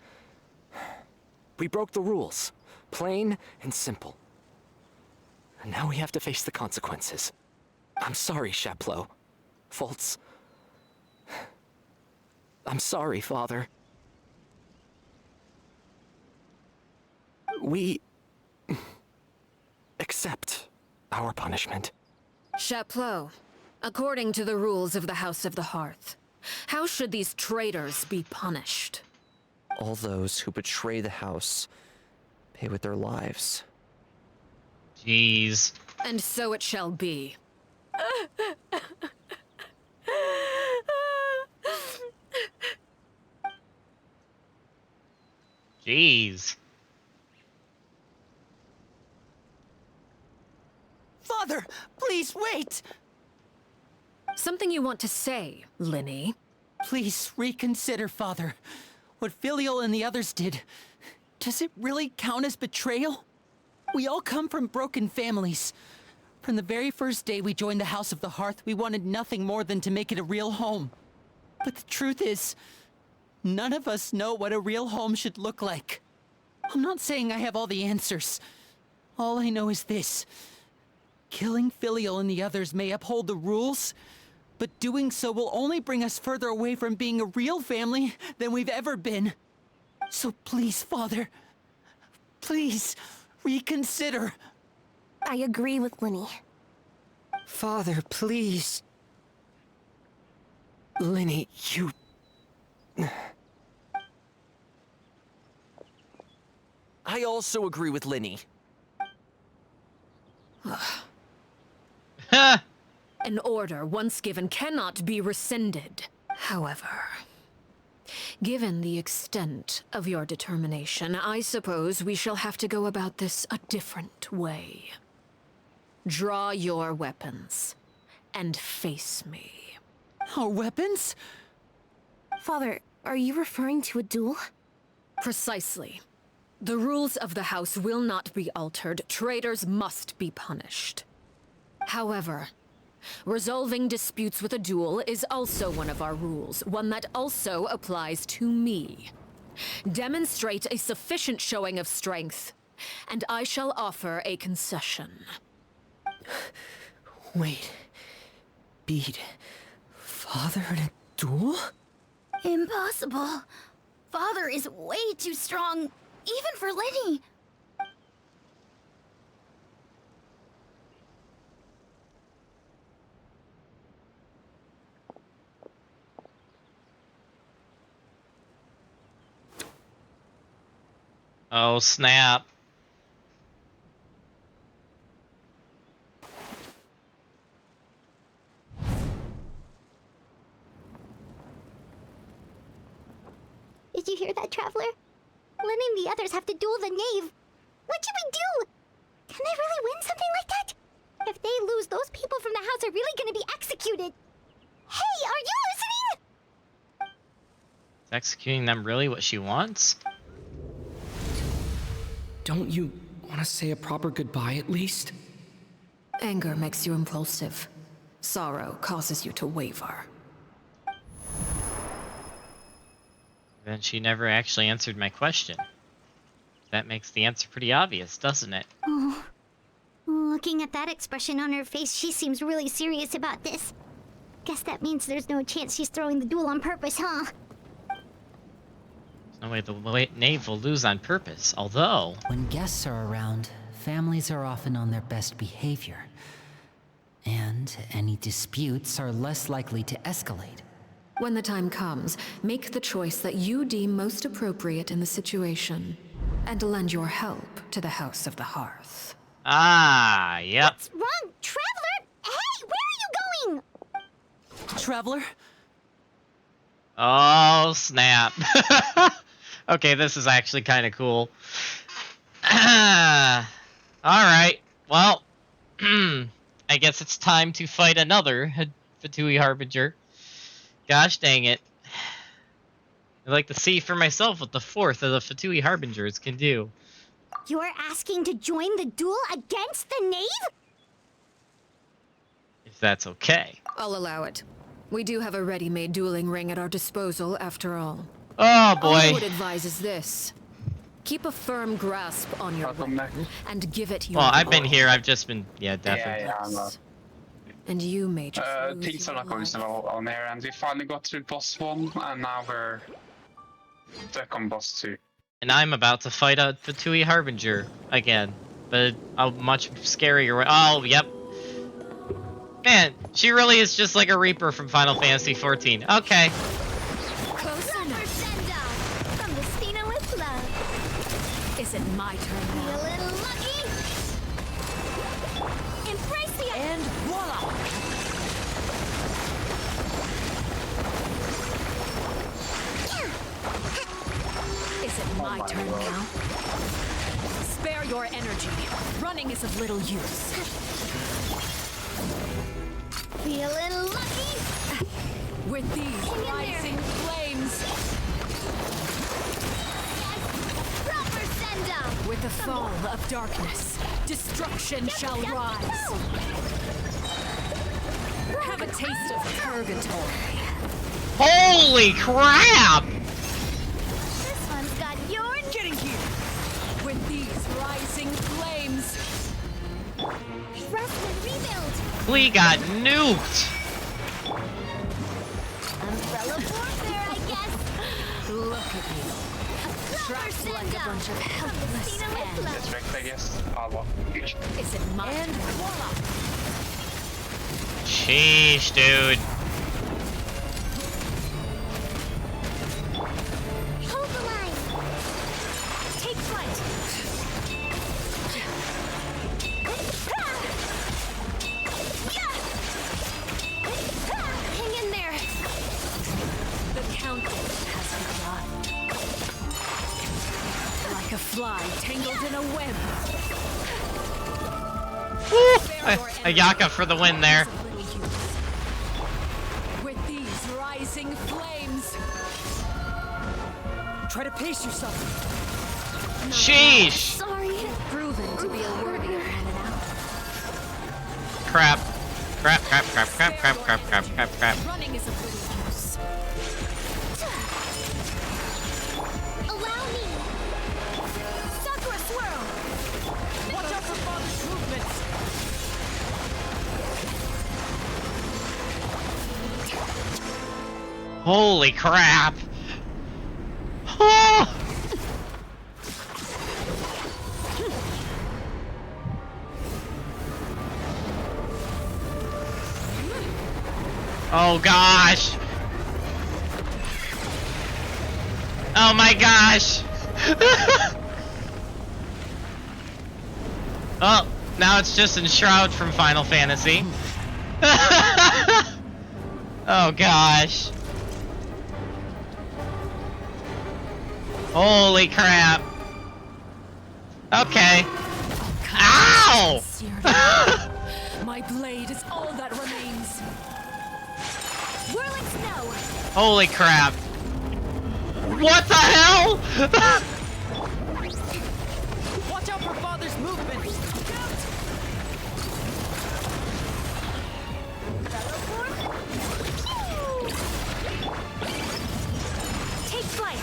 We broke the rules, plain and simple. And now we have to face the consequences. I'm sorry, Chapleau. Foltz. I'm sorry, Father. We accept our punishment. Chapleau, according to the rules of the House of the Hearth, how should these traitors be punished? All those who betray the house pay with their lives. Jeez. And so it shall be. Jeez. Father, please wait! Something you want to say, Linny? Please reconsider, Father. What Filial and the others did, does it really count as betrayal? We all come from broken families. From the very first day we joined the House of the Hearth, we wanted nothing more than to make it a real home. But the truth is, none of us know what a real home should look like. I'm not saying I have all the answers. All I know is this. Killing Filial and the others may uphold the rules, but doing so will only bring us further away from being a real family than we've ever been. So please, Father, please reconsider. I agree with Linny. Father, please. Linny, you... I also agree with Linny. An order once given cannot be rescinded. However, given the extent of your determination, I suppose we shall have to go about this a different way. Draw your weapons and face me. Our weapons? Father, are you referring to a duel? Precisely. The rules of the house will not be altered. Traitors must be punished. However, resolving disputes with a duel is also one of our rules, one that also applies to me. Demonstrate a sufficient showing of strength, and I shall offer a concession. Wait. Beat Father in a duel? Impossible. Father is way too strong, even for Lenny. Oh, snap. Did you hear that, Traveler? Lenny and the others have to duel the knave. What should we do? Can they really win something like that? If they lose, those people from the house are really gonna be executed. Hey, are you listening? Is executing them really what she wants? Don't you want to say a proper goodbye at least? Anger makes you impulsive. Sorrow causes you to waver. Then she never actually answered my question. That makes the answer pretty obvious, doesn't it? Oh. Looking at that expression on her face, she seems really serious about this. Guess that means there's no chance she's throwing the duel on purpose, huh? There's no way the knave will lose on purpose, although... When guests are around, families are often on their best behavior. And any disputes are less likely to escalate. When the time comes, make the choice that you deem most appropriate in the situation, and lend your help to the House of the Hearth. Ah, yep. What's wrong, Traveler? Hey, where are you going? Traveler? Oh, snap. Okay, this is actually kind of cool. Alright, well, I guess it's time to fight another Fatui Harbinger. Gosh dang it. I'd like to see for myself what the fourth of the Fatui Harbingers can do. You're asking to join the duel against the knave? If that's okay. I'll allow it. We do have a ready-made dueling ring at our disposal, after all. Oh, boy. All I would advise is this. Keep a firm grasp on your weapon and give it your Well, I've been all. here. I've just been, yeah, definitely. Yeah, I know. And you may just lose Things are your not going so well on here, and we finally got through boss 1, and now we're stuck on boss 2. And I'm about to fight a Fatui Harbinger again, but a much scarier way. Oh, yep. Man, she really is just like a Reaper from Final Fantasy XIV. Okay. Close enough. Send down from the Stina with love. Is it my turn Be a now? little lucky. Embrace the And voila! Is it my turn now? Spare your energy. Running is of little use. Be a little lucky. With these rising flames, Proper send down. with the fall of darkness, destruction shall rise. Have a taste of purgatory. Holy crap! This one's got your Getting here! With these rising flames, rest and rebuild. We got nuked! Umbrella warfare, I guess. look at you. Trapped like a bunch of helpless ants. That's right, I guess. Ah, well. Is it mine? And voila! Sheesh, dude. Hold the line. Take flight. Hang in there. The countdown has begun. Like a fly tangled in a web. A Yaka for the win there. With these rising flames. Try to pace yourself. Sheesh! Sorry. Proven to be a worthier hand. Crap. Crap, crap, crap, crap, crap, crap, crap, crap, crap. Running is of little use. Allow me. Sakura swirl. Watch out for father's movements. Holy crap! Oh! Oh gosh! Oh my gosh! Oh, now it's just Enshroud from Final Fantasy. Oh gosh. Holy crap. Okay. Ow! My blade is all that remains. Whirling snow. Holy crap. What the hell? Watch out for father's movement. Take flight.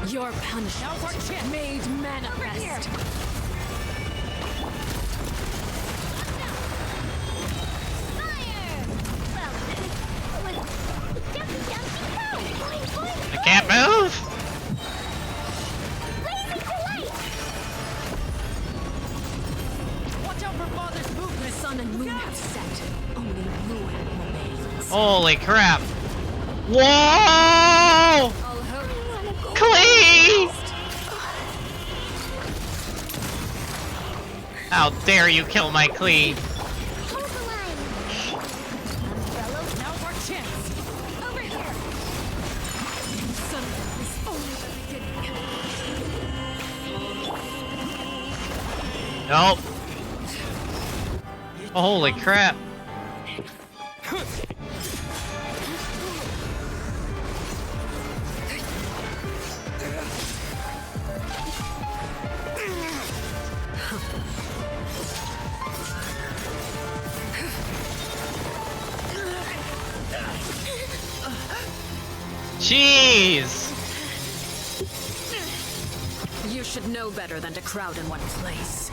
Your punishment made manifest. I can't move. Watch out for father's movement. The sun and moon have set. Only ruin remains. Holy crap. Whoa! Clee! How dare you kill my Clee? Now's our chance. Over here. Sunlight is only the beginning. Nope. Holy crap. Jeez! You should know better than to crowd in one place.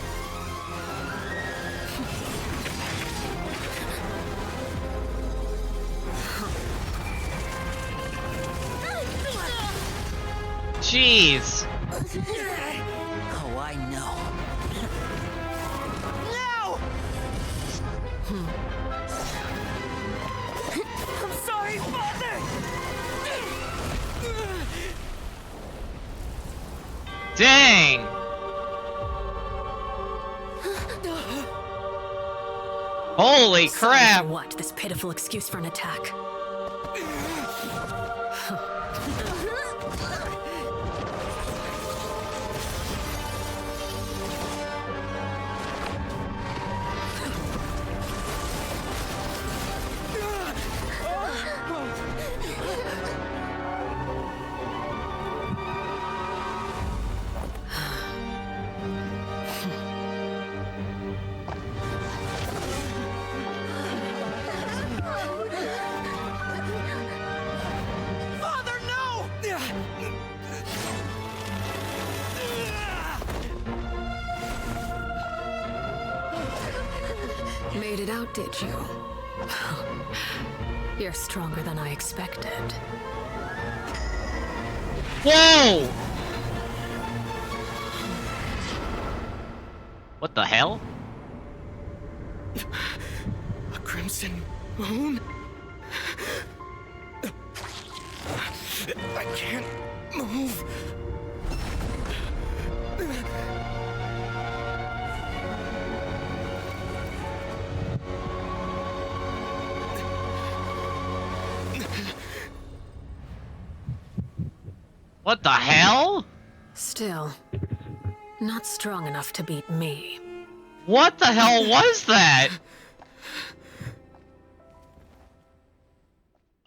Jeez! Oh, I know. I'm sorry, Father! Dang! Holy Sorry crap! for what? This pitiful excuse for an attack. Father, no! Made it out, did you? You're stronger than I expected. Whoa! What the hell? A crimson moon? I can't move. What the hell? Still, not strong enough to beat me. What the hell was that?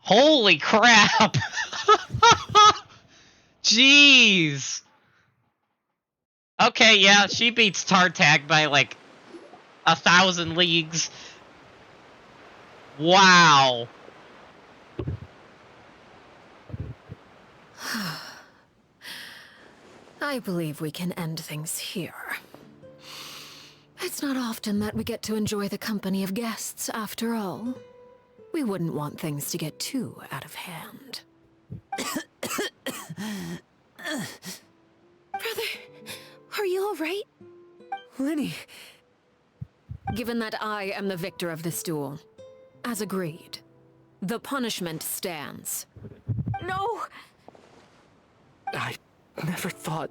Holy crap! Jeez! Okay, yeah, she beats Tartak by like 1,000 leagues. Wow. I believe we can end things here. It's not often that we get to enjoy the company of guests, after all. We wouldn't want things to get too out of hand. Brother, are you alright? Linny. Given that I am the victor of this duel, as agreed, the punishment stands. No! I never thought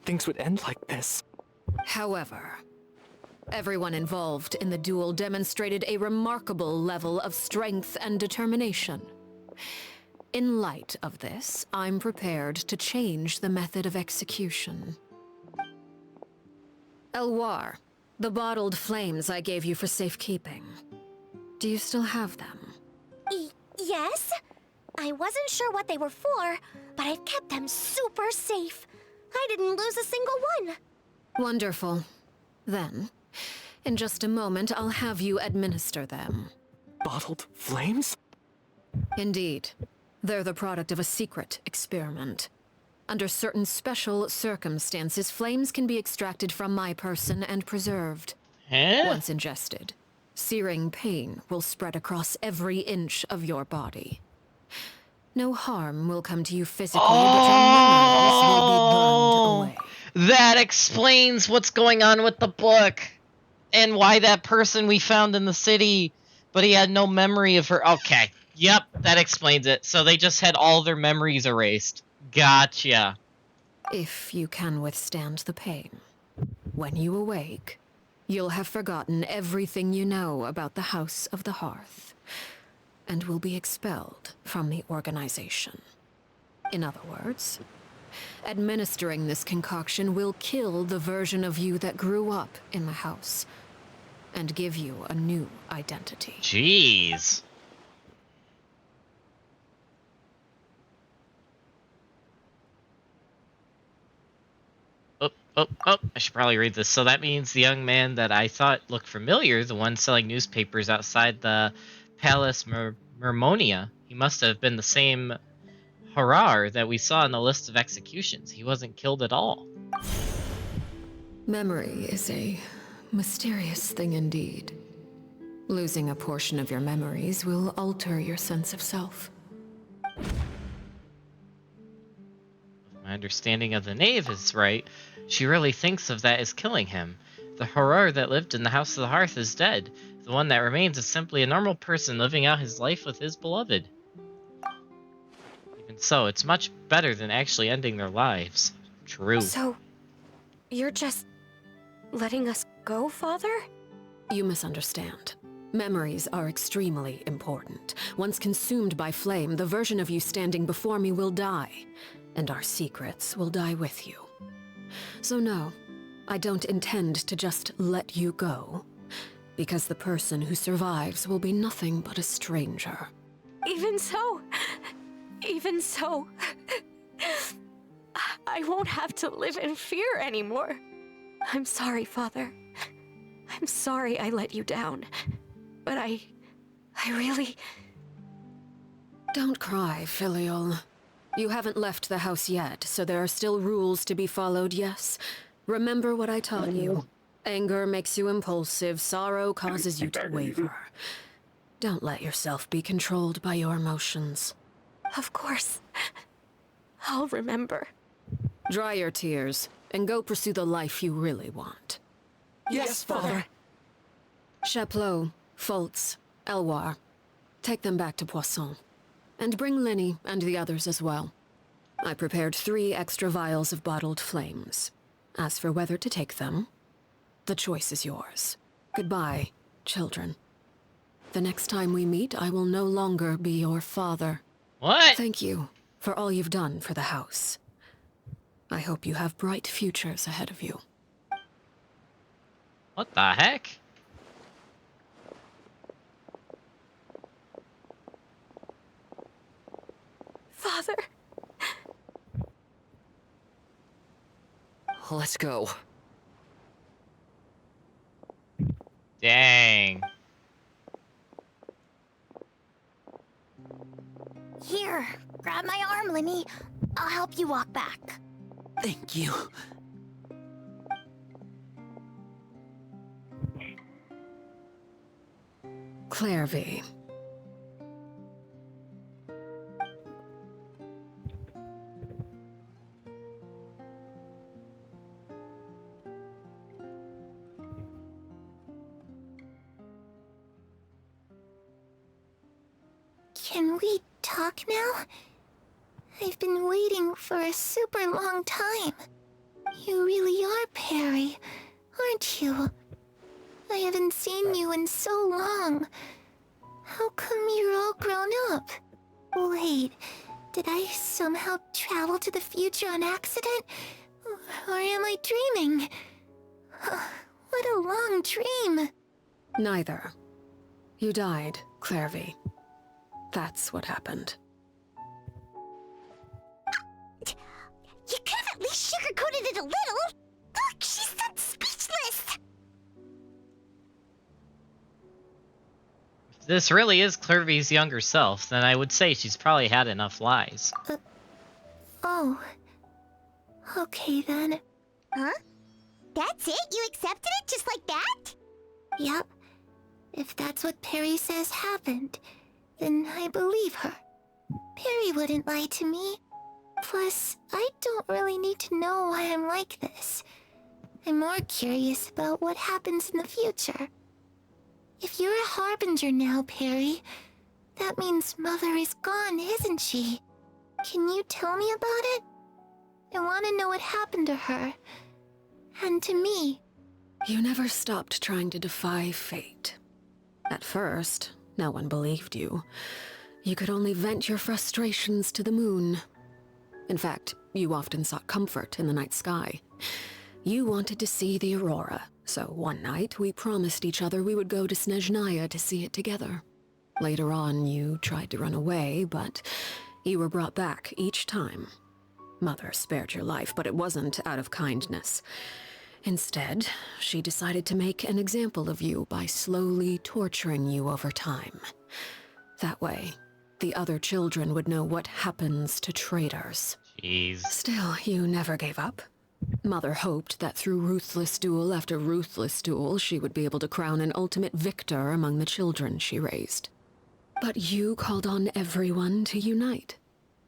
things would end like this. However, everyone involved in the duel demonstrated a remarkable level of strength and determination. In light of this, I'm prepared to change the method of execution. Elwar, the bottled flames I gave you for safekeeping. Do you still have them? Yes? I wasn't sure what they were for, but I've kept them super safe. I didn't lose a single one. Wonderful. Then, in just a moment, I'll have you administer them. Bottled flames? Indeed. They're the product of a secret experiment. Under certain special circumstances, flames can be extracted from my person and preserved. Once ingested, searing pain will spread across every inch of your body. No harm will come to you physically, but your memories will be burned away. That explains what's going on with the book. And why that person we found in the city, but he had no memory of her. Okay. Yep, that explains it. So they just had all their memories erased. Gotcha. If you can withstand the pain, when you awake, you'll have forgotten everything you know about the House of the Hearth, and will be expelled from the organization. In other words, administering this concoction will kill the version of you that grew up in the house, and give you a new identity. Jeez. Oh, I should probably read this. So that means the young man that I thought looked familiar, the one selling newspapers outside the Palace Mermonia, he must have been the same Harar that we saw in the list of executions. He wasn't killed at all. Memory is a mysterious thing indeed. Losing a portion of your memories will alter your sense of self. If my understanding of the knave is right, she really thinks of that as killing him. The Harar that lived in the House of the Hearth is dead. The one that remains is simply a normal person living out his life with his beloved. Even so, it's much better than actually ending their lives. True. So, you're just letting us go, Father? You misunderstand. Memories are extremely important. Once consumed by flame, the version of you standing before me will die, and our secrets will die with you. So no, I don't intend to just let you go, because the person who survives will be nothing but a stranger. Even so, I won't have to live in fear anymore. I'm sorry, Father. I'm sorry I let you down. But I really... Don't cry, Filial. You haven't left the house yet, so there are still rules to be followed, yes? Remember what I taught you. Anger makes you impulsive, sorrow causes you to waver. Don't let yourself be controlled by your emotions. Of course. I'll remember. Dry your tears, and go pursue the life you really want. Yes, Father. Chaplot, Foltz, Elwar. Take them back to Poisson. And bring Linny and the others as well. I prepared 3 extra vials of bottled flames. As for whether to take them, the choice is yours. Goodbye, children. The next time we meet, I will no longer be your father. What? Thank you for all you've done for the house. I hope you have bright futures ahead of you. What the heck? Father. Let's go. Dang. Here, grab my arm, Linny. I'll help you walk back. Thank you. Clairvy. Can we talk now? I've been waiting for a super long time. You really are Perry, aren't you? I haven't seen you in so long. How come you're all grown up? Wait, did I somehow travel to the future on accident? Or am I dreaming? What a long dream. Neither. You died, Clairvy. That's what happened. You could have at least sugarcoated it a little. Look, she's done speechless. If this really is Clairvy's younger self, then I would say she's probably had enough lies. Oh. Okay then. Huh? That's it? You accepted it just like that? Yep. If that's what Perry says happened, then I believe her. Perry wouldn't lie to me. Plus, I don't really need to know why I'm like this. I'm more curious about what happens in the future. If you're a harbinger now, Perry, that means Mother is gone, isn't she? Can you tell me about it? I want to know what happened to her. And to me. You never stopped trying to defy fate. At first, no one believed you. You could only vent your frustrations to the moon. In fact, you often sought comfort in the night sky. You wanted to see the aurora, so one night we promised each other we would go to Snezhnaya to see it together. Later on, you tried to run away, but you were brought back each time. Mother spared your life, but it wasn't out of kindness. Instead, she decided to make an example of you by slowly torturing you over time. That way, the other children would know what happens to traitors. Jeez. Still, you never gave up. Mother hoped that through ruthless duel after ruthless duel, she would be able to crown an ultimate victor among the children she raised. But you called on everyone to unite,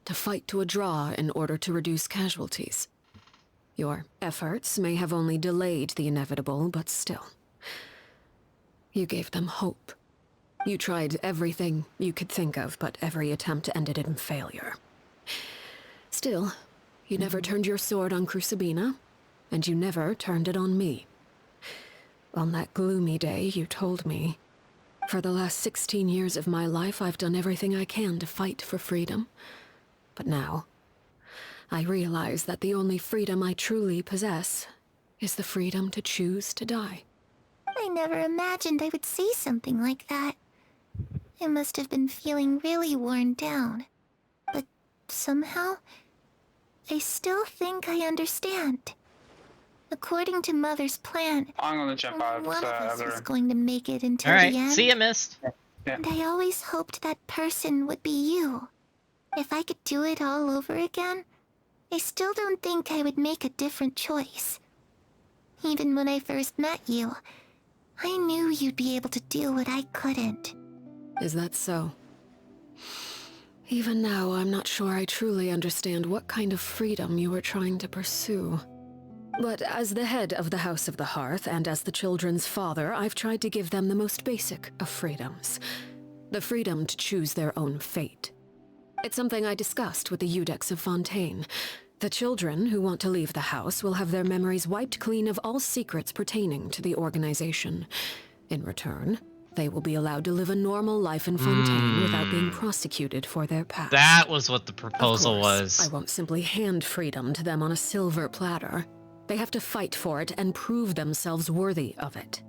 to fight to a draw in order to reduce casualties. Your efforts may have only delayed the inevitable, but still. You gave them hope. You tried everything you could think of, but every attempt ended in failure. Still, you never turned your sword on Crucibina, and you never turned it on me. On that gloomy day, you told me, "For the last 16 years of my life, I've done everything I can to fight for freedom. But now, I realize that the only freedom I truly possess is the freedom to choose to die." I never imagined I would say something like that. I must have been feeling really worn down. But somehow, I still think I understand. According to Mother's plan, I'm gonna jump out. one of us was going to make it until Alright, the end. see ya, Mist. Yeah. And I always hoped that person would be you. If I could do it all over again, I still don't think I would make a different choice. Even when I first met you, I knew you'd be able to do what I couldn't. Is that so? Even now, I'm not sure I truly understand what kind of freedom you were trying to pursue. But as the head of the House of the Hearth and as the children's father, I've tried to give them the most basic of freedoms. The freedom to choose their own fate. It's something I discussed with the Eudex of Fontaine. The children who want to leave the house will have their memories wiped clean of all secrets pertaining to the organization. In return, they will be allowed to live a normal life in Fontaine without being prosecuted for their past. That was what the proposal Of course, was. I won't simply hand freedom to them on a silver platter. They have to fight for it and prove themselves worthy of it.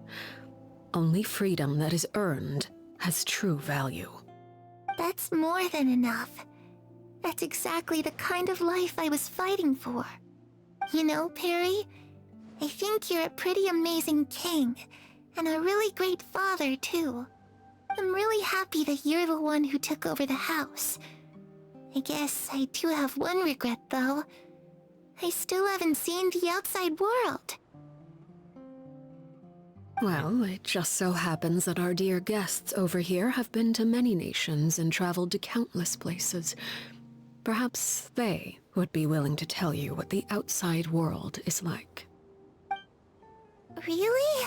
Only freedom that is earned has true value. That's more than enough. That's exactly the kind of life I was fighting for. You know, Perry, I think you're a pretty amazing king, and a really great father, too. I'm really happy that you're the one who took over the house. I guess I do have one regret, though. I still haven't seen the outside world. Well, it just so happens that our dear guests over here have been to many nations and traveled to countless places. Perhaps they would be willing to tell you what the outside world is like. Really?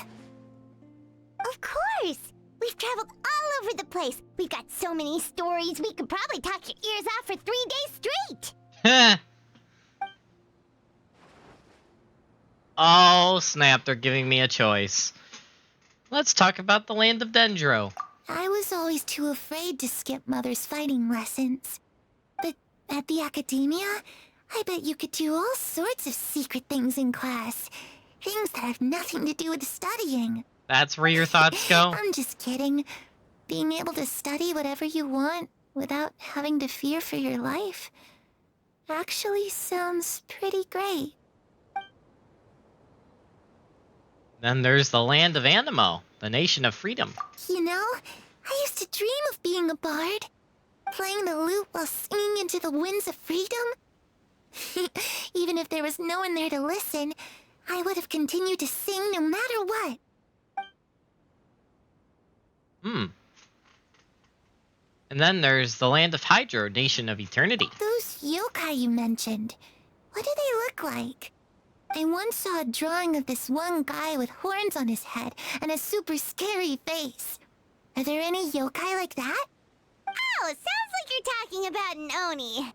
Of course! We've traveled all over the place. We've got so many stories, we could probably talk your ears off for 3 days straight. Oh, snap, they're giving me a choice. Let's talk about the land of Dendro. I was always too afraid to skip Mother's fighting lessons. But at the academia, I bet you could do all sorts of secret things in class. Things that have nothing to do with studying. That's where your thoughts go? I'm just kidding. Being able to study whatever you want without having to fear for your life actually sounds pretty great. Then there's the land of Animo, the nation of freedom. You know, I used to dream of being a bard. Playing the lute while singing into the winds of freedom. Even if there was no one there to listen, I would have continued to sing no matter what. And then there's the land of Hydro, nation of eternity. Those yokai you mentioned, what do they look like? I once saw a drawing of this one guy with horns on his head and a super scary face. Are there any yokai like that? Oh, sounds like you're talking about an Oni.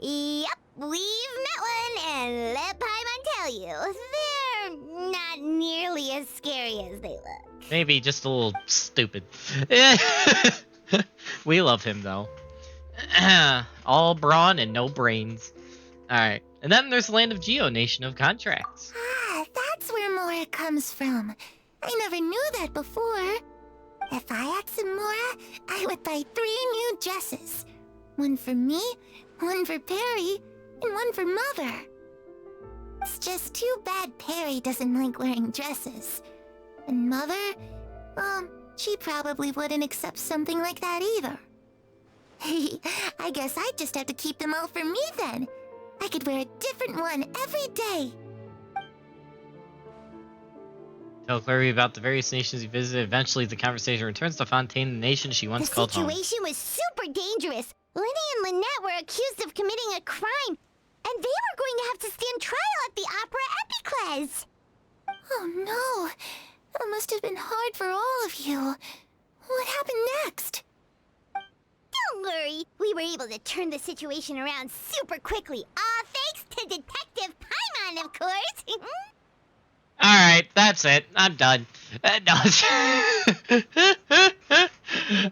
Yep, we've met one, and let Paimon tell you, they're not nearly as scary as they look. Maybe just a little stupid. We love him, though. All brawn and no brains. Alright. And then there's the land of Geo, nation of contracts. Ah, that's where Mora comes from. I never knew that before. If I had some Mora, I would buy 3 new dresses. One for me, one for Perry, and one for Mother. It's just too bad Perry doesn't like wearing dresses. And Mother, she probably wouldn't accept something like that either. I guess I just have to keep them all for me then. I could wear a different one every day. Tell Clary about the various nations you visited. Eventually, the conversation returns to Fontaine, the nation she once called home. The situation was super dangerous. Lenny and Lynette were accused of committing a crime, and they were going to have to stand trial at the Opera Epicles. Oh no, that must have been hard for all of you. What happened next? Don't worry, we were able to turn the situation around super quickly. All thanks to Detective Paimon, of course. Alright, that's it. I'm done. No.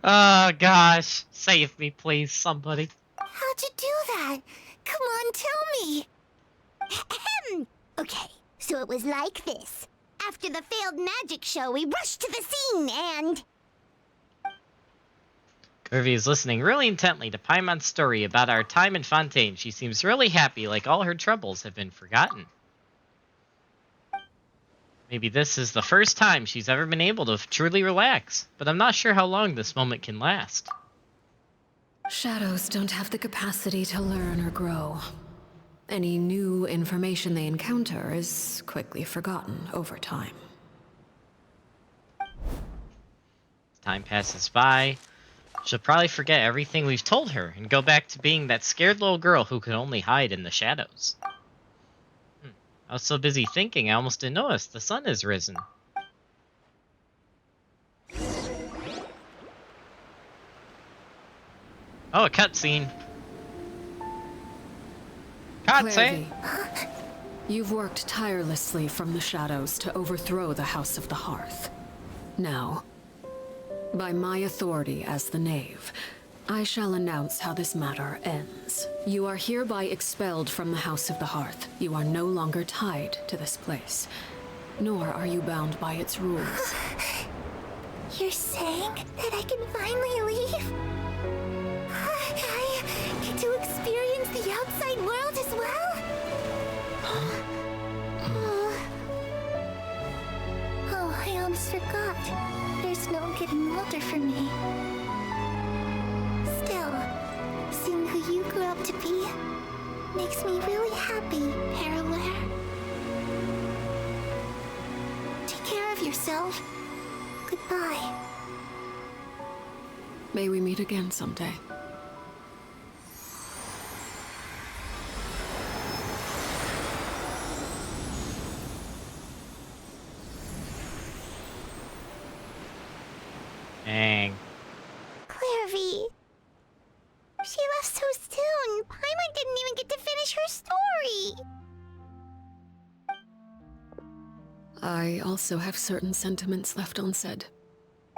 Oh, gosh. Save me, please, somebody. How'd you do that? Come on, tell me. Okay, so it was like this. After the failed magic show, we rushed to the scene and... Curvy is listening really intently to Paimon's story about our time in Fontaine. She seems really happy, like all her troubles have been forgotten. Maybe this is the first time she's ever been able to truly relax, but I'm not sure how long this moment can last. Shadows don't have the capacity to learn or grow. Any new information they encounter is quickly forgotten over time. Time passes by. She'll probably forget everything we've told her and go back to being that scared little girl who could only hide in the shadows. I was so busy thinking I almost didn't notice the sun has risen. Oh, a cutscene. Cutscene. You've worked tirelessly from the shadows to overthrow the House of the Hearth. Now, by my authority as the Knave, I shall announce how this matter ends. You are hereby expelled from the House of the Hearth. You are no longer tied to this place, nor are you bound by its rules. You're saying that I can finally leave? I get to experience the outside world as well? Oh, I almost forgot. There's no getting older for me. Still, seeing who you grew up to be makes me really happy, Parallel. Take care of yourself. Goodbye. May we meet again someday. Dang. Clairvy. She left so soon. Paimon didn't even get to finish her story. I also have certain sentiments left unsaid.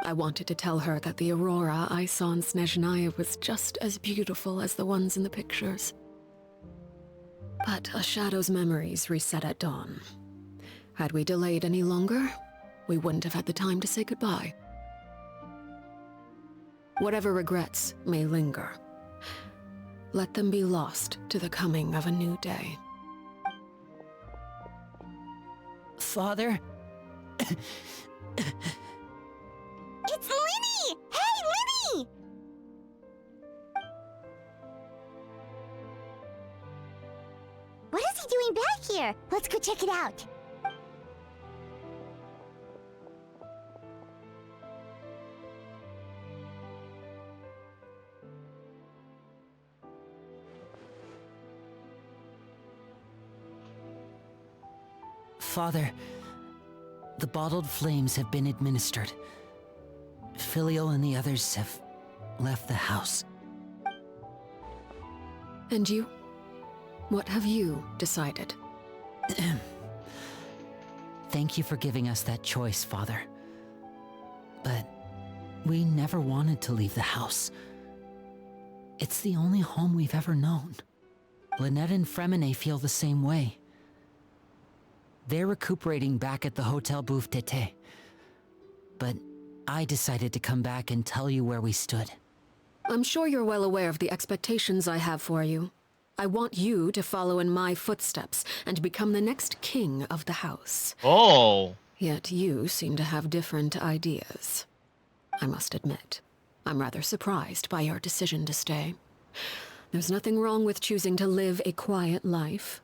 I wanted to tell her that the aurora I saw in Snezhnaya was just as beautiful as the ones in the pictures. But a shadow's memories reset at dawn. Had we delayed any longer, we wouldn't have had the time to say goodbye. Whatever regrets may linger, let them be lost to the coming of a new day. Father? It's Linny! Hey, Linny! What is he doing back here? Let's go check it out. Father, the bottled flames have been administered. Filial and the others have left the house. And you? What have you decided? Thank you for giving us that choice, Father. But we never wanted to leave the house. It's the only home we've ever known. Lynette and Fremine feel the same way. They're recuperating back at the Hotel Bouffe d'Été. But I decided to come back and tell you where we stood. I'm sure you're well aware of the expectations I have for you. I want you to follow in my footsteps and become the next king of the house. Oh. Yet you seem to have different ideas. I must admit, I'm rather surprised by your decision to stay. There's nothing wrong with choosing to live a quiet life.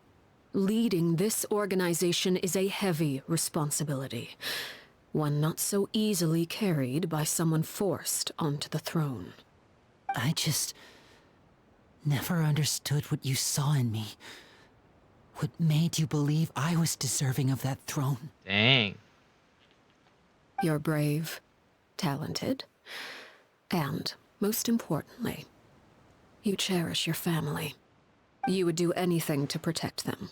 Leading this organization is a heavy responsibility, one not so easily carried by someone forced onto the throne. I just never understood what you saw in me. What made you believe I was deserving of that throne? Dang. You're brave, talented, and, most importantly, you cherish your family. You would do anything to protect them,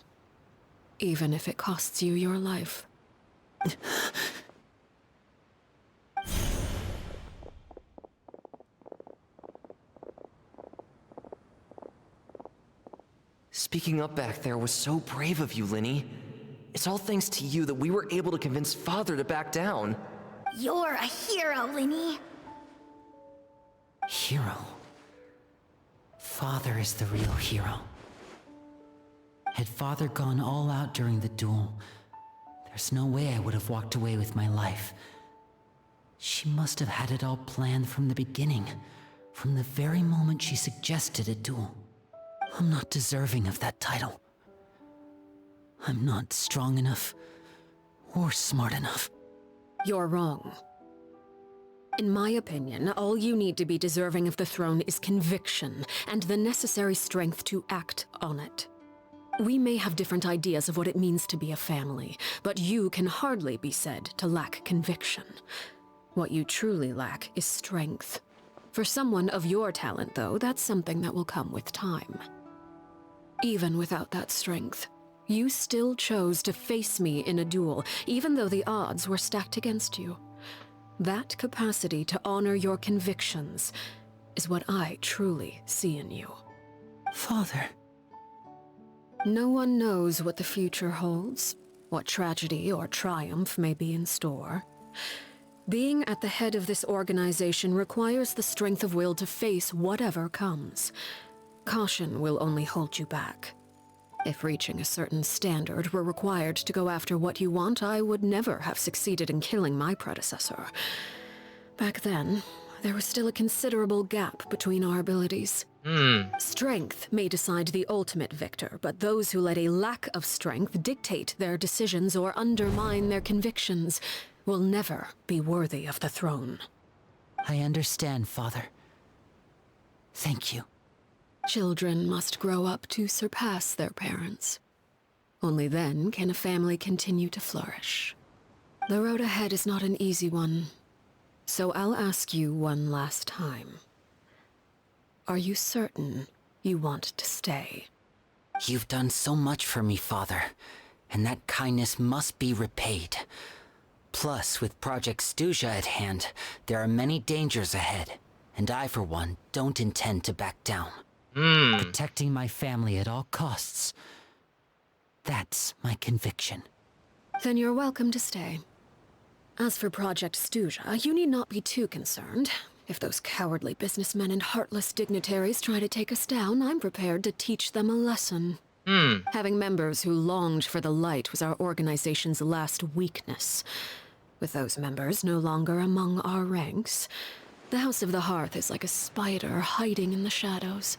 even if it costs you your life. Speaking up back there was so brave of you, Linny. It's all thanks to you that we were able to convince Father to back down. You're a hero, Linny. Hero. Father is the real hero. Had Father gone all out during the duel, there's no way I would have walked away with my life. She must have had it all planned from the beginning, from the very moment she suggested a duel. I'm not deserving of that title. I'm not strong enough or smart enough. You're wrong. In my opinion, all you need to be deserving of the throne is conviction and the necessary strength to act on it. We may have different ideas of what it means to be a family, but you can hardly be said to lack conviction. What you truly lack is strength. For someone of your talent, though, that's something that will come with time. Even without that strength, you still chose to face me in a duel, even though the odds were stacked against you. That capacity to honor your convictions is what I truly see in you. Father. No one knows what the future holds, what tragedy or triumph may be in store. Being at the head of this organization requires the strength of will to face whatever comes. Caution will only hold you back. If reaching a certain standard were required to go after what you want, I would never have succeeded in killing my predecessor. Back then, there was still a considerable gap between our abilities. Strength may decide the ultimate victor, but those who let a lack of strength dictate their decisions or undermine their convictions will never be worthy of the throne. I understand, Father. Thank you. Children must grow up to surpass their parents. Only then can a family continue to flourish. The road ahead is not an easy one, so I'll ask you one last time. Are you certain you want to stay? You've done so much for me, Father, and that kindness must be repaid. Plus, with Project Stuja at hand, there are many dangers ahead, and I, for one, don't intend to back down. Protecting my family at all costs. That's my conviction. Then you're welcome to stay. As for Project Stuja, you need not be too concerned. If those cowardly businessmen and heartless dignitaries try to take us down, I'm prepared to teach them a lesson. Having members who longed for the light was our organization's last weakness. With those members no longer among our ranks, the House of the Hearth is like a spider hiding in the shadows.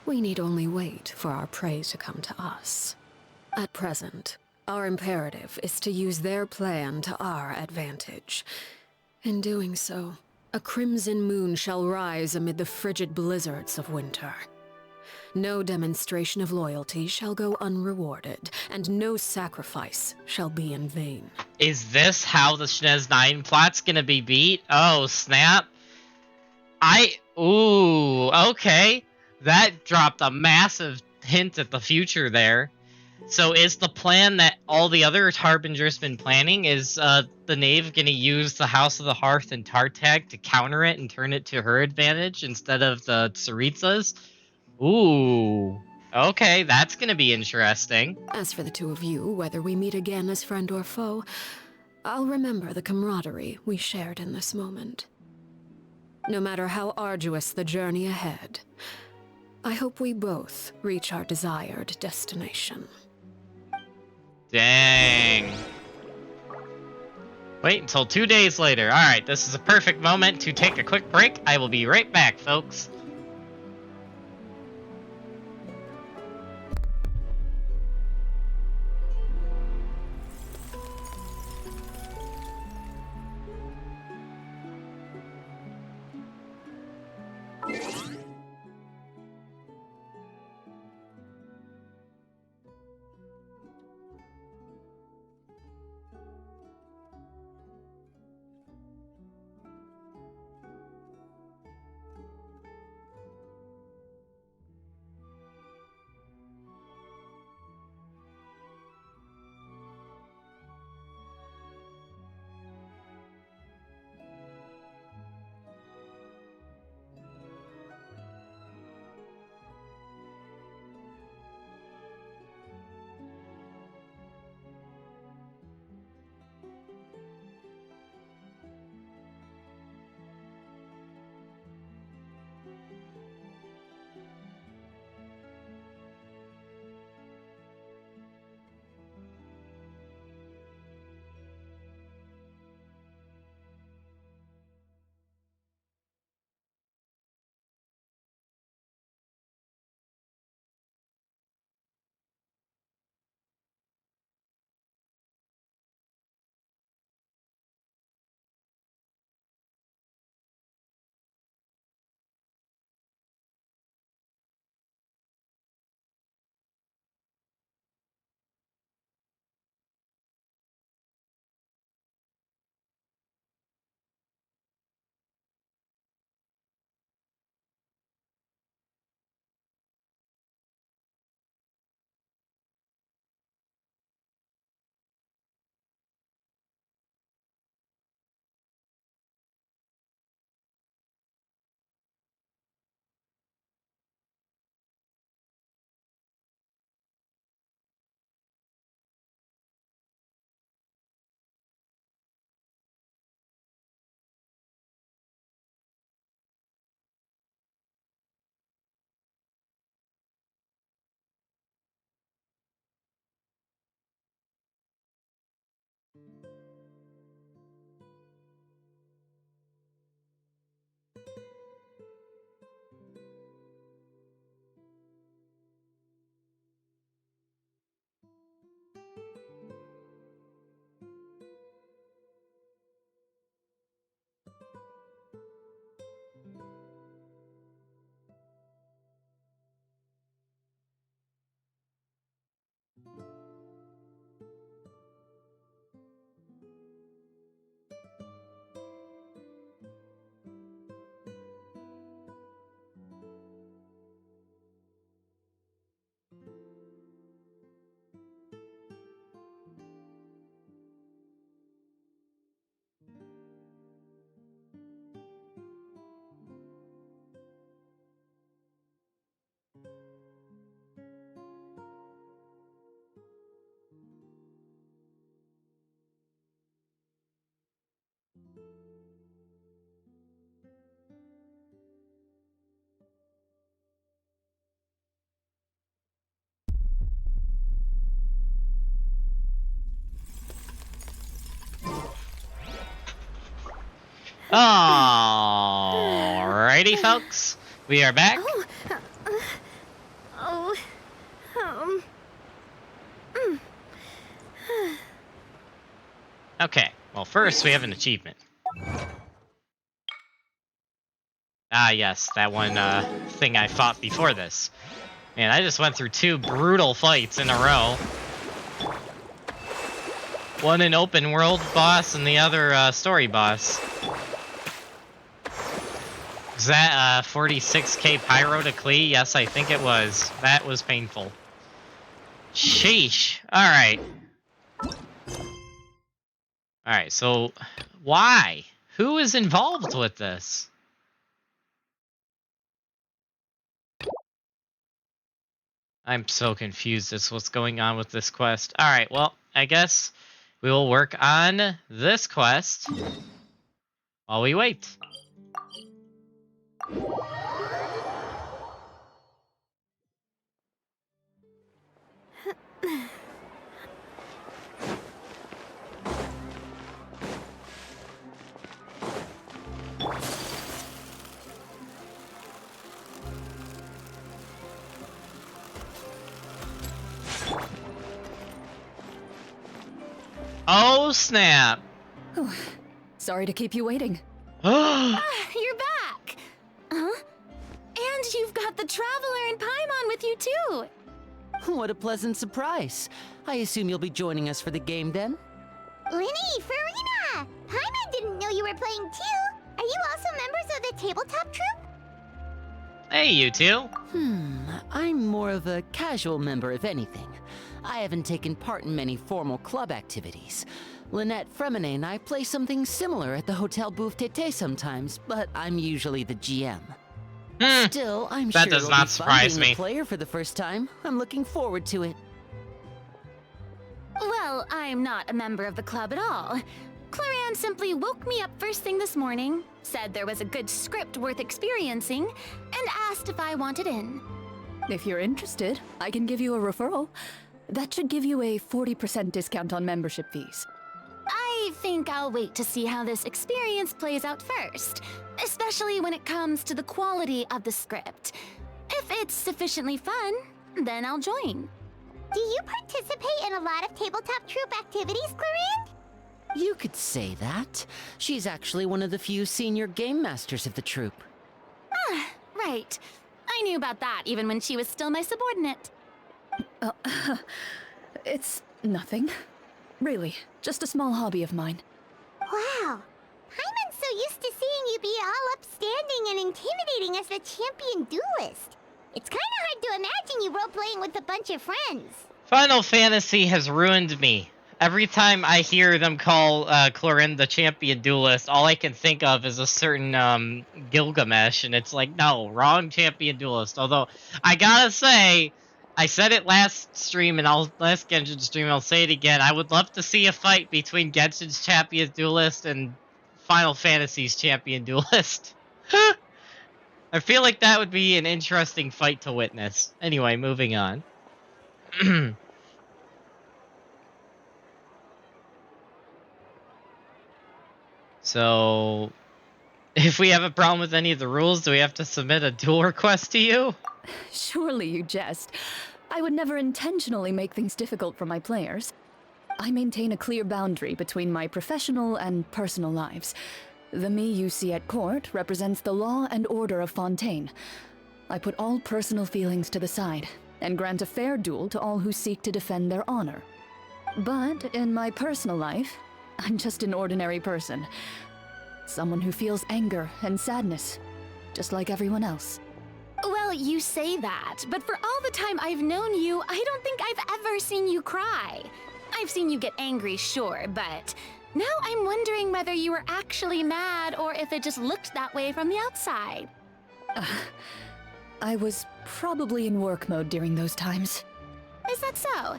We need only wait for our prey to come to us. At present, our imperative is to use their plan to our advantage. In doing so, a crimson moon shall rise amid the frigid blizzards of winter. No demonstration of loyalty shall go unrewarded, and no sacrifice shall be in vain. Is this how the Schnez 9 plot's gonna be beat? Oh, snap. Ooh, okay. That dropped a massive hint at the future there. So is the plan that all the other Harbingers been planning? Is the Knave gonna use the House of the Hearth and Tartag to counter it and turn it to her advantage instead of the Tsaritsas? Ooh, okay, that's gonna be interesting. As for the two of you, whether we meet again as friend or foe, I'll remember the camaraderie we shared in this moment. No matter how arduous the journey ahead, I hope we both reach our desired destination. Dang. Wait until 2 days later. Alright, this is a perfect moment to take a quick break. I will be right back, folks. Alrighty, folks. We are back. Okay, well, first we have an achievement. Ah, yes, that one thing I fought before this. Man, I just went through 2 brutal fights in a row. One an open world boss and the other story boss. Was that 46k Pyro to Klee? Yes, I think it was. That was painful. Sheesh. Alright. Alright, so why? Who is involved with this? I'm so confused as to what's going on with this quest. Alright, well, I guess we will work on this quest while we wait. Oh, snap. Sorry to keep you waiting. You're back! Huh? And you've got the Traveler and Paimon with you too! What a pleasant surprise. I assume you'll be joining us for the game then? Linny, Farina! Paimon didn't know you were playing too. Are you also members of the tabletop troupe? Hey, you two. I'm more of a casual member if anything. I haven't taken part in many formal club activities. Lynette Fremine and I play something similar at the Hotel Bouffe Tété sometimes, but I'm usually the GM. Still, I'm That sure does it'll not be fun surprise being me. a player for the first time. I'm looking forward to it. Well, I'm not a member of the club at all. Clarion simply woke me up first thing this morning, said there was a good script worth experiencing, and asked if I wanted in. If you're interested, I can give you a referral. That should give you a 40% discount on membership fees. I think I'll wait to see how this experience plays out first, especially when it comes to the quality of the script. If it's sufficiently fun, then I'll join. Do you participate in a lot of tabletop troupe activities, Clarion? You could say that. She's actually one of the few senior game masters of the troupe. Right. I knew about that even when she was still my subordinate. It's nothing. Really, just a small hobby of mine. Wow. Paimon's so used to seeing you be all upstanding and intimidating as the champion duelist. It's kind of hard to imagine you role-playing with a bunch of friends. Final Fantasy has ruined me. Every time I hear them call Clorin the champion duelist, all I can think of is a certain Gilgamesh, and it's like, no, wrong champion duelist. Although, I gotta say, I said it last stream, and last Genshin stream, I'll say it again. I would love to see a fight between Genshin's champion duelist and Final Fantasy's champion duelist. I feel like that would be an interesting fight to witness. Anyway, moving on. So, if we have a problem with any of the rules, do we have to submit a duel request to you? Surely you jest. I would never intentionally make things difficult for my players. I maintain a clear boundary between my professional and personal lives. The me you see at court represents the law and order of Fontaine. I put all personal feelings to the side and grant a fair duel to all who seek to defend their honor. But in my personal life, I'm just an ordinary person. Someone who feels anger and sadness, just like everyone else. Well, you say that, but for all the time I've known you, I don't think I've ever seen you cry. I've seen you get angry, sure, but now I'm wondering whether you were actually mad or if it just looked that way from the outside. I was probably in work mode during those times. Is that so?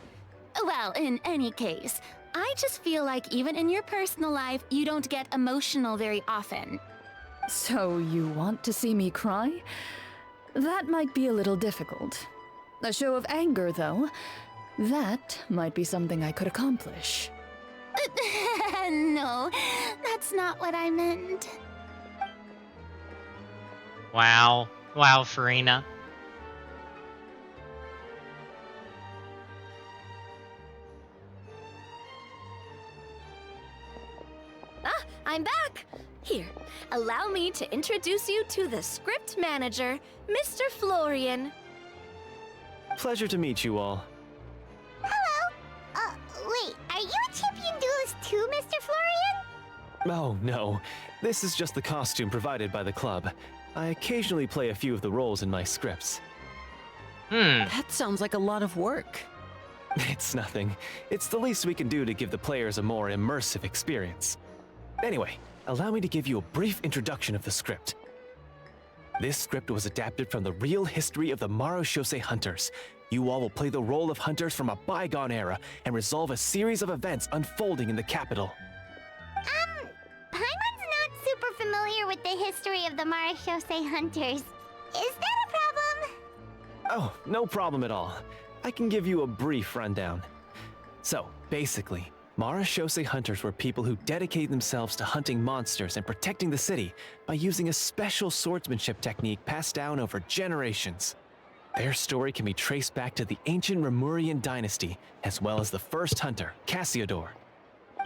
Well, in any case, I just feel like even in your personal life, you don't get emotional very often. So you want to see me cry? That might be a little difficult. A show of anger, though, that might be something I could accomplish. No, that's not what I meant. Wow. Wow, Farina. I'm back! Here, allow me to introduce you to the script manager, Mr. Florian. Pleasure to meet you all. Hello. Wait, are you a champion duelist too, Mr. Florian? Oh, no. This is just the costume provided by the club. I occasionally play a few of the roles in my scripts. That sounds like a lot of work. It's nothing. It's the least we can do to give the players a more immersive experience. Anyway, allow me to give you a brief introduction of the script. This script was adapted from the real history of the Marashose Hunters. You all will play the role of hunters from a bygone era and resolve a series of events unfolding in the capital. Paimon's not super familiar with the history of the Marashose Hunters. Is that a problem? Oh, no problem at all. I can give you a brief rundown. So, basically, Marashose hunters were people who dedicated themselves to hunting monsters and protecting the city by using a special swordsmanship technique passed down over generations. Their story can be traced back to the ancient Remurian dynasty, as well as the first hunter, Cassiodor.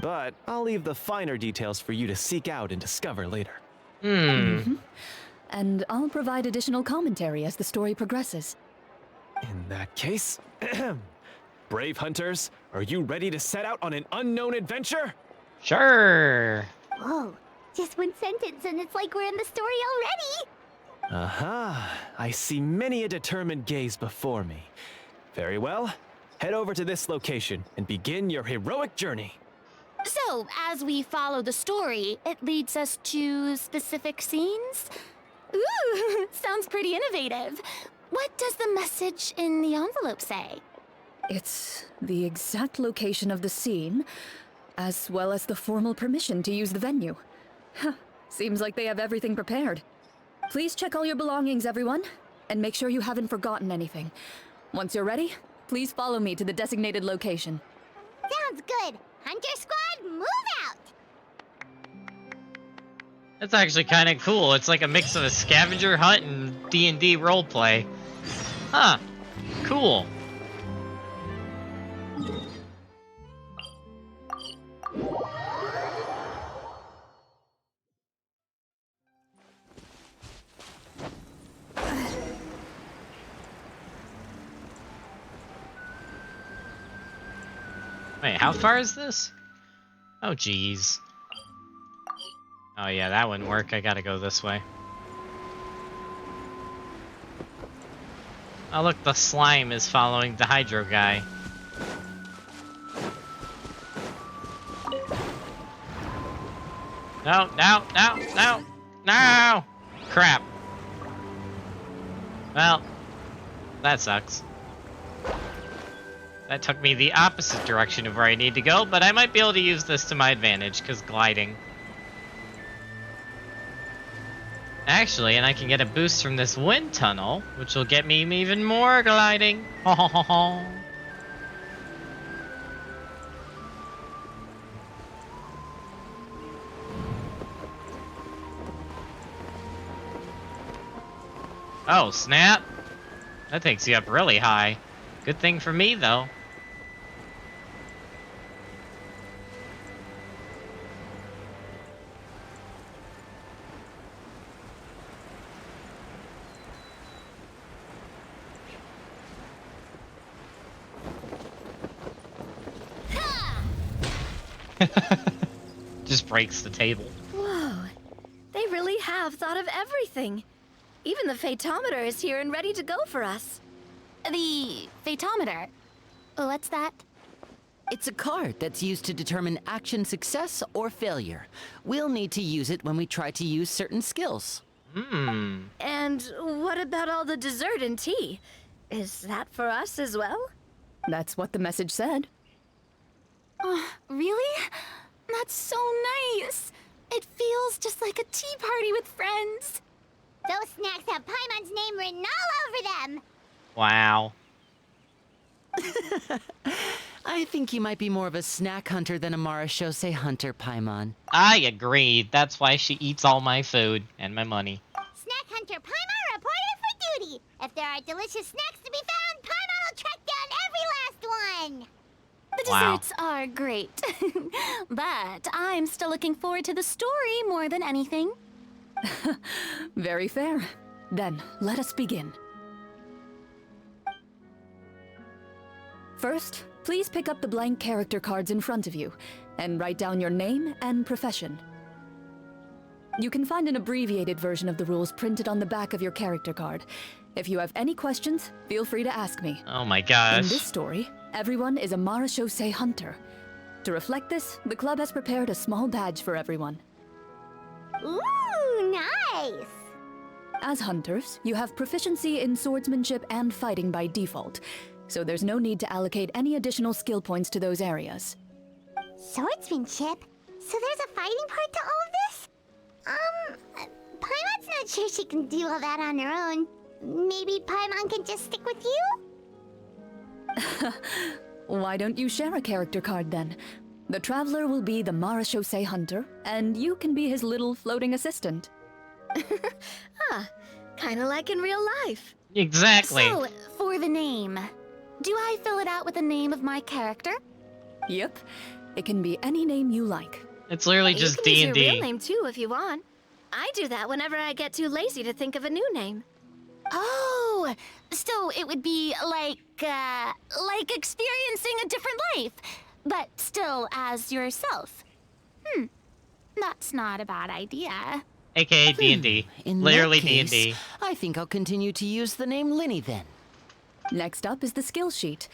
But I'll leave the finer details for you to seek out and discover later. And I'll provide additional commentary as the story progresses. In that case, brave hunters, are you ready to set out on an unknown adventure? Sure. Whoa, just one sentence and it's like we're in the story already! Aha, I see many a determined gaze before me. Very well, head over to this location and begin your heroic journey. So, as we follow the story, it leads us to specific scenes? Ooh, sounds pretty innovative. What does the message in the envelope say? It's the exact location of the scene, as well as the formal permission to use the venue. Seems like they have everything prepared. Please check all your belongings, everyone, and make sure you haven't forgotten anything. Once you're ready, please follow me to the designated location. Sounds good. Hunter Squad, move out! That's actually kind of cool. It's like a mix of a scavenger hunt and D&D roleplay. Huh. Cool. Wait, how far is this? Oh, geez. Oh, yeah, that wouldn't work. I gotta go this way. Oh, look, the slime is following the hydro guy. No, no, no, no, no! Crap. Well, that sucks. That took me the opposite direction of where I need to go, but I might be able to use this to my advantage, because gliding. Actually, and I can get a boost from this wind tunnel, which will get me even more gliding. Ho ho ho ho. Oh, snap. That takes you up really high. Good thing for me, though. Just breaks the table. Whoa, they really have thought of everything. Even the phaetometer is here and ready to go for us. The phaetometer? What's that? It's a card that's used to determine action success or failure. We'll need to use it when we try to use certain skills. And what about all the dessert and tea? Is that for us as well? That's what the message said. Really? That's so nice. It feels just like a tea party with friends. Those snacks have Paimon's name written all over them. Wow. I think you might be more of a snack hunter than a Marashose hunter, Paimon. I agree. That's why she eats all my food and my money. Snack Hunter Paimon reported for duty. If there are delicious snacks to be found, Paimon will track down every last one. The desserts are great. But I'm still looking forward to the story more than anything. Very fair. Then, let us begin. First, please pick up the blank character cards in front of you, and write down your name and profession. You can find an abbreviated version of the rules printed on the back of your character card. If you have any questions, feel free to ask me. Oh my gosh. In this story, everyone is a Marashose hunter. To reflect this, the club has prepared a small badge for everyone. Ooh, nice! As hunters, you have proficiency in swordsmanship and fighting by default, so there's no need to allocate any additional skill points to those areas. Swordsmanship? So there's a fighting part to all of this? Paimon's not sure she can do all that on her own. Maybe Paimon can just stick with you? Why don't you share a character card then? The Traveler will be the Marashose hunter, and you can be his little floating assistant. Kinda like in real life. Exactly. So, for the name, do I fill it out with the name of my character? Yep. It can be any name you like. It's literally just D&D. You can use your real name too if you want. I do that whenever I get too lazy to think of a new name. Oh, so it would be like experiencing a different life, but still as yourself. That's not a bad idea. AKA D&D. In Literally that case, D&D. I think I'll continue to use the name Linny then. Next up is the skill sheet.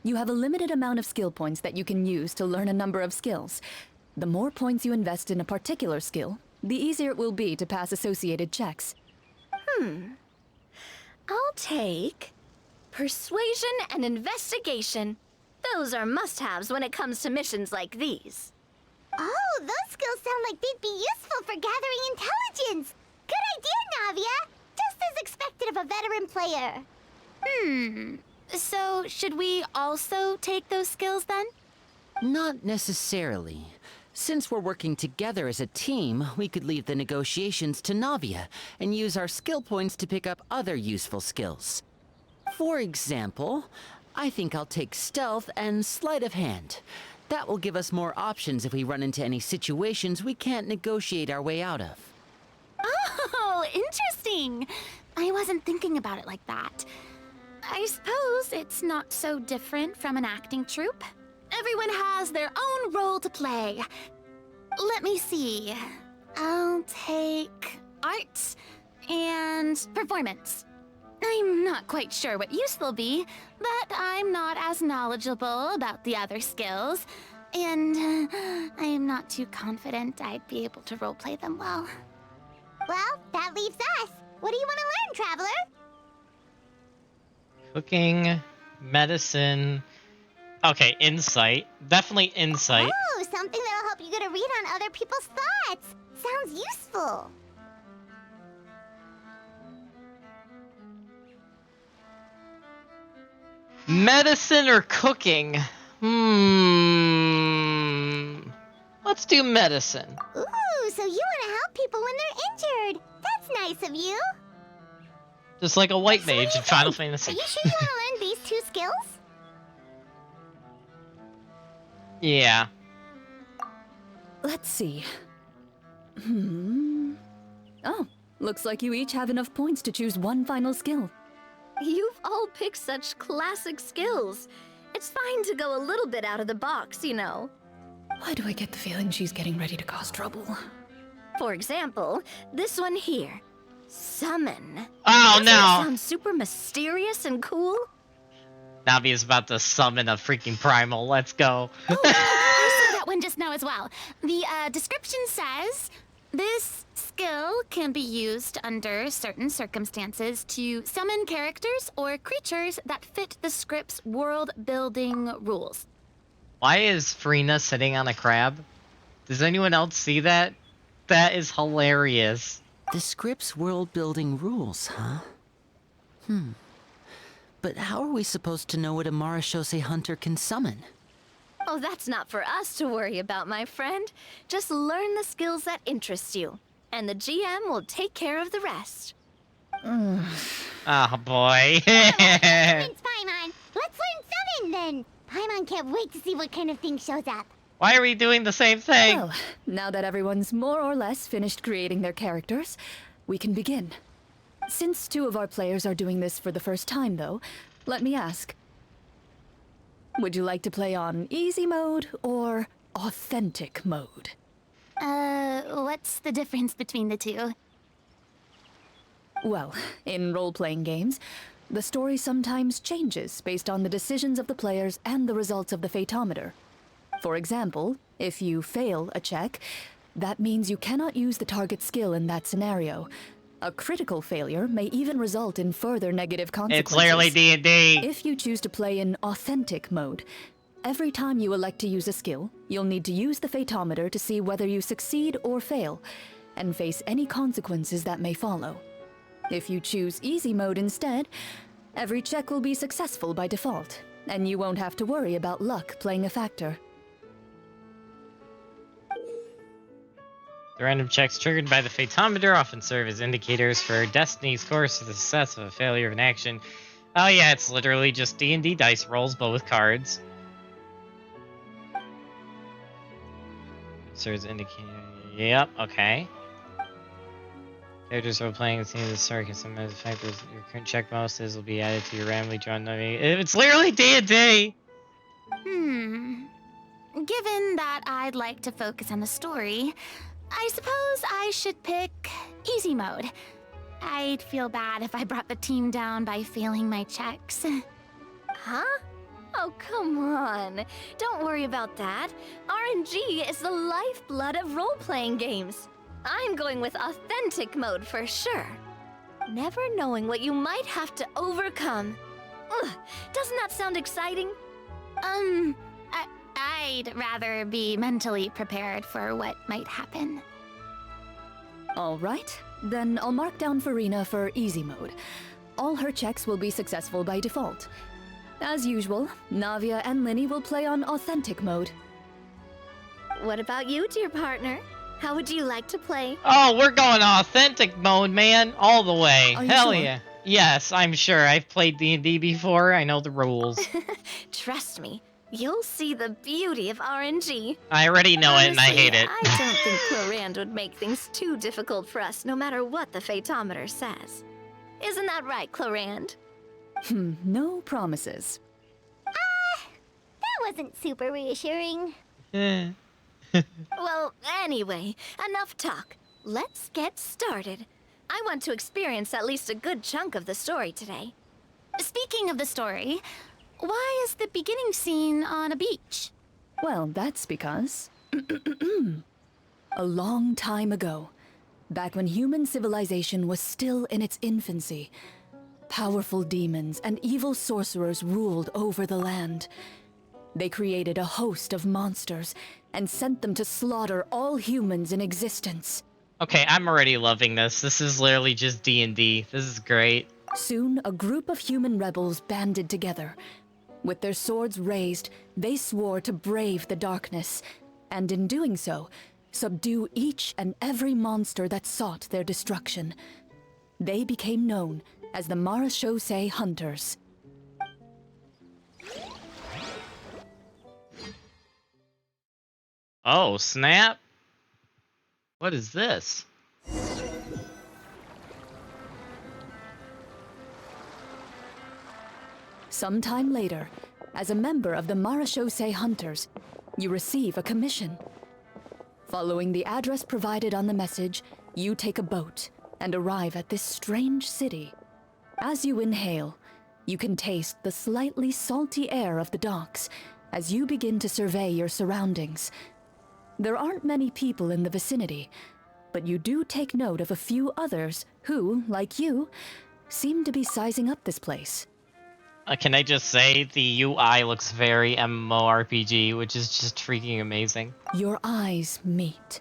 You have a limited amount of skill points that you can use to learn a number of skills. The more points you invest in a particular skill, the easier it will be to pass associated checks. I'll take persuasion and investigation. Those are must-haves when it comes to missions like these. Oh, those skills sound like they'd be useful for gathering intelligence. Good idea, Navia. Just as expected of a veteran player. So should we also take those skills then? Not necessarily. Since we're working together as a team, we could leave the negotiations to Navia and use our skill points to pick up other useful skills. For example, I think I'll take stealth and sleight of hand. That will give us more options if we run into any situations we can't negotiate our way out of. Oh, interesting. I wasn't thinking about it like that. I suppose it's not so different from an acting troupe. Everyone has their own role to play. Let me see. I'll take arts and performance. I'm not quite sure what use they'll be, but I'm not as knowledgeable about the other skills, and I'm not too confident I'd be able to roleplay them well. Well, that leaves us. What do you want to learn, Traveler? Cooking, medicine. Okay, insight. Definitely insight. Oh, something that'll help you get a read on other people's thoughts. Sounds useful. Medicine or cooking? Let's do medicine. Ooh, so you want to help people when they're injured. That's nice of you. Just like a white mage in Final Are Fantasy. you sure you want to learn these two skills? Yeah. Let's see. Oh, looks like you each have enough points to choose one final skill. You've all picked such classic skills. It's fine to go a little bit out of the box, you know. Why do I get the feeling she's getting ready to cause trouble? For example, this one here. Summon. Oh, Doesn't no. it sound super mysterious and cool? Navi is about to summon a freaking primal. Let's go. I saw that one just now as well. The description says, this skill can be used under certain circumstances to summon characters or creatures that fit the script's world-building rules. Why is Frina sitting on a crab? Does anyone else see that? That is hilarious. The script's world-building rules, huh? But how are we supposed to know what a Marashose hunter can summon? Oh, that's not for us to worry about, my friend. Just learn the skills that interest you, and the GM will take care of the rest. Oh boy. Thanks, Paimon. Let's learn summon then. Paimon can't wait to see what kind of thing shows up. Why are we doing the same thing? Well, now that everyone's more or less finished creating their characters, we can begin. Since two of our players are doing this for the first time, though, let me ask. Would you like to play on easy mode or authentic mode? What's the difference between the two? Well, in role-playing games, the story sometimes changes based on the decisions of the players and the results of the Fatometer. For example, if you fail a check, that means you cannot use the target skill in that scenario. A critical failure may even result in further negative consequences. It's literally D&D. If you choose to play in authentic mode, every time you elect to use a skill, you'll need to use the Fatometer to see whether you succeed or fail, and face any consequences that may follow. If you choose easy mode instead, every check will be successful by default, and you won't have to worry about luck playing a factor. The random checks triggered by the Fatometer often serve as indicators for Destiny's course to the success of a failure of an action. Oh yeah, it's literally just D&D dice rolls, but with cards. Serves indicator. Yep. Okay. Characters role-playing the scene of the story can sometimes affect your current check bonuses will be added to your randomly drawn. It's literally D&D. Given that I'd like to focus on the story, I suppose I should pick easy mode. I'd feel bad if I brought the team down by failing my checks. Huh? Oh, come on. Don't worry about that. RNG is the lifeblood of role-playing games. I'm going with authentic mode for sure. Never knowing what you might have to overcome. Ugh, doesn't that sound exciting? I'd rather be mentally prepared for what might happen. All right, then I'll mark down Farina for easy mode. All her checks will be successful by default. As usual, Navia and Linny will play on authentic mode. What about you, dear partner? How would you like to play? Oh, we're going authentic mode, man, all the way. Are you Hell sure? yeah. Yes, I'm sure. I've played D&D before. I know the rules. Trust me, you'll see the beauty of RNG. I already know it and I hate it. I don't think Clorand would make things too difficult for us, no matter what the Fatometer says. Isn't that right, Clorand? No promises. That wasn't super reassuring. Well, anyway, enough talk. Let's get started. I want to experience at least a good chunk of the story today. Speaking of the story, why is the beginning scene on a beach? Well, that's because... a long time ago, back when human civilization was still in its infancy, powerful demons and evil sorcerers ruled over the land. They created a host of monsters and sent them to slaughter all humans in existence. Okay, I'm already loving this. This is literally just D&D. This is great. Soon, a group of human rebels banded together. With their swords raised, they swore to brave the darkness, and in doing so, subdue each and every monster that sought their destruction. They became known as the Marachose Hunters. Oh, snap. What is this? Sometime later, as a member of the Marachose Hunters, you receive a commission. Following the address provided on the message, you take a boat and arrive at this strange city. As you inhale, you can taste the slightly salty air of the docks as you begin to survey your surroundings. There aren't many people in the vicinity, but you do take note of a few others who, like you, seem to be sizing up this place. Can I just say the UI looks very MMORPG, which is just freaking amazing. Your eyes meet,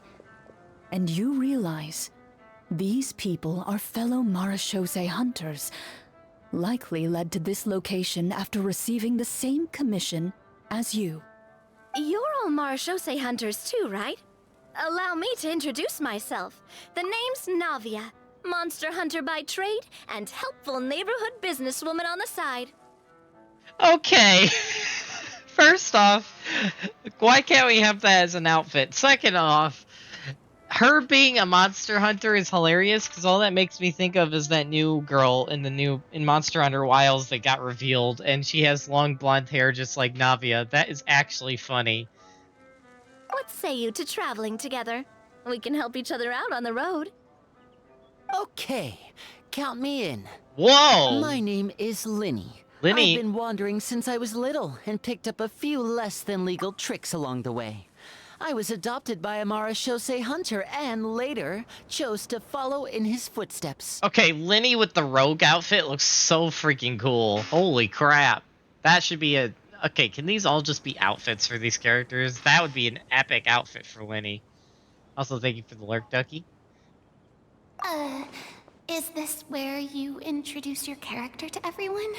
and you realize these people are fellow Marachose hunters, likely led to this location after receiving the same commission as you. You're all Marachose hunters too, right? Allow me to introduce myself. The name's Navia, monster hunter by trade and helpful neighborhood businesswoman on the side. Okay. First off, why can't we have that as an outfit? Second off, her being a monster hunter is hilarious because all that makes me think of is that new girl in Monster Hunter Wilds that got revealed, and she has long blonde hair just like Navia. That is actually funny. What say you to traveling together? We can help each other out on the road. Okay, count me in. Whoa! My name is Linny. Linny? I've been wandering since I was little and picked up a few less than legal tricks along the way. I was adopted by a Marachose hunter and later chose to follow in his footsteps. Okay, Linny with the rogue outfit looks so freaking cool. Holy crap. That should be a... Okay, can these all just be outfits for these characters? That would be an epic outfit for Linny. Also, thank you for the lurk, Ducky. Is this where you introduce your character to everyone?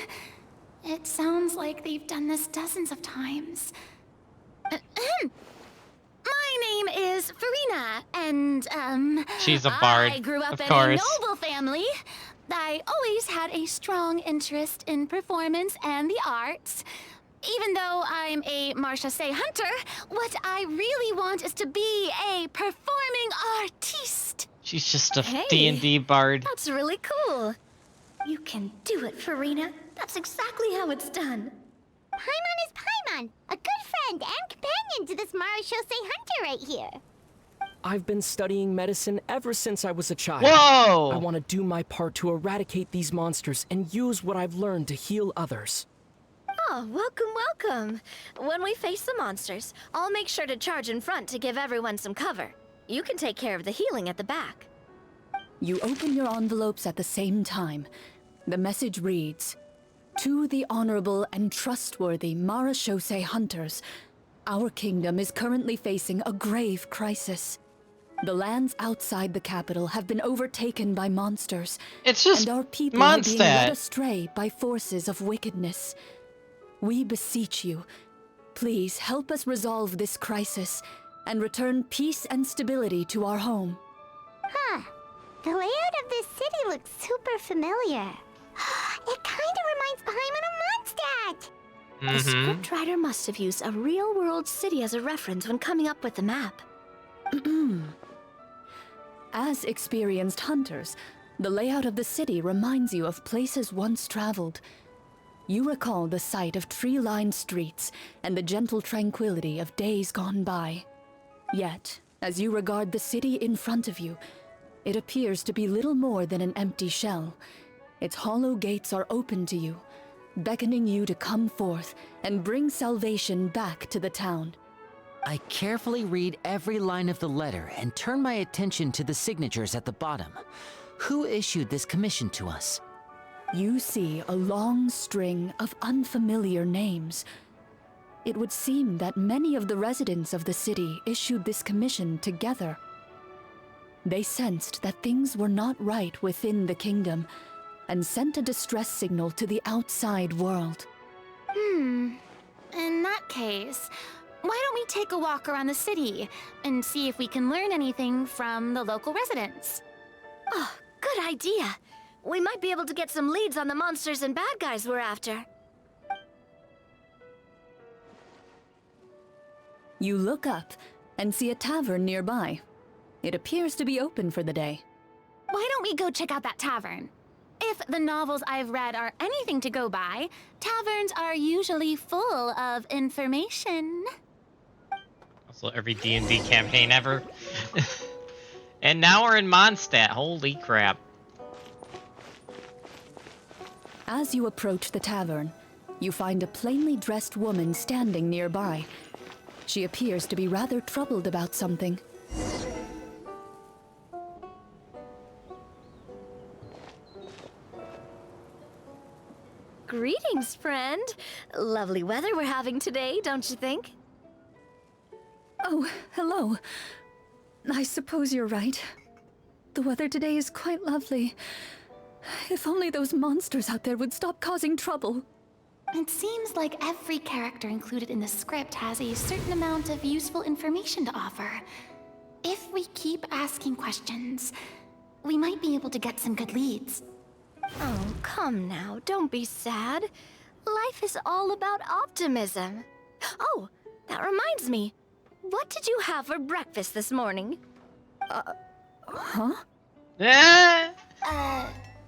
It sounds like they've done this dozens of times. My name is Farina, and, She's a bard, I grew up of in course. a noble family. I always had a strong interest in performance and the arts. Even though I'm a Marchese hunter, what I really want is to be a performing artiste. She's just a Hey. D&D bard. That's really cool. You can do it, Farina. That's exactly how it's done. Paimon is Paimon, a good friend and companion to this Marachose hunter right here. I've been studying medicine ever since I was a child. Whoa! I want to do my part to eradicate these monsters and use what I've learned to heal others. Oh, welcome, welcome. When we face the monsters, I'll make sure to charge in front to give everyone some cover. You can take care of the healing at the back. You open your envelopes at the same time. The message reads, "To the honorable and trustworthy Marachose hunters, our kingdom is currently facing a grave crisis. The lands outside the capital have been overtaken by monsters, It's just and our people are being led Mondstadt. astray by forces of wickedness. We beseech you, please help us resolve this crisis and return peace and stability to our home." Huh. The layout of this city looks super familiar. It kind of reminds Paimon of Mondstadt. The scriptwriter must have used a real-world city as a reference when coming up with the map. As experienced hunters, the layout of the city reminds you of places once traveled. You recall the sight of tree-lined streets and the gentle tranquility of days gone by. Yet, as you regard the city in front of you, it appears to be little more than an empty shell. Its hollow gates are open to you, beckoning you to come forth and bring salvation back to the town. I carefully read every line of the letter and turn my attention to the signatures at the bottom. Who issued this commission to us? You see a long string of unfamiliar names. It would seem that many of the residents of the city issued this commission together. They sensed that things were not right within the kingdom and sent a distress signal to the outside world. In that case, why don't we take a walk around the city and see if we can learn anything from the local residents? Oh, good idea. We might be able to get some leads on the monsters and bad guys we're after. You look up and see a tavern nearby. It appears to be open for the day. Why don't we go check out that tavern? If the novels I've read are anything to go by, taverns are usually full of information. Also, every D&D campaign ever. And now we're in Mondstadt. Holy crap. As you approach the tavern, you find a plainly dressed woman standing nearby. She appears to be rather troubled about something. Greetings, friend. Lovely weather we're having today, don't you think? Oh, hello. I suppose you're right. The weather today is quite lovely. If only those monsters out there would stop causing trouble. It seems like every character included in the script has a certain amount of useful information to offer. If we keep asking questions, we might be able to get some good leads. Oh, come now, don't be sad. Life is all about optimism. Oh, that reminds me. What did you have for breakfast this morning? Huh?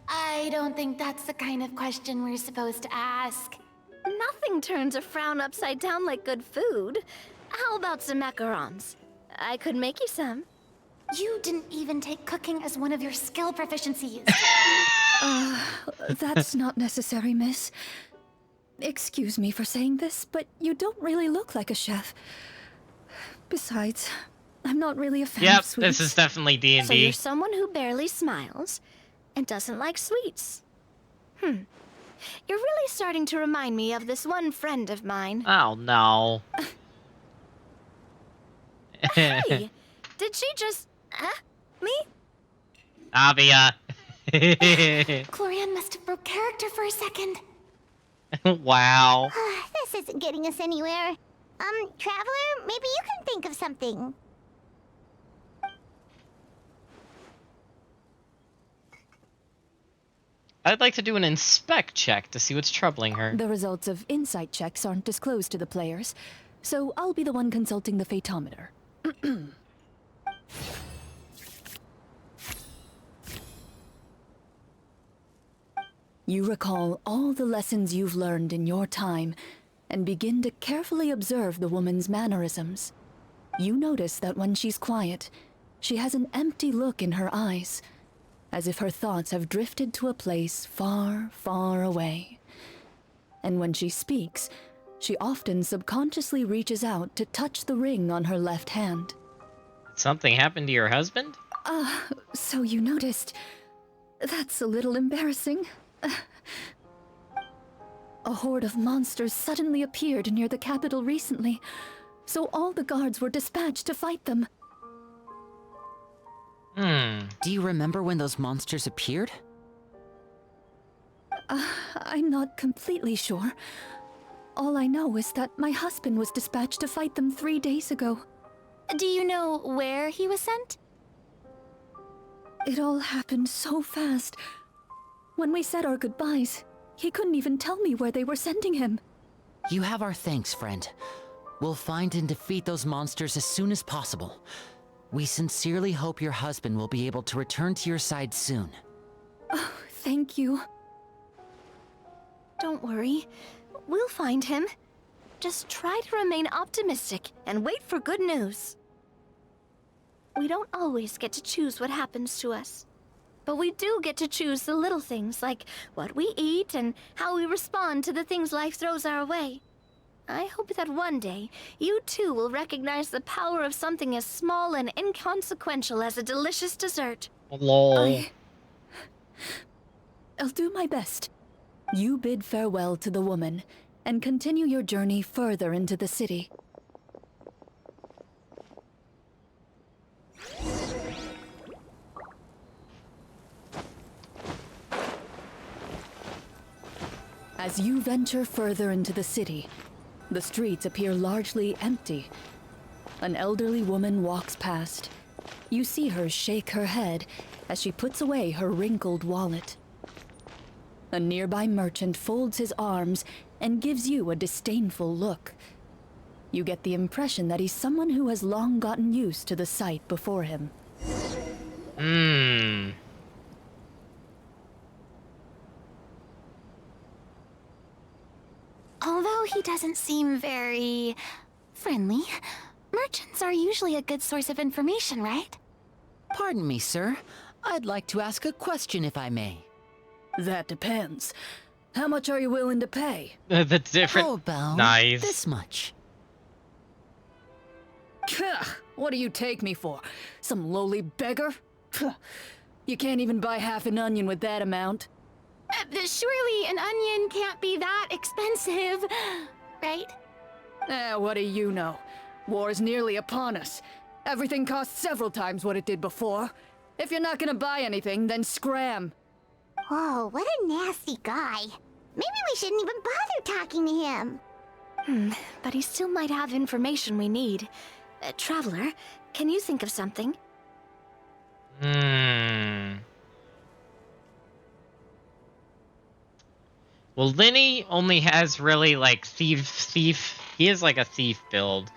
I don't think that's the kind of question we're supposed to ask. Nothing turns a frown upside down like good food. How about some macarons? I could make you some. You didn't even take cooking as one of your skill proficiencies. That's not necessary, miss. Excuse me for saying this, but you don't really look like a chef. Besides, I'm not really a fan Yep, of sweets. this is definitely D&D. So you're someone who barely smiles and doesn't like sweets. You're really starting to remind me of this one friend of mine. Oh, no. Hey, did she just... me? Avia. Glorian must have broke character for a second. Wow. This isn't getting us anywhere. Traveler, maybe you can think of something. I'd like to do an inspect check to see what's troubling her. The results of insight checks aren't disclosed to the players, so I'll be the one consulting the phaetometer. You recall all the lessons you've learned in your time and begin to carefully observe the woman's mannerisms. You notice that when she's quiet, she has an empty look in her eyes, as if her thoughts have drifted to a place far, far away. And when she speaks, she often subconsciously reaches out to touch the ring on her left hand. Something happened to your husband? So you noticed. That's a little embarrassing. A horde of monsters suddenly appeared near the capital recently, so all the guards were dispatched to fight them. Do you remember when those monsters appeared? I'm not completely sure. All I know is that my husband was dispatched to fight them 3 days ago. Do you know where he was sent? It all happened so fast. When we said our goodbyes, he couldn't even tell me where they were sending him. You have our thanks, friend. We'll find and defeat those monsters as soon as possible. We sincerely hope your husband will be able to return to your side soon. Oh, thank you. Don't worry. We'll find him. Just try to remain optimistic and wait for good news. We don't always get to choose what happens to us. But we do get to choose the little things, like what we eat and how we respond to the things life throws our way. I hope that one day, you too will recognize the power of something as small and inconsequential as a delicious dessert. Lol. I'll do my best. You bid farewell to the woman, and continue your journey further into the city. As you venture further into the city, the streets appear largely empty. An elderly woman walks past. You see her shake her head as she puts away her wrinkled wallet. A nearby merchant folds his arms and gives you a disdainful look. You get the impression that he's someone who has long gotten used to the sight before him. Although he doesn't seem very friendly, merchants are usually a good source of information, right? Pardon me, sir. I'd like to ask a question if I may. That depends. How much are you willing to pay? The different... How about Nice. this much? What do you take me for? Some lowly beggar? You can't even buy half an onion with that amount. Surely an onion can't be that expensive, right? What do you know? War's nearly upon us. Everything costs several times what it did before. If you're not gonna buy anything, then scram. Whoa, what a nasty guy. Maybe we shouldn't even bother talking to him. But he still might have information we need. Traveler, can you think of something? Well, Linny only has really, like, thief. He is like a thief build.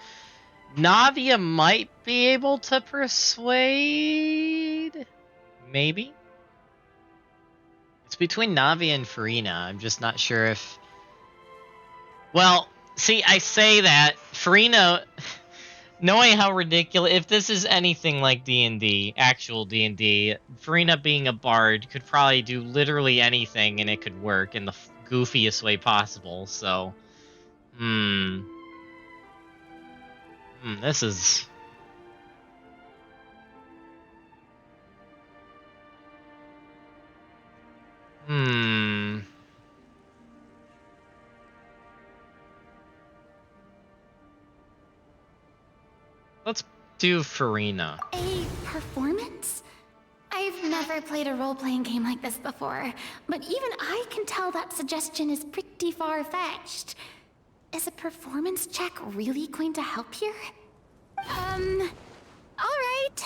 Navia might be able to persuade? Maybe? It's between Navia and Farina. I'm just not sure if... Well, see, I say that. Farina... Knowing how ridiculous... If this is anything like D&D, actual D&D, Farina being a bard could probably do literally anything and it could work in the goofiest way possible, so... This is... Let's do Farina. A performance? I've never played a role-playing game like this before, but even I can tell that suggestion is pretty far-fetched. Is a performance check really going to help here? Alright.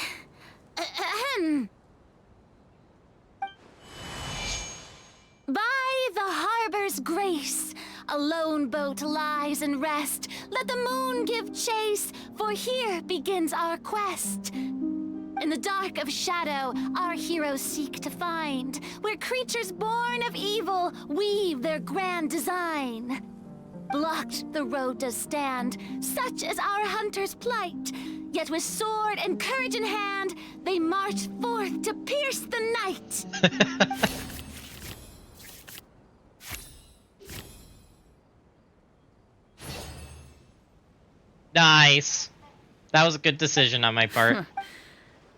his grace. A lone boat lies in rest. Let the moon give chase, for here begins our quest. In the dark of shadow, our heroes seek to find where creatures born of evil weave their grand design. Blocked the road does stand, such is our hunter's plight. Yet with sword and courage in hand, they march forth to pierce the night. Nice. That was a good decision on my part.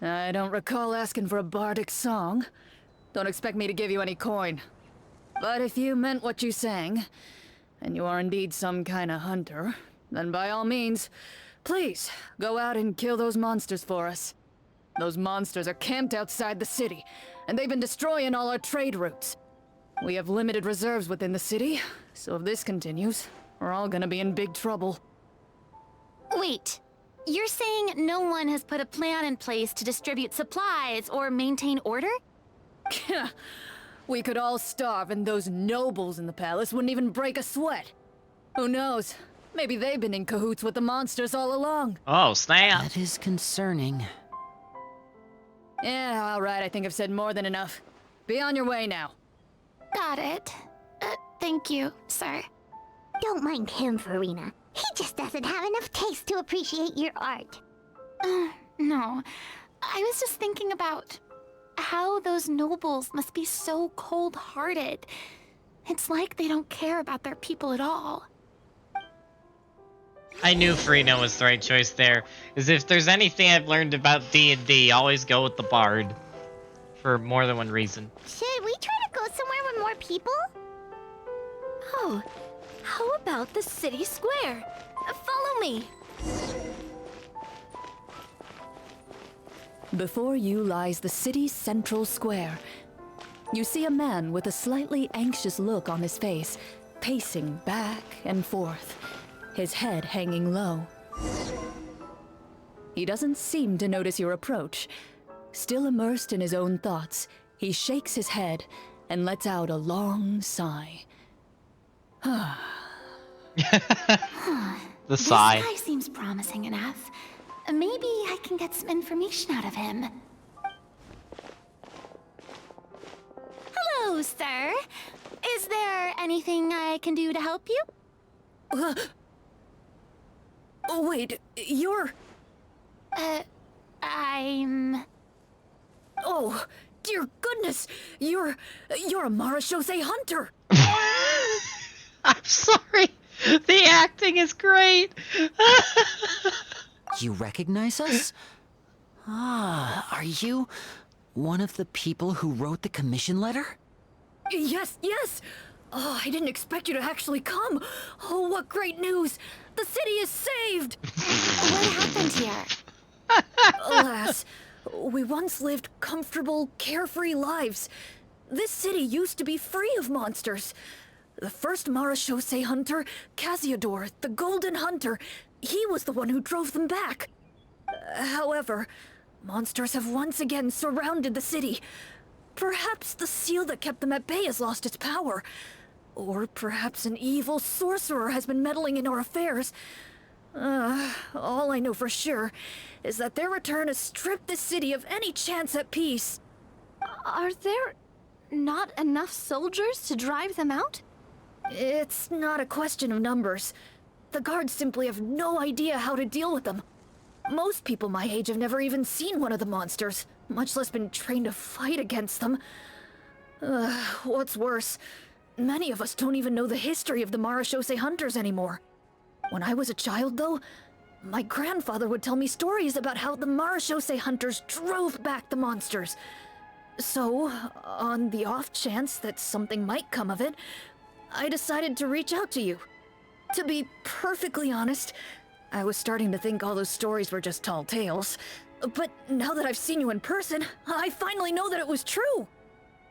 I don't recall asking for a bardic song. Don't expect me to give you any coin. But if you meant what you sang, and you are indeed some kind of hunter, then by all means, please, go out and kill those monsters for us. Those monsters are camped outside the city, and they've been destroying all our trade routes. We have limited reserves within the city, so if this continues, we're all gonna be in big trouble. Wait, you're saying no one has put a plan in place to distribute supplies or maintain order? We could all starve and those nobles in the palace wouldn't even break a sweat. Who knows? Maybe they've been in cahoots with the monsters all along. Oh, snap. That is concerning. Yeah, all right, I think I've said more than enough. Be on your way now. Got it. Thank you, sir. Don't mind him, Farina. He just doesn't have enough taste to appreciate your art. No. I was just thinking about how those nobles must be so cold-hearted. It's like they don't care about their people at all. I knew Farina was the right choice there. Because if there's anything I've learned about D&D, always go with the bard. For more than one reason. Should we try to go somewhere with more people? Oh, how about the city square? Follow me. Before you lies the city's central square. You see a man with a slightly anxious look on his face, pacing back and forth, his head hanging low. He doesn't seem to notice your approach. Still immersed in his own thoughts, he shakes his head and lets out a long sigh. The sigh. This guy seems promising enough. Maybe I can get some information out of him. Hello, sir. Is there anything I can do to help you? Oh, wait, you're... I'm... Oh, dear goodness! You're a Marashose hunter! I'm sorry. The acting is great. You recognize us? Ah, are you one of the people who wrote the commission letter? Yes, yes! Oh, I didn't expect you to actually come. Oh, what great news! The city is saved! What happened here? Alas, we once lived comfortable, carefree lives. This city used to be free of monsters. The first Marashose hunter, Casiodor, the Golden Hunter, he was the one who drove them back. However, monsters have once again surrounded the city. Perhaps the seal that kept them at bay has lost its power. Or perhaps an evil sorcerer has been meddling in our affairs. All I know for sure is that their return has stripped the city of any chance at peace. Are there not enough soldiers to drive them out? It's not a question of numbers. The guards simply have no idea how to deal with them. Most people my age have never even seen one of the monsters, much less been trained to fight against them. What's worse, many of us don't even know the history of the Marashose hunters anymore. When I was a child, though, my grandfather would tell me stories about how the Marashose hunters drove back the monsters. So, on the off chance that something might come of it, I decided to reach out to you. To be perfectly honest, I was starting to think all those stories were just tall tales. But now that I've seen you in person, I finally know that it was true!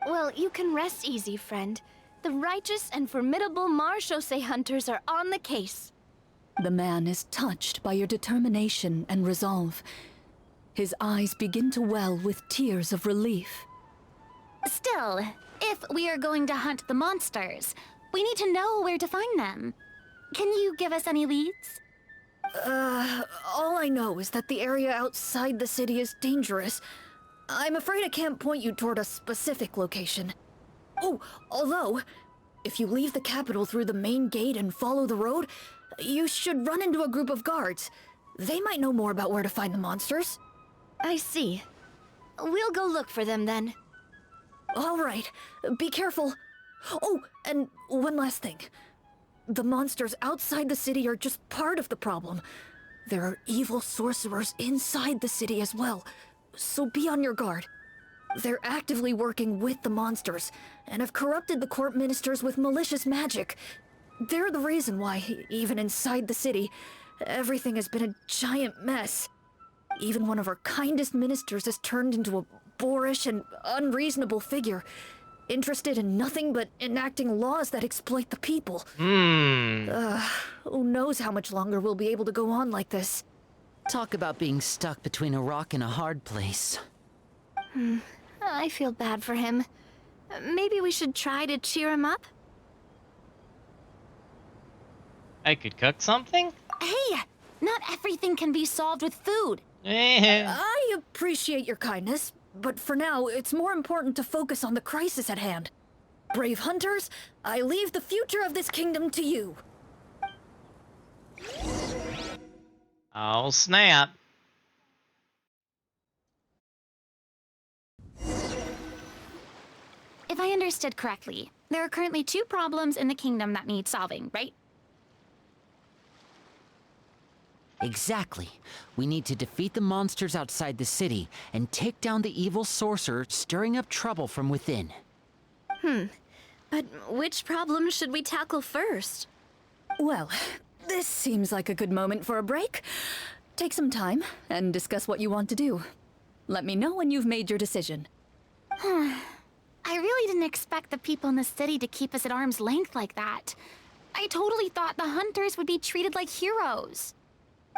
Well, you can rest easy, friend. The righteous and formidable Marashose hunters are on the case. The man is touched by your determination and resolve. His eyes begin to well with tears of relief. Still, if we are going to hunt the monsters, We need to know where to find them. Can you give us any leads? All I know is that the area outside the city is dangerous. I'm afraid I can't point you toward a specific location. Oh, although, if you leave the capital through the main gate and follow the road, you should run into a group of guards. They might know more about where to find the monsters. I see. We'll go look for them then. All right, be careful. Oh, and one last thing. The monsters outside the city are just part of the problem. There are evil sorcerers inside the city as well, so be on your guard. They're actively working with the monsters, and have corrupted the court ministers with malicious magic. They're the reason why, even inside the city, everything has been a giant mess. Even one of our kindest ministers has turned into a boorish and unreasonable figure, interested in nothing but enacting laws that exploit the people. Who knows how much longer we'll be able to go on like this. Talk about being stuck between a rock and a hard place. I feel bad for him. Maybe we should try to cheer him up? I could cook something? Hey! Not everything can be solved with food. I appreciate your kindness, but for now, it's more important to focus on the crisis at hand. Brave hunters, I leave the future of this kingdom to you. Oh, snap. If I understood correctly, there are currently 2 problems in the kingdom that need solving, right? Exactly. We need to defeat the monsters outside the city and take down the evil sorcerer stirring up trouble from within. But which problem should we tackle first? Well, this seems like a good moment for a break. Take some time and discuss what you want to do. Let me know when you've made your decision. I really didn't expect the people in the city to keep us at arm's length like that. I totally thought the hunters would be treated like heroes.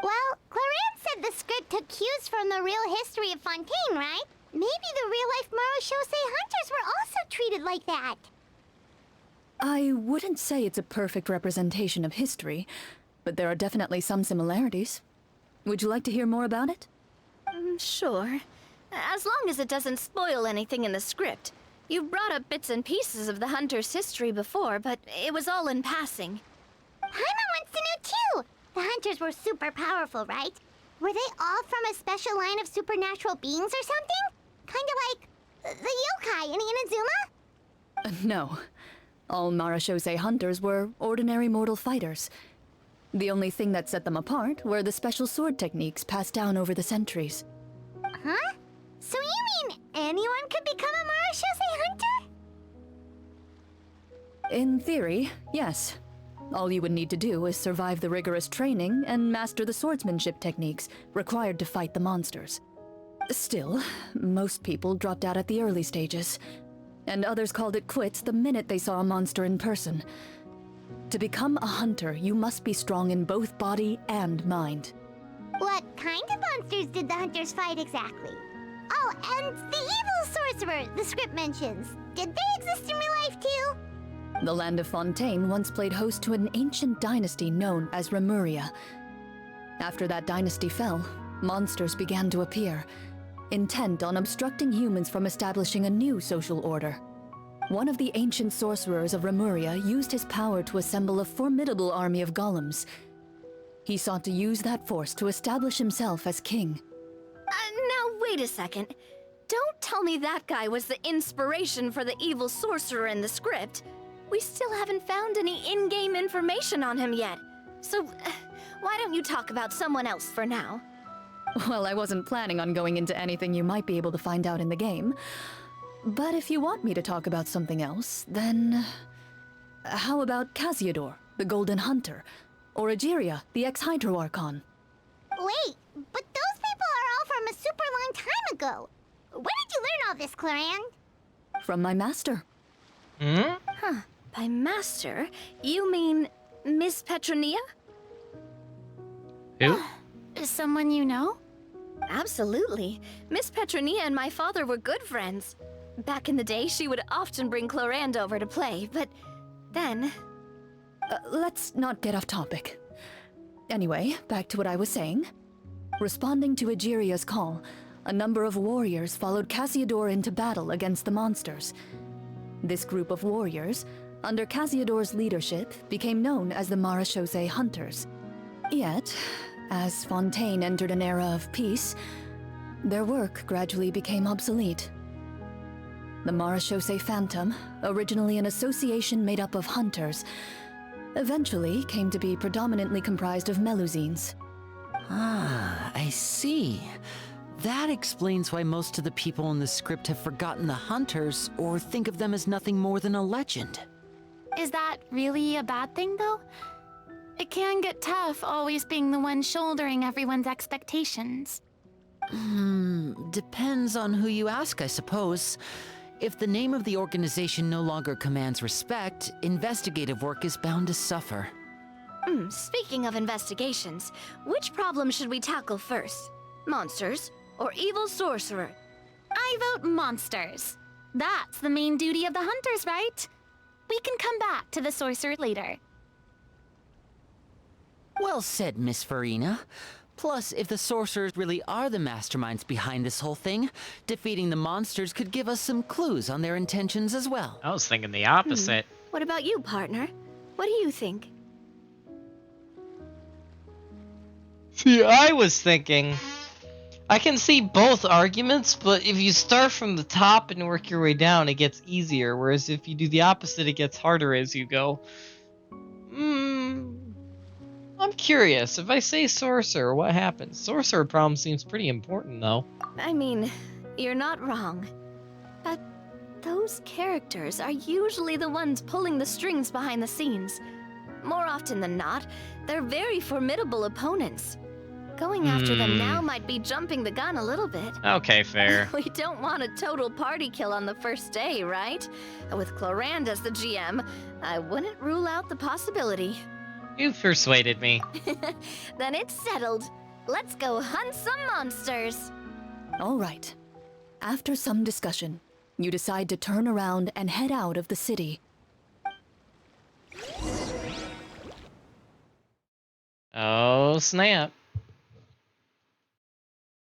Well, Clarence said the script took cues from the real history of Fontaine, right? Maybe the real-life Moroshosei hunters were also treated like that. I wouldn't say it's a perfect representation of history, but there are definitely some similarities. Would you like to hear more about it? Sure. As long as it doesn't spoil anything in the script. You brought up bits and pieces of the hunters' history before, but it was all in passing. Paimon wants to know too! The hunters were super powerful, right? Were they all from a special line of supernatural beings or something? Kinda like the yokai in Inazuma? No. All Moroshosei hunters were ordinary mortal fighters. The only thing that set them apart were the special sword techniques passed down over the centuries. Huh? So you mean anyone could become a Moroshosei hunter? In theory, yes. All you would need to do is survive the rigorous training and master the swordsmanship techniques required to fight the monsters. Still, most people dropped out at the early stages, and others called it quits the minute they saw a monster in person. To become a hunter, you must be strong in both body and mind. What kind of monsters did the hunters fight exactly? Oh, and the evil sorcerer the script mentions. Did they exist in real life too? The land of Fontaine once played host to an ancient dynasty known as Remuria. After that dynasty fell, monsters began to appear, intent on obstructing humans from establishing a new social order. One of the ancient sorcerers of Remuria used his power to assemble a formidable army of golems. He sought to use that force to establish himself as king. Now wait a second. Don't tell me that guy was the inspiration for the evil sorcerer in the script. We still haven't found any in-game information on him yet. So, why don't you talk about someone else for now? Well, I wasn't planning on going into anything you might be able to find out in the game. But if you want me to talk about something else, then... how about Casiodor, the Golden Hunter? Or Egeria, the ex-Hydro Archon? Wait, but those people are all from a super long time ago. Where did you learn all this, Clarence? From my master. Huh. By master, you mean Miss Petronia? Who? Someone you know? Absolutely. Miss Petronia and my father were good friends. Back in the day, she would often bring Clorand over to play, but then Let's not get off topic. Anyway, back to what I was saying. Responding to Egeria's call, a number of warriors followed Cassiodor into battle against the monsters. This group of warriors, under Cassiodor's leadership, became known as the Marechaussee Hunters. Yet, as Fontaine entered an era of peace, their work gradually became obsolete. The Marechaussee Phantom, originally an association made up of hunters, eventually came to be predominantly comprised of Melusines. Ah, I see. That explains why most of the people in the script have forgotten the hunters or think of them as nothing more than a legend. Is that really a bad thing, though? It can get tough always being the one shouldering everyone's expectations. Depends on who you ask, I suppose. If the name of the organization no longer commands respect, investigative work is bound to suffer. Speaking of investigations, which problem should we tackle first? Monsters or evil sorcerer? I vote monsters. That's the main duty of the hunters, right? We can come back to the sorcerer later. Well said, Miss Farina. Plus, if the sorcerers really are the masterminds behind this whole thing, defeating the monsters could give us some clues on their intentions as well. I was thinking the opposite. What about you, partner? What do you think? See, I was thinking, I can see both arguments, but if you start from the top and work your way down, it gets easier, whereas if you do the opposite, it gets harder as you go. I'm curious, if I say sorcerer, what happens? Sorcerer problem seems pretty important, though. I mean, you're not wrong. But those characters are usually the ones pulling the strings behind the scenes. More often than not, they're very formidable opponents. Going after them now might be jumping the gun a little bit. Okay, fair. We don't want a total party kill on the first day, right? With Clorand as the GM, I wouldn't rule out the possibility. You've persuaded me. Then it's settled. Let's go hunt some monsters. All right. After some discussion, you decide to turn around and head out of the city. Oh, snap.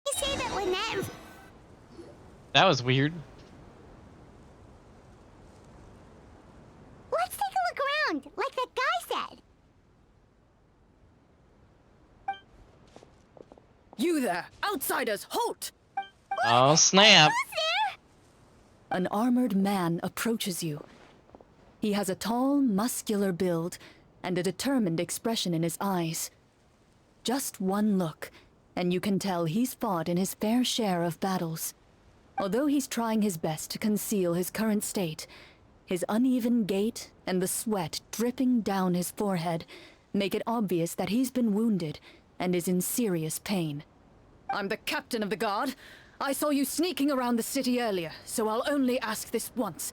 You say that when that... That was weird. Let's take a look around, like that guy said. You there! Outsiders, halt! Oh, snap. An armored man approaches you. He has a tall, muscular build and a determined expression in his eyes. Just one look, and you can tell he's fought in his fair share of battles. Although he's trying his best to conceal his current state, his uneven gait and the sweat dripping down his forehead make it obvious that he's been wounded and is in serious pain. I'm the captain of the guard. I saw you sneaking around the city earlier, so I'll only ask this once.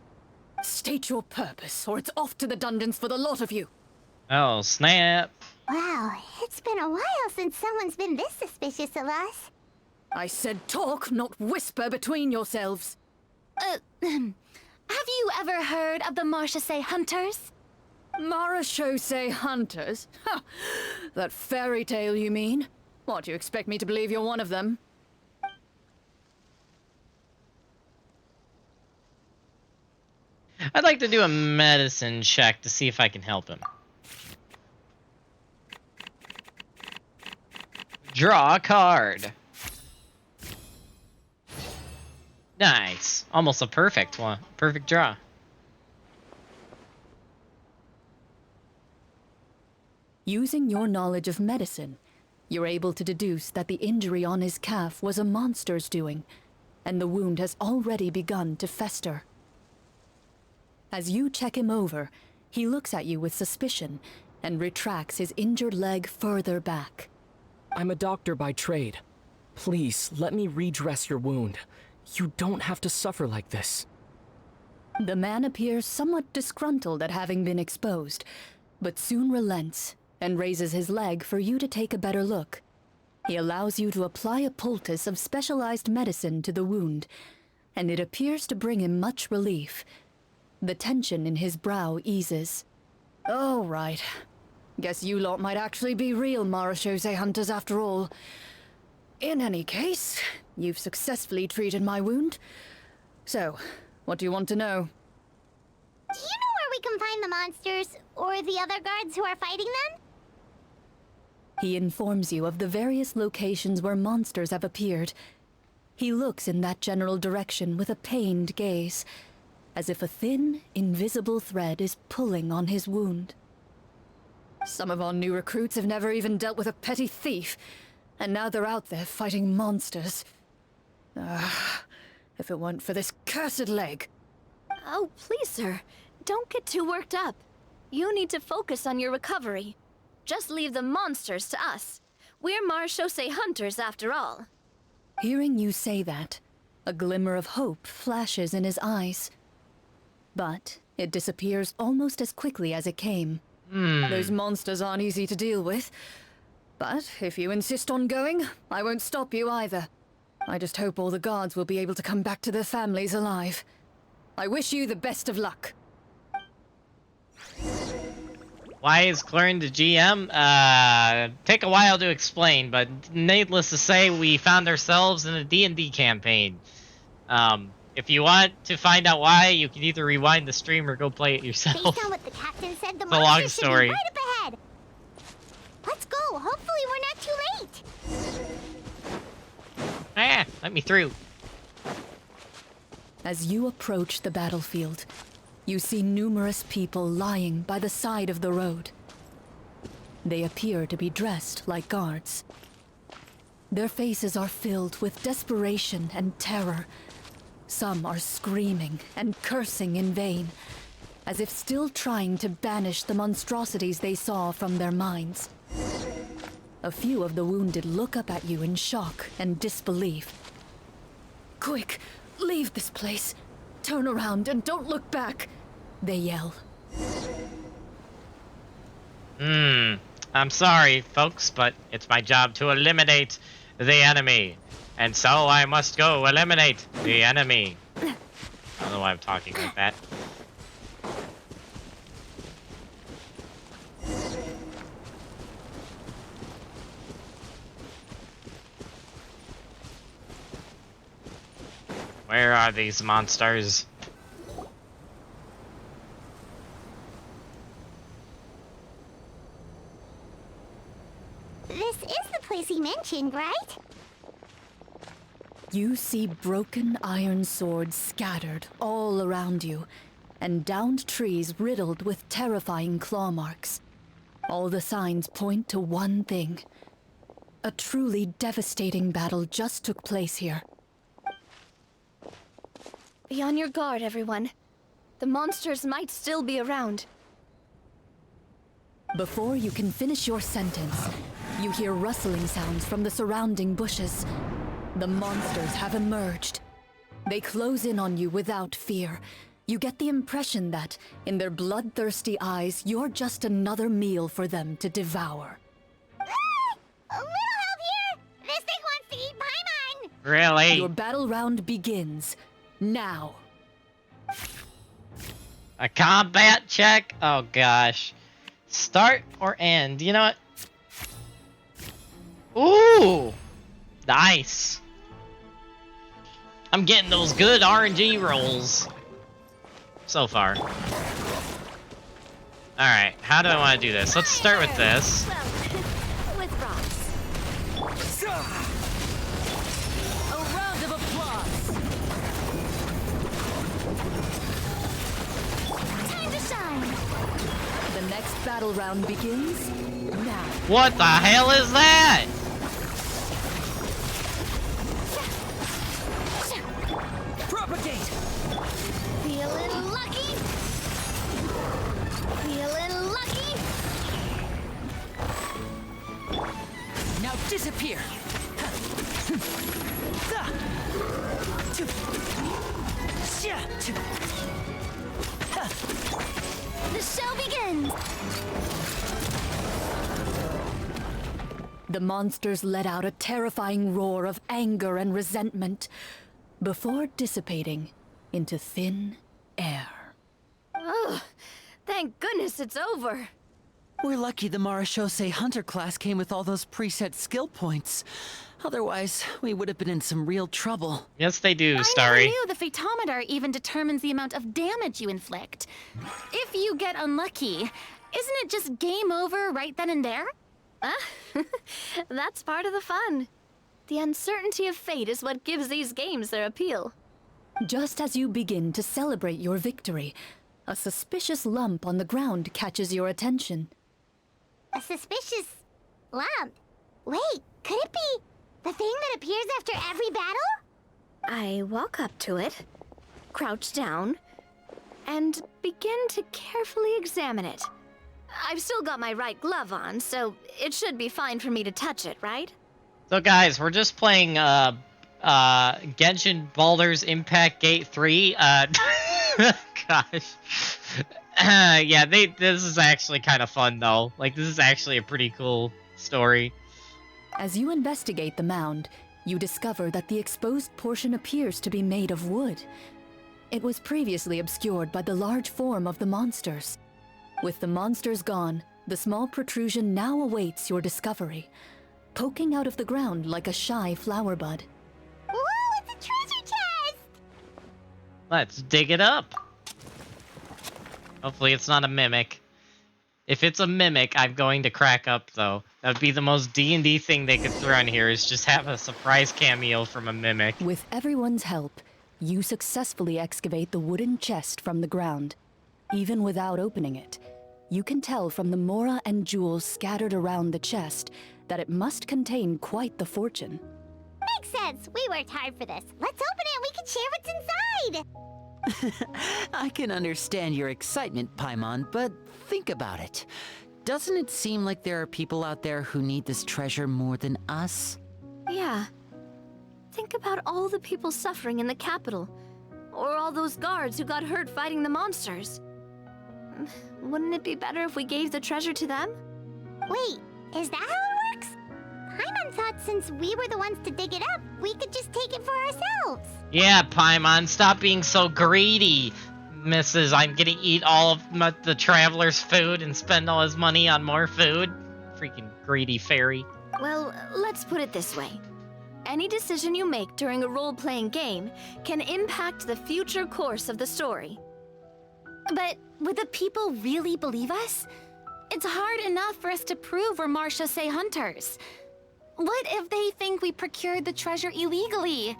State your purpose, or it's off to the dungeons for the lot of you. Oh, snap. Wow, it's been a while since someone's been this suspicious of us. I said talk, not whisper between yourselves. Have you ever heard of the Marechaussee Hunters? Marechaussee Hunters? Ha! That fairy tale, you mean? What, you expect me to believe you're one of them? I'd like to do a medicine check to see if I can help him. Draw a card. Nice. Almost a perfect one. Perfect draw. Using your knowledge of medicine, you're able to deduce that the injury on his calf was a monster's doing, and the wound has already begun to fester. As you check him over, he looks at you with suspicion and retracts his injured leg further back. I'm a doctor by trade. Please, let me redress your wound. You don't have to suffer like this. The man appears somewhat disgruntled at having been exposed, but soon relents and raises his leg for you to take a better look. He allows you to apply a poultice of specialized medicine to the wound, and it appears to bring him much relief. The tension in his brow eases. Oh, right. Guess you lot might actually be real Marachose hunters after all. In any case, you've successfully treated my wound. So, what do you want to know? Do you know where we can find the monsters, or the other guards who are fighting them? He informs you of the various locations where monsters have appeared. He looks in that general direction with a pained gaze, as if a thin, invisible thread is pulling on his wound. Some of our new recruits have never even dealt with a petty thief, and now they're out there fighting monsters. If it weren't for this cursed leg. Oh, please, sir. Don't get too worked up. You need to focus on your recovery. Just leave the monsters to us. We're Marachose hunters, after all. Hearing you say that, a glimmer of hope flashes in his eyes. But it disappears almost as quickly as it came. Those monsters aren't easy to deal with. But if you insist on going, I won't stop you either. I just hope all the guards will be able to come back to their families alive. I wish you the best of luck. Why is Clarin the GM? Take a while to explain, but needless to say, we found ourselves in a D&D campaign. If you want to find out why, you can either rewind the stream or go play it yourself. Based on what the captain said, the It's a long monsters should story. be right up ahead. Let's go. Hopefully we're not too late. Let me through. As you approach the battlefield, you see numerous people lying by the side of the road. They appear to be dressed like guards. Their faces are filled with desperation and terror. Some are screaming and cursing in vain, as if still trying to banish the monstrosities they saw from their minds. A few of the wounded look up at you in shock and disbelief. Quick, leave this place. Turn around and don't look back, they yell. I'm sorry, folks, but it's my job to eliminate the enemy. And so I must go eliminate the enemy. I don't know why I'm talking like that. Where are these monsters? This is the place he mentioned, right? You see broken iron swords scattered all around you, and downed trees riddled with terrifying claw marks. All the signs point to one thing. A truly devastating battle just took place here. Be on your guard, everyone. The monsters might still be around. Before you can finish your sentence, you hear rustling sounds from the surrounding bushes. The monsters have emerged. They close in on you without fear. You get the impression that, in their bloodthirsty eyes, you're just another meal for them to devour. A little help here! This thing wants to eat Paimon! Really? Your battle round begins now. A combat check? Oh gosh. Start or end? You know what? Ooh! Nice. I'm getting those good RNG rolls. So far. Alright, how do I want to do this? Let's start with this. With rocks. A round of applause. Time to shine! The next battle round begins now. What the hell is that? Propagate. Feeling lucky! Feeling lucky! Now disappear. The show begins! The monsters let out a terrifying roar of anger and resentment before dissipating into thin air. Ugh, Thank goodness it's over. We're lucky the Marashose Hunter class came with all those preset skill points. Otherwise, we would have been in some real trouble. Yes, they do, I Starry. never knew the photometer even determines the amount of damage you inflict. If you get unlucky, isn't it just game over right then and there? That's part of the fun. The uncertainty of fate is what gives these games their appeal. Just as you begin to celebrate your victory, a suspicious lump on the ground catches your attention. A suspicious lump? Wait, could it be the thing that appears after every battle? I walk up to it, crouch down, and begin to carefully examine it. I've still got my right glove on, so it should be fine for me to touch it, right? So guys, we're just playing Genshin Baldur's Impact Gate 3. Gosh. Yeah, this is actually kind of fun though. Like, this is actually a pretty cool story. As you investigate the mound, you discover that the exposed portion appears to be made of wood. It was previously obscured by the large form of the monsters. With the monsters gone, the small protrusion now awaits your discovery, poking out of the ground like a shy flower bud. Ooh, it's a treasure chest! Let's dig it up. Hopefully it's not a mimic. If it's a mimic, I'm going to crack up, though. That would be the most D&D thing they could throw in here, is just have a surprise cameo from a mimic. With everyone's help, you successfully excavate the wooden chest from the ground. Even without opening it, you can tell from the mora and jewels scattered around the chest that it must contain quite the fortune. Makes sense. We worked hard for this. Let's open it and we can share what's inside. I can understand your excitement, Paimon, but think about it. Doesn't it seem like there are people out there who need this treasure more than us? Yeah. Think about all the people suffering in the capital. Or all those guards who got hurt fighting the monsters. Wouldn't it be better if we gave the treasure to them? Wait, is that how it works? Paimon thought since we were the ones to dig it up, we could just take it for ourselves. Yeah, Paimon, stop being so greedy, Mrs. I'm gonna eat all of the traveler's food and spend all his money on more food. Freaking greedy fairy. Well, let's put it this way. Any decision you make during a role-playing game can impact the future course of the story. But would the people really believe us? It's hard enough for us to prove we're Marashose hunters. What if they think we procured the treasure illegally?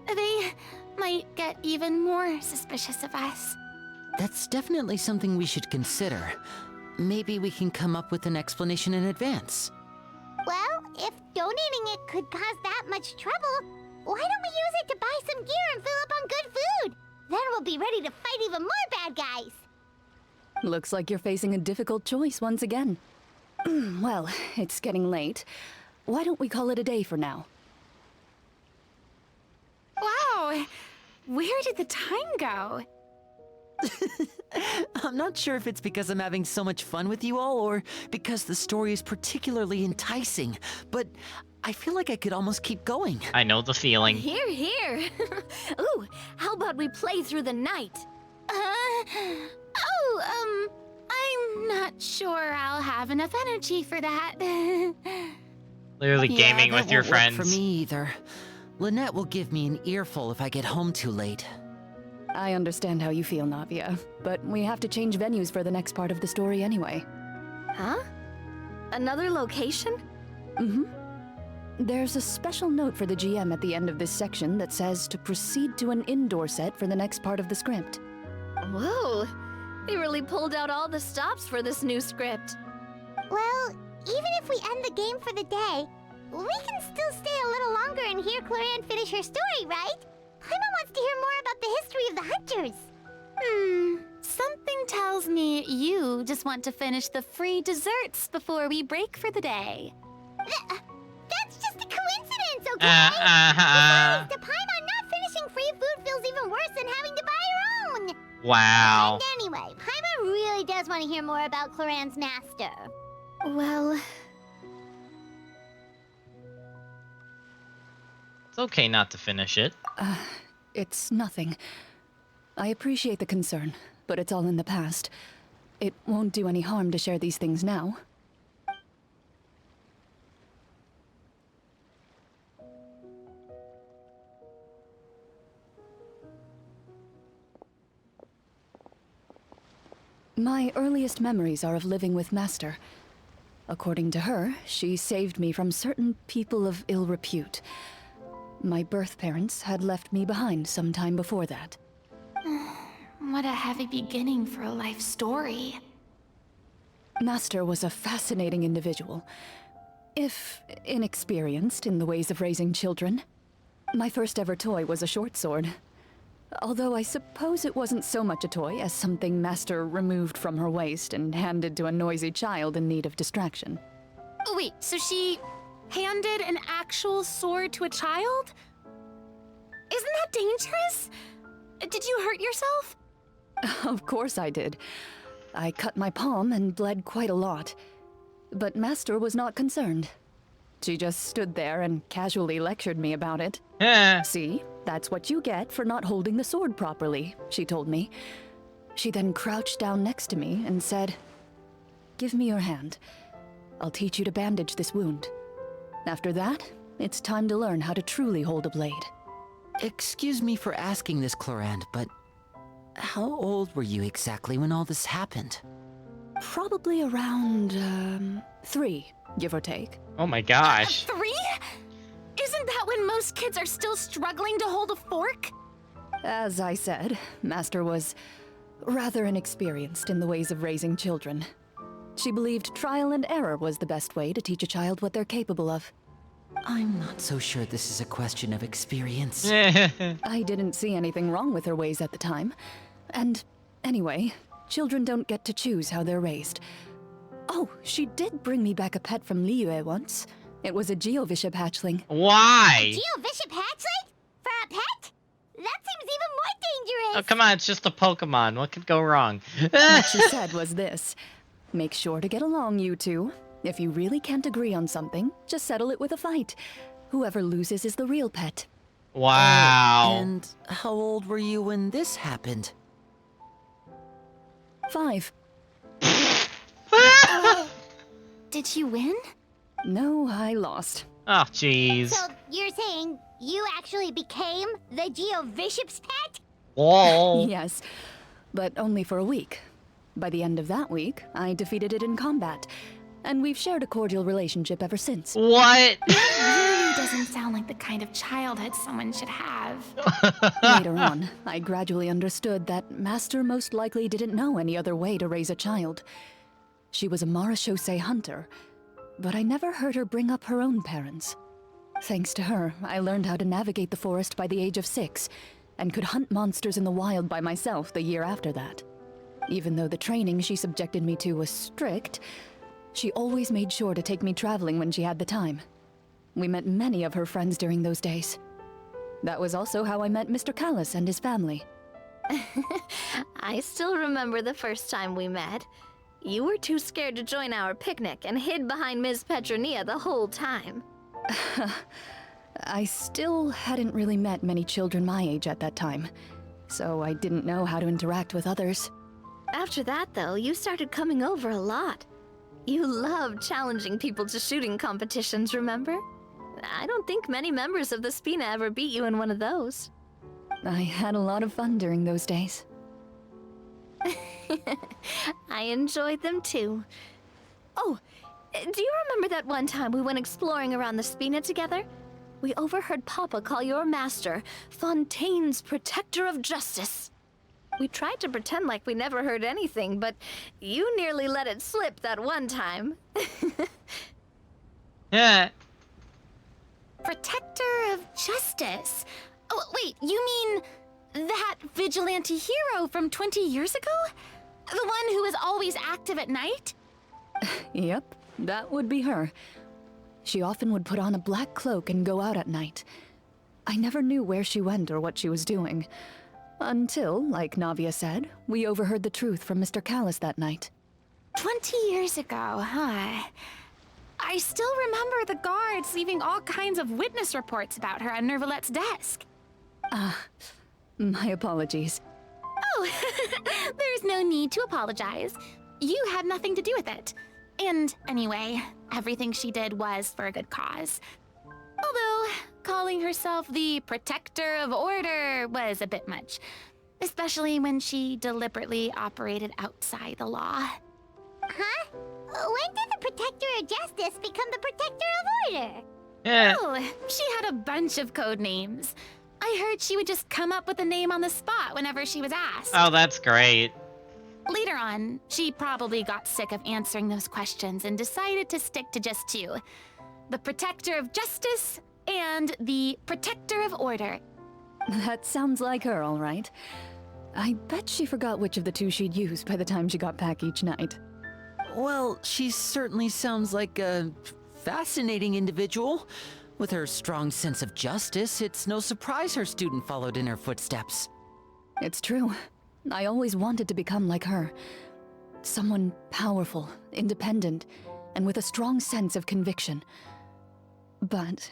They might get even more suspicious of us. That's definitely something we should consider. Maybe we can come up with an explanation in advance. Well, if donating it could cause that much trouble, why don't we use it to buy some gear and fill up on good food? Then we'll be ready to fight even more bad guys. Looks like you're facing a difficult choice once again. Well, it's getting late. Why don't we call it a day for now? Wow! Where did the time go? I'm not sure if it's because I'm having so much fun with you all, or because the story is particularly enticing, but I feel like I could almost keep going. I know the feeling. Here, here. Ooh, how about we play through the night? I'm not sure I'll have enough energy for that. Literally gaming that with your won't work friends. for me either. Lynette will give me an earful if I get home too late. I understand how you feel, Navia, but we have to change venues for the next part of the story anyway. Huh? Another location? Mm-hmm. There's a special note for the GM at the end of this section that says to proceed to an indoor set for the next part of the script. Whoa! They really pulled out all the stops for this new script. Well, even if we end the game for the day, we can still stay a little longer and hear Cloran finish her story, right? Paimon wants to hear more about the history of the hunters. Something tells me you just want to finish the free desserts before we break for the day. That's just a coincidence, okay? Besides, to Paimon, not finishing free food feels even worse than having to buy her own. Wow. And anyway, Paimon really does want to hear more about Cloran's master. Well... It's okay not to finish it. It's nothing. I appreciate the concern, but it's all in the past. It won't do any harm to share these things now. My earliest memories are of living with Master. According to her, she saved me from certain people of ill repute. My birth parents had left me behind some time before that. What a heavy beginning for a life story. Master was a fascinating individual, if inexperienced in the ways of raising children. My first ever toy was a short sword. Although I suppose it wasn't so much a toy as something Master removed from her waist and handed to a noisy child in need of distraction. Wait, so she handed an actual sword to a child? Isn't that dangerous? Did you hurt yourself? Of course I did. I cut my palm and bled quite a lot. But Master was not concerned. She just stood there and casually lectured me about it. See, that's what you get for not holding the sword properly, she told me. She then crouched down next to me and said, "Give me your hand. I'll teach you to bandage this wound. After that, it's time to learn how to truly hold a blade." Excuse me for asking this, Clorand, but how old were you exactly when all this happened? Probably around, 3, give or take. Oh my gosh. 3? Isn't that when most kids are still struggling to hold a fork? As I said, Master was rather inexperienced in the ways of raising children. She believed trial and error was the best way to teach a child what they're capable of. I'm not so sure this is a question of experience. I didn't see anything wrong with her ways at the time. And anyway, children don't get to choose how they're raised. Oh, she did bring me back a pet from Liyue once. It was a Geovishap hatchling. Why? Geovishap hatchling? For a pet? That seems even more dangerous. Oh, come on, it's just a Pokemon. What could go wrong? What she said was this: make sure to get along, you two. If you really can't agree on something, just settle it with a fight. Whoever loses is the real pet. Wow. And how old were you when this happened? 5. Did you win? No, I lost. Oh, jeez. So you're saying you actually became the Geovishap's pet? Whoa. Yes, but only for a week. By the end of that week, I defeated it in combat, and we've shared a cordial relationship ever since. What? Really doesn't sound like the kind of childhood someone should have. Later on, I gradually understood that Master most likely didn't know any other way to raise a child. She was a Marachose hunter, but I never heard her bring up her own parents. Thanks to her, I learned how to navigate the forest by the age of 6, and could hunt monsters in the wild by myself the year after that. Even though the training she subjected me to was strict, she always made sure to take me traveling when she had the time. We met many of her friends during those days. That was also how I met Mr. Callis and his family. I still remember the first time we met. You were too scared to join our picnic and hid behind Ms. Petronia the whole time. I still hadn't really met many children my age at that time, so I didn't know how to interact with others. After that, though, you started coming over a lot. You loved challenging people to shooting competitions, remember? I don't think many members of the Spina ever beat you in one of those. I had a lot of fun during those days. I enjoyed them too. Oh, do you remember that one time we went exploring around the Spina together? We overheard Papa call your master Fontaine's Protector of Justice. We tried to pretend like we never heard anything, but you nearly let it slip that one time. Yeah. Protector of Justice? Oh, wait, you mean that vigilante hero from 20 years ago? The one who is always active at night? Yep, that would be her. She often would put on a black cloak and go out at night. I never knew where she went or what she was doing. Until, like Navia said, we overheard the truth from Mr. Callis that night. 20 years ago, huh? I still remember the guards leaving all kinds of witness reports about her on Nervalette's desk. My apologies. Oh, there's no need to apologize. you had nothing to do with it. And anyway, everything she did was for a good cause. Although, calling herself the protector of order was a bit much, especially when she deliberately operated outside the law. Huh? When did the Protector of Justice become the Protector of Order? Yeah. Oh, she had a bunch of code names. I heard she would just come up with a name on the spot whenever she was asked. Oh, that's great. Later on, she probably got sick of answering those questions and decided to stick to just two. The Protector of Justice and the Protector of Order. That sounds like her, all right. I bet she forgot which of the two she'd use by the time she got back each night. Well, she certainly sounds like a fascinating individual. With her strong sense of justice, it's no surprise her student followed in her footsteps. It's true. I always wanted to become like her. Someone powerful, independent, and with a strong sense of conviction. But...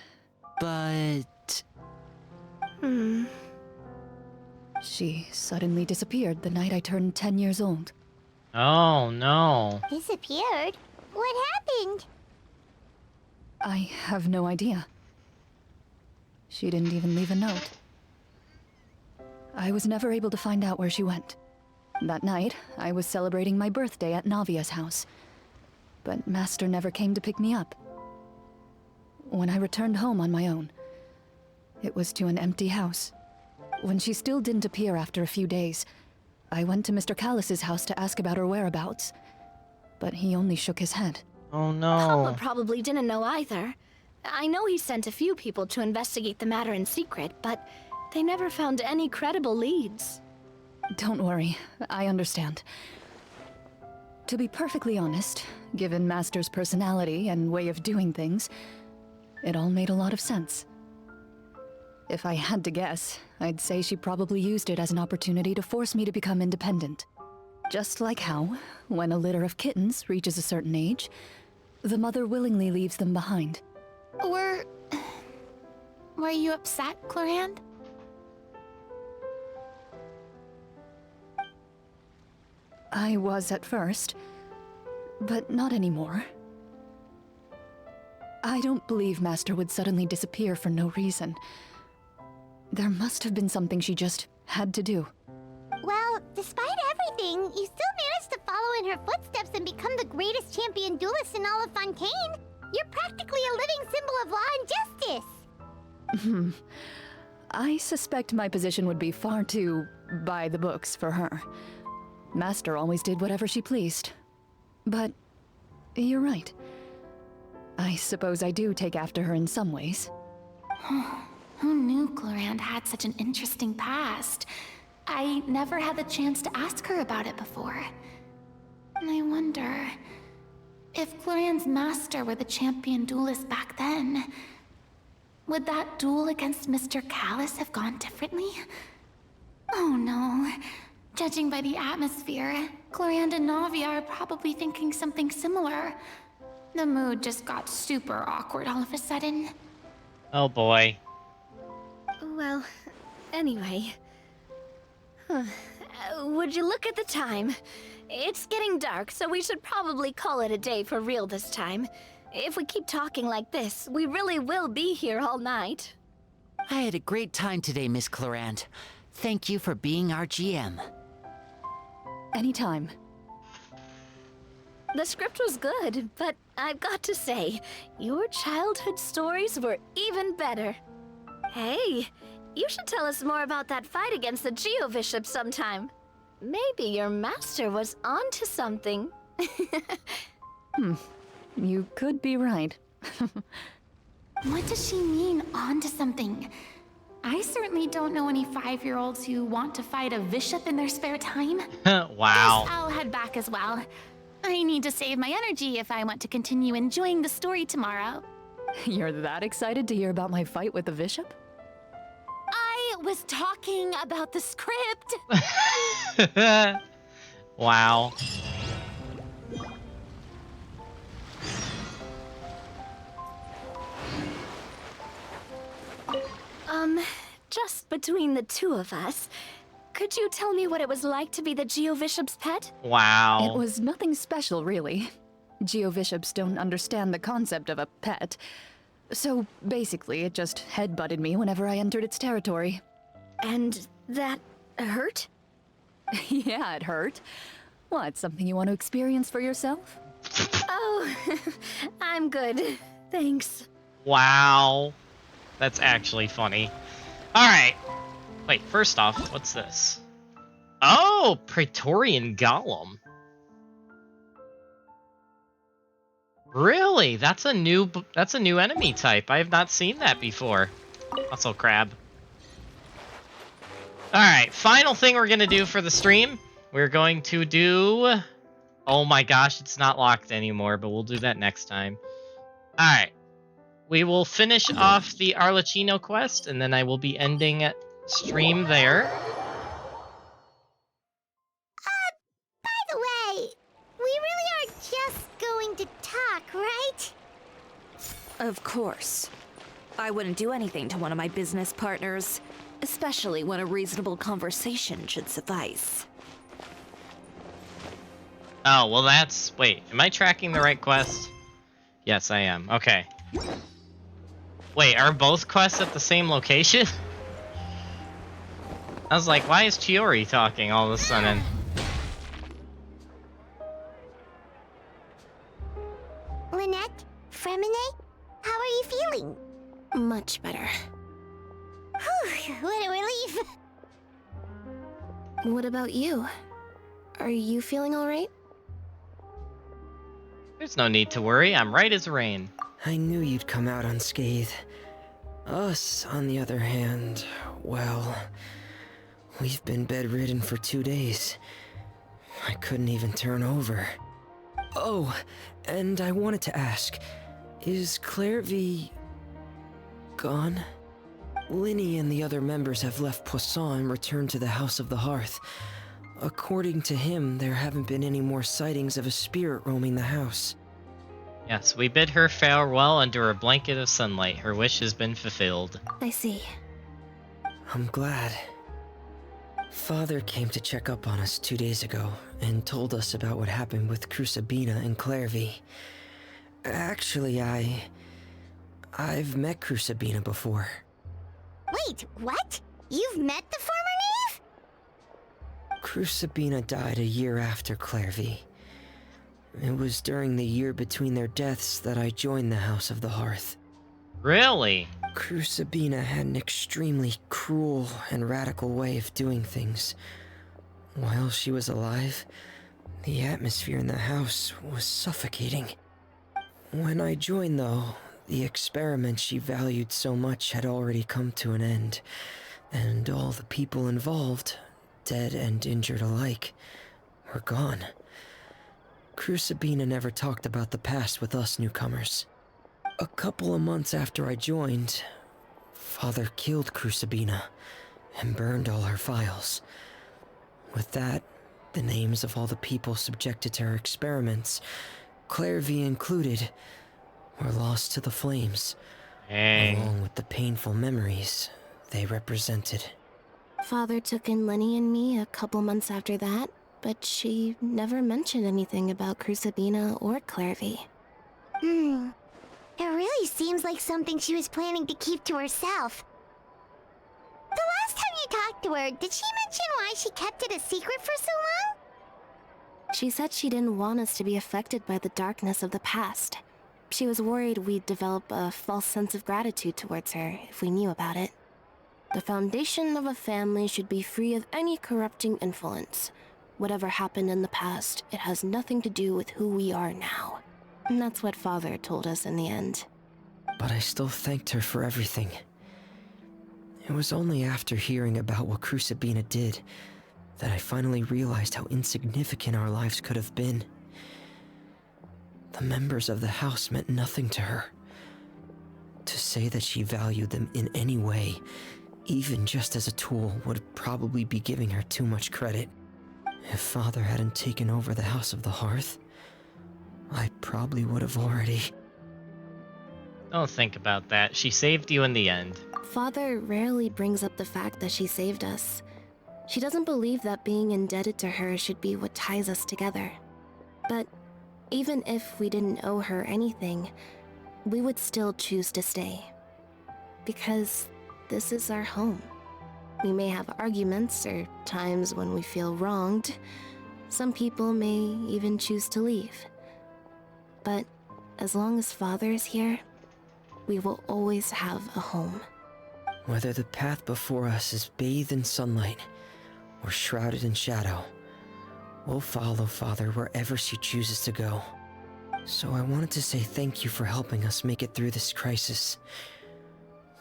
She suddenly disappeared the night I turned 10 years old. Oh, no. Disappeared? What happened? I have no idea. She didn't even leave a note. I was never able to find out where she went. That night, I was celebrating my birthday at Navia's house. But Master never came to pick me up. When I returned home on my own, it was to an empty house. When she still didn't appear after a few days, I went to Mr. Callus's house to ask about her whereabouts. But he only shook his head. Oh no. Papa probably didn't know either. I know he sent a few people to investigate the matter in secret, but they never found any credible leads. Don't worry, I understand. To be perfectly honest, given Master's personality and way of doing things, it all made a lot of sense. If I had to guess, I'd say she probably used it as an opportunity to force me to become independent. Just like how, when a litter of kittens reaches a certain age, the mother willingly leaves them behind. Were you upset, Clorand? I was at first, but not anymore. I don't believe Master would suddenly disappear for no reason. There must have been something she just had to do. Well, despite everything, you still managed to follow in her footsteps and become the greatest champion duelist in all of Fontaine. You're practically a living symbol of law and justice. I suspect my position would be far too by the books for her. Master always did whatever she pleased. But you're right. I suppose I do take after her in some ways. Who knew Clorand had such an interesting past? I never had the chance to ask her about it before. And I wonder... if Clorand's master were the champion duelist back then, would that duel against Mr. Callus have gone differently? Oh no. Judging by the atmosphere, Clorand and Navia are probably thinking something similar. The mood just got super awkward all of a sudden. Oh boy. Well, anyway. Would you look at the time? It's getting dark, so we should probably call it a day for real this time. If we keep talking like this, we really will be here all night. I had a great time today, Miss Clorand. Thank you for being our GM. Anytime. The script was good, but I've got to say, your childhood stories were even better. Hey, you should tell us more about that fight against the Geo-Bishop sometime. Maybe your master was onto something. You could be right. What does she mean, onto something? I certainly don't know any 5-year-olds who want to fight a bishop in their spare time. Wow. Guess I'll head back as well. I need to save my energy if I want to continue enjoying the story tomorrow. You're that excited to hear about my fight with the bishop? I was talking about the script. Wow. Just between the two of us, Could you tell me what it was like to be the Geovishop's pet? Wow. It was nothing special, really. Geovishops don't understand the concept of a pet. So basically, it just headbutted me whenever I entered its territory. And that hurt? Yeah, it hurt. What, something you want to experience for yourself? Oh, I'm good. Thanks. Wow. That's actually funny. Alright. Wait, first off, what's this? Oh, Praetorian Golem. Really? That's a new enemy type. I have not seen that before. Muscle crab. Alright, final thing we're gonna do for the stream. We're going to do... Oh my gosh, it's not locked anymore, but we'll do that next time. Alright. We will finish off the Arlecchino quest, and then I will be ending stream there. By the way, we really are just going to talk, right? Of course. I wouldn't do anything to one of my business partners, especially when a reasonable conversation should suffice. Oh, well that's... Wait, am I tracking the right quest? Yes, I am. Okay. Wait, are both quests at the same location? I was like, why is Chiori talking all of a sudden? Lynette? Fremine? How are you feeling? Much better. Whew, what a relief! What about you? Are you feeling all right? There's no need to worry, I'm right as rain. I knew you'd come out unscathed. Us, on the other hand, well, we've been bedridden for 2 days. I couldn't even turn over. Oh, and I wanted to ask, is Clairvy gone? Linny and the other members have left Poisson and returned to the House of the Hearth. According to him, there haven't been any more sightings of a spirit roaming the house. Yes, we bid her farewell under a blanket of sunlight. Her wish has been fulfilled. I see. I'm glad. Father came to check up on us 2 days ago and told us about what happened with Crusabina and Clairvy. Actually, I've met Crusabina before. Wait, what? You've met the former knave? Crusabina died a year after Clairvy. It was during the year between their deaths that I joined the House of the Hearth. Really? Crusabina had an extremely cruel and radical way of doing things. While she was alive, the atmosphere in the house was suffocating. When I joined, though, the experiment she valued so much had already come to an end, and all the people involved, dead and injured alike, were gone. Crusabina never talked about the past with us newcomers. A couple of months after I joined, Father killed Crusabina and burned all her files. With that, the names of all the people subjected to her experiments, Clairvy included, were lost to the flames, along with the painful memories they represented. Father took in Lenny and me a couple months after that, but she never mentioned anything about Crusabina or Clairvy. It really seems like something she was planning to keep to herself. The last time you talked to her, did she mention why she kept it a secret for so long? She said she didn't want us to be affected by the darkness of the past. She was worried we'd develop a false sense of gratitude towards her if we knew about it. The foundation of a family should be free of any corrupting influence. Whatever happened in the past, it has nothing to do with who we are now. And that's what Father told us in the end. But I still thanked her for everything. It was only after hearing about what Crusabina did that I finally realized how insignificant our lives could have been. The members of the house meant nothing to her. To say that she valued them in any way, even just as a tool, would probably be giving her too much credit. If Father hadn't taken over the House of the Hearth, I probably would have already... Don't think about that. She saved you in the end. Father rarely brings up the fact that she saved us. She doesn't believe that being indebted to her should be what ties us together. But even if we didn't owe her anything, we would still choose to stay. Because this is our home. We may have arguments or times when we feel wronged. Some people may even choose to leave. But as long as Father is here, we will always have a home. Whether the path before us is bathed in sunlight or shrouded in shadow, we'll follow Father wherever she chooses to go. So I wanted to say thank you for helping us make it through this crisis.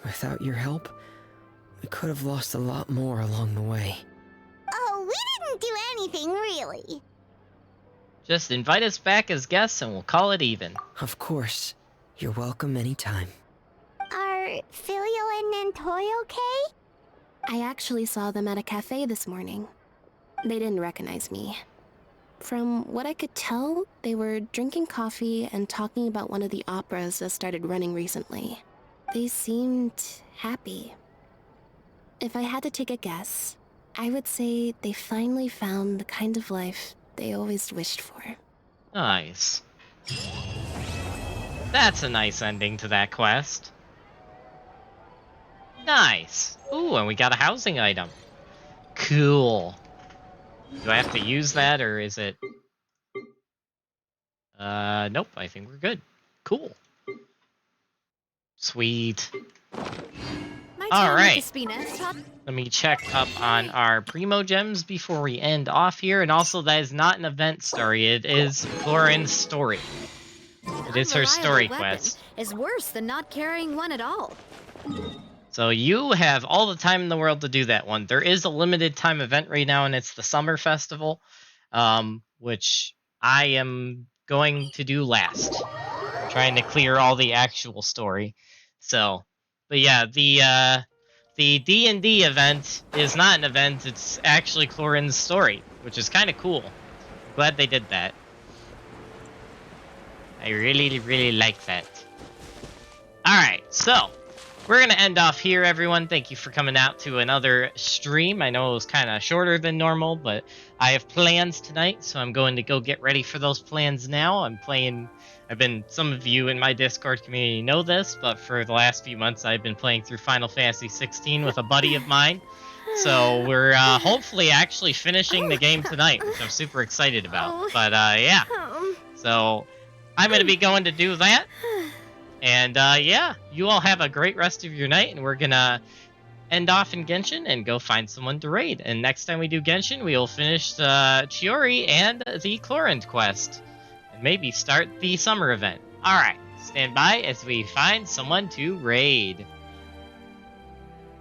Without your help, we could have lost a lot more along the way. Oh, we didn't do anything, really. Just invite us back as guests and we'll call it even. Of course. You're welcome anytime. Are Filio and Nantoy okay? I actually saw them at a cafe this morning. They didn't recognize me. From what I could tell, they were drinking coffee and talking about one of the operas that started running recently. They seemed happy. If I had to take a guess, I would say they finally found the kind of life they always wished for. Nice. That's a nice ending to that quest. Nice. Ooh, and we got a housing item. Cool. Do I have to use that, or is it... nope, I think we're good. Cool. Sweet. Alright. Let me check up on our Primo Gems before we end off here. And also, that is not an event story. It is Lauren's story. It is her story quest. Is worse than not carrying one at all. So you have all the time in the world to do that one. There is a limited time event right now, and it's the Summer Festival, which I am going to do last. I'm trying to clear all the actual story. So, but yeah, the D&D event is not an event. It's actually Clorin's story, which is kind of cool. Glad they did that. I really, really like that. Alright, so we're going to end off here, everyone. Thank you for coming out to another stream. I know it was kind of shorter than normal, but I have plans tonight, so I'm going to go get ready for those plans now. Some of you in my Discord community know this, but for the last few months I've been playing through Final Fantasy 16 with a buddy of mine. So we're hopefully actually finishing the game tonight, which I'm super excited about. But yeah, so I'm going to be going to do that. And yeah, you all have a great rest of your night, and we're going to end off in Genshin and go find someone to raid. And next time we do Genshin, we will finish the Chiori and the Chlorant quest. And maybe start the summer event. Alright, stand by as we find someone to raid.